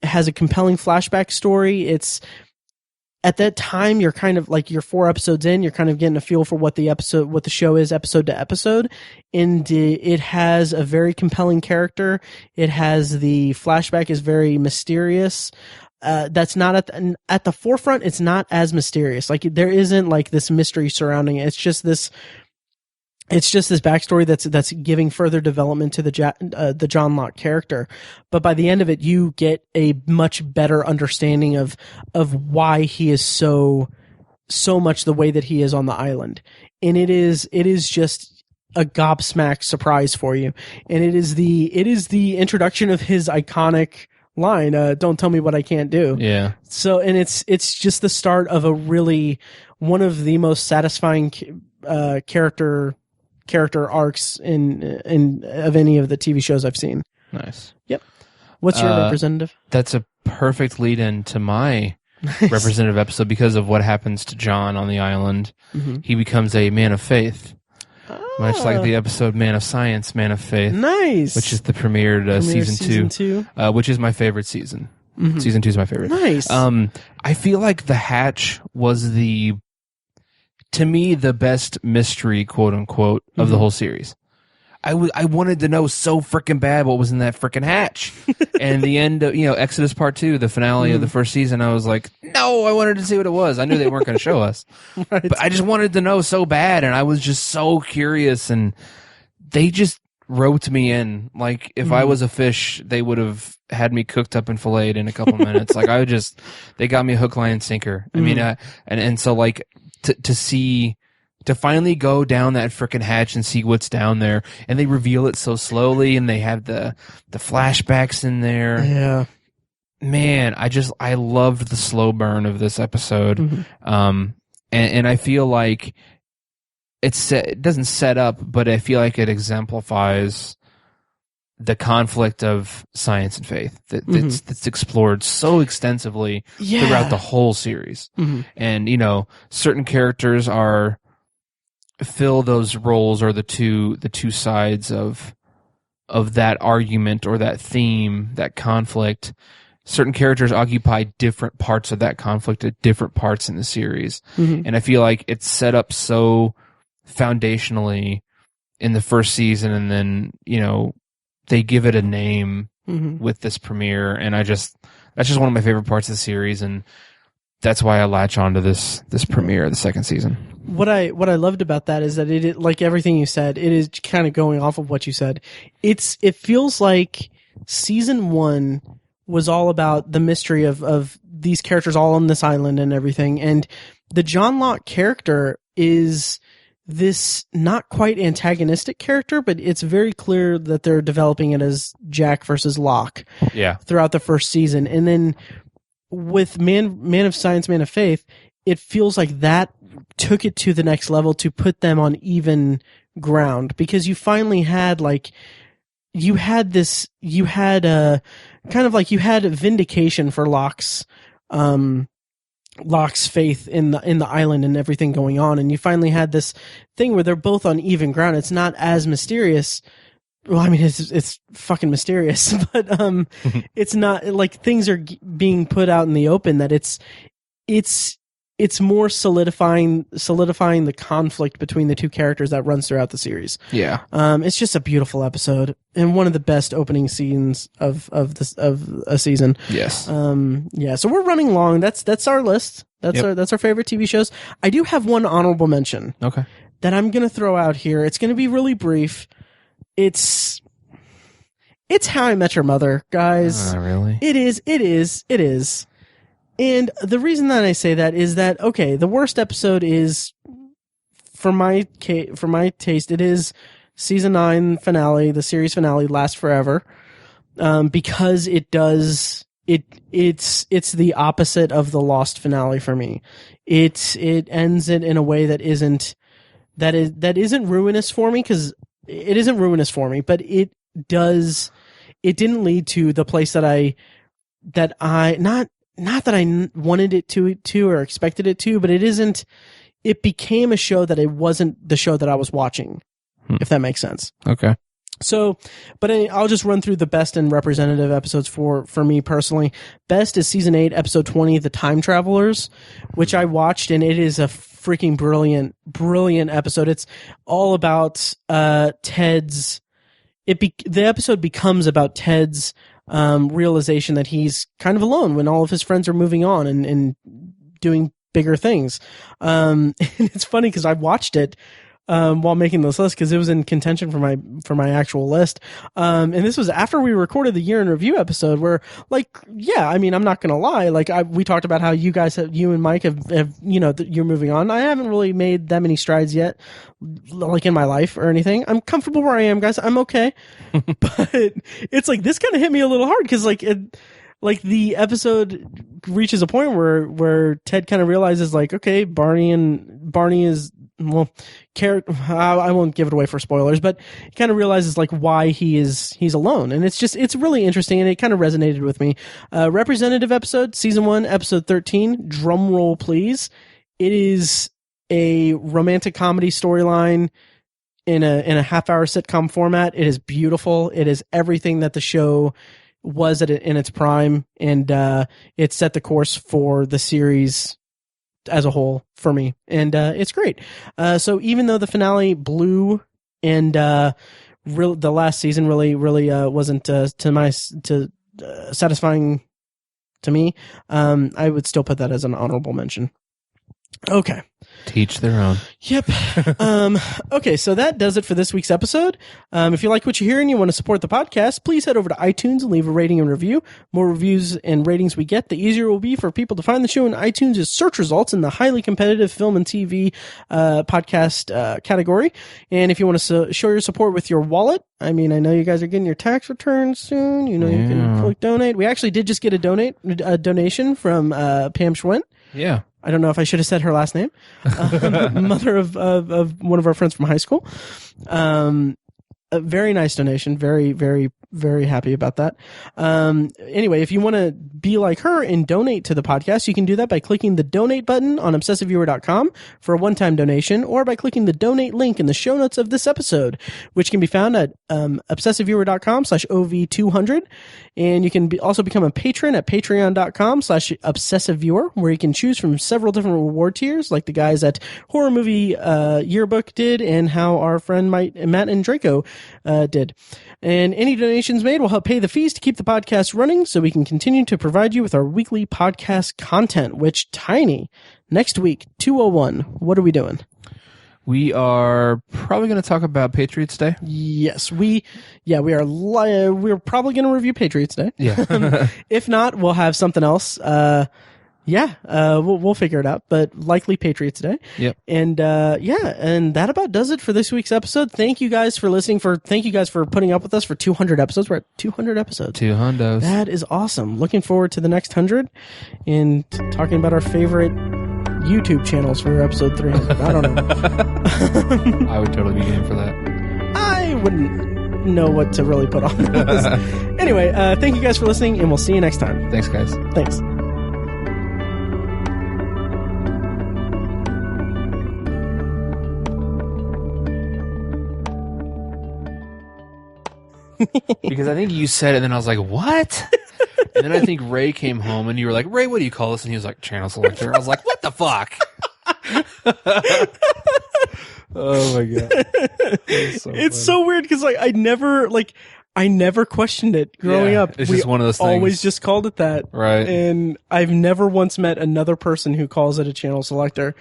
has a compelling flashback story. It's, at that time, you're kind of like, you're 4 episodes in, you're kind of getting a feel for what the show is episode to episode. And it has a very compelling character. It has the flashback is very mysterious. that's not at the forefront. It's not as mysterious. Like there isn't like this mystery surrounding it. It's just this backstory that's giving further development to the John Locke character. But by the end of it, you get a much better understanding of why he is so much the way that he is on the island. And it is just a gobsmack surprise for you. And it is the introduction of his iconic line, "Don't tell me what I can't do." Yeah. So, and it's just the start of one of the most satisfying character arcs in of any of the TV shows I've seen. Nice. Yep. What's your representative? That's a perfect lead in to my representative episode because of what happens to John on the island. Mm-hmm. He becomes a man of faith. Much like the episode Man of Science, Man of Faith. Nice. Which is the premiered season 2. Which is my favorite season. Mm-hmm. Season 2 is my favorite. Nice. I feel like The Hatch was to me, the best mystery, quote unquote, of the whole series. I wanted to know so freaking bad what was in that freaking hatch. And the end of, Exodus Part 2, the finale of the first season, I was like, no, I wanted to see what it was. I knew they weren't going to show us. Right. But I just wanted to know so bad, and I was just so curious, and they just roped me in. Like, if I was a fish, they would have had me cooked up and filleted in a couple minutes. Like, they got me hook, line, and sinker. I mean, and so, like, to finally go down that frickin' hatch and see what's down there, and they reveal it so slowly, and they have the flashbacks in there. Yeah, man, I loved the slow burn of this episode. Mm-hmm. And I feel like it doesn't set up, but I feel like it exemplifies the conflict of science and faith that's explored so extensively throughout the whole series. Mm-hmm. And certain characters fill those roles, or the two sides of that argument or that theme, that conflict. Certain characters occupy different parts of that conflict at different parts in the series. Mm-hmm. And I feel like it's set up so foundationally in the first season, and then, they give it a name with this premiere, and that's just one of my favorite parts of the series, and that's why I latch onto this premiere of the second season. What I loved about that is that it, like everything you said, it is kind of going off of what you said. It feels like season 1 was all about the mystery of these characters all on this island and everything, and the John Locke character is this not quite antagonistic character, but it's very clear that they're developing it as Jack versus Locke throughout the first season. And then with Man of Science, Man of Faith, it feels like that took it to the next level to put them on even ground, because you finally had you had vindication for Locke's faith in the island and everything going on, and you finally had this thing where they're both on even ground. It's not as mysterious. Well, I mean, it's fucking mysterious, but it's not like things are being put out in the open. That it's more solidifying the conflict between the two characters that runs throughout the series. Yeah. It's just a beautiful episode and one of the best opening scenes of a season. Yes. Yeah. So we're running long. That's our list. That's our favorite TV shows. I do have one honorable mention. Okay. That I'm going to throw out here. It's going to be really brief. It's How I Met Your Mother, guys. Really? It is. And the reason that I say that is that, okay, the worst episode is, for my taste, it is season 9 finale, the series finale, Last Forever, because it's the opposite of the Lost finale for me. It ends it in a way that isn't ruinous for me, because it isn't ruinous for me, but it didn't lead to the place that I not that I wanted it to or expected it to, but it became a show that it wasn't the show that I was watching, if that makes sense. Okay. So, but I'll just run through the best and representative episodes for me personally. Best is season 8, episode 20, The Time Travelers, which I watched, and it is a freaking brilliant episode. It's all about Ted's. The episode becomes about Ted's realization that he's kind of alone when all of his friends are moving on and doing bigger things. And it's funny because I watched it while making this list because it was in contention for my actual list. And this was after we recorded the year in review episode where, like, yeah, I mean, I'm not going to lie. Like, we talked about how you and Mike have you're moving on. I haven't really made that many strides yet, like in my life or anything. I'm comfortable where I am, guys. I'm okay. But it's like, this kind of hit me a little hard because like the episode reaches a point where Ted kind of realizes, like, okay, Barney is, well, I won't give it away for spoilers, but he kind of realizes like why he's alone. And it's really interesting and it kind of resonated with me. Representative episode, season 1, episode 13, drum roll please. It is a romantic comedy storyline in a half-hour sitcom format. It is beautiful. It is everything that the show was in its prime, and it set the course for the series as a whole for me, and it's great. So even though the finale blew and the last season really wasn't satisfying to me, I would still put that as an honorable mention. Okay. Teach their own. Yep. Okay, so that does it for this week's episode. If you like what you hear and you want to support the podcast, please head over to iTunes and leave a rating and review. More reviews and ratings we get, the easier it will be for people to find the show in iTunes' search results in the highly competitive film and TV podcast category. And if you want to show your support with your wallet, I mean, I know you guys are getting your tax returns soon. You know, you can click donate. We actually did just get a donation from Pam Schwent. Yeah. I don't know if I should have said her last name. Mother of one of our friends from high school. A very nice donation. Very, very, very happy about that. Anyway, if you want to be like her and donate to the podcast, you can do that by clicking the donate button on obsessiveviewer.com for a one-time donation, or by clicking the donate link in the show notes of this episode, which can be found at obsessiveviewer.com/OV200. And you can also become a patron at patreon.com/obsessiveviewer, where you can choose from several different reward tiers, like the guys at Horror Movie Yearbook did, and how our friend Matt and Draco did. And any donations made will help pay the fees to keep the podcast running so we can continue to provide you with our weekly podcast content, which, Tiny, next week, 201, what are we doing? We are probably going to talk about Patriots Day. Yes, we are. We're probably going to review Patriots Day. Yeah. If not, we'll have something else. We'll figure it out, but likely Patriots Day. Yep. And and that about does it for this week's episode. Thank you guys for listening. Thank you guys for putting up with us for 200 episodes. We're at 200 episodes. 200. That is awesome. Looking forward to the next 100 and talking about our favorite YouTube channels for episode 300. I don't know. I would totally be game for that. I wouldn't know what to really put on this. Anyway, thank you guys for listening, and we'll see you next time. Thanks, guys. Thanks. Because I think you said it, and then I was like, what? And then I think Ray came home, and you were like, Ray, what do you call this? And he was like, channel selector. I was like, what the fuck? Oh, my God. It's so weird, because I never questioned it growing up. It's just one of those things. Always just called it that. Right. And I've never once met another person who calls it a channel selector.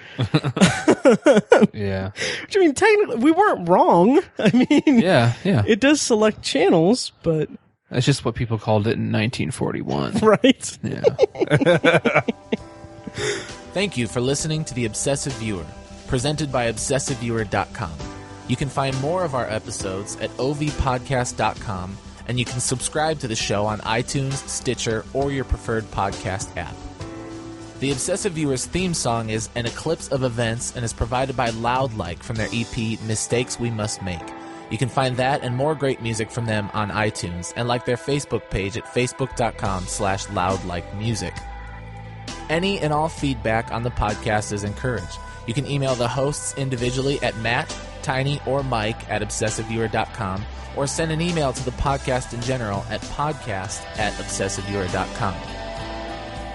Yeah. Which, I mean, technically, we weren't wrong. I mean, yeah. It does select channels, but... That's just what people called it in 1941. Right. Yeah. Thank you for listening to The Obsessive Viewer, presented by ObsessiveViewer.com. You can find more of our episodes at ovpodcast.com, and you can subscribe to the show on iTunes, Stitcher, or your preferred podcast app. The Obsessive Viewer's theme song is An Eclipse of Events and is provided by Loudlike from their EP Mistakes We Must Make. You can find that and more great music from them on iTunes, and like their Facebook page at facebook.com/loudlikemusic. Any and all feedback on the podcast is encouraged. You can email the hosts individually at Matt, Tiny, or Mike at obsessiveviewer.com, or send an email to the podcast in general at podcast@obsessiveviewer.com.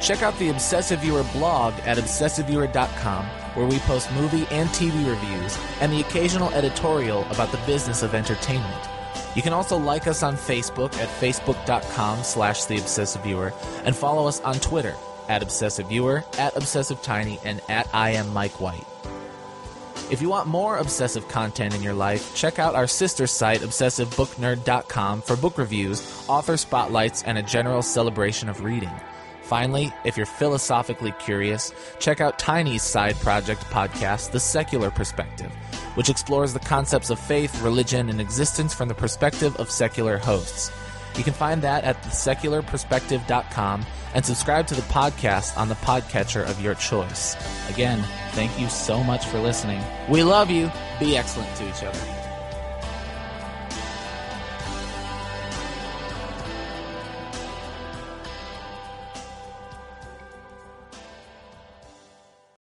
Check out the Obsessive Viewer blog at obsessiveviewer.com, where we post movie and TV reviews and the occasional editorial about the business of entertainment. You can also like us on Facebook at facebook.com/theobsessiveviewer and follow us on Twitter at obsessiveviewer, at obsessivetiny, and at IamMikeWhite. If you want more obsessive content in your life, check out our sister site, obsessivebooknerd.com, for book reviews, author spotlights, and a general celebration of reading. Finally, if you're philosophically curious, check out Tiny's side project podcast, The Secular Perspective, which explores the concepts of faith, religion, and existence from the perspective of secular hosts. You can find that at thesecularperspective.com and subscribe to the podcast on the podcatcher of your choice. Again, thank you so much for listening. We love you. Be excellent to each other.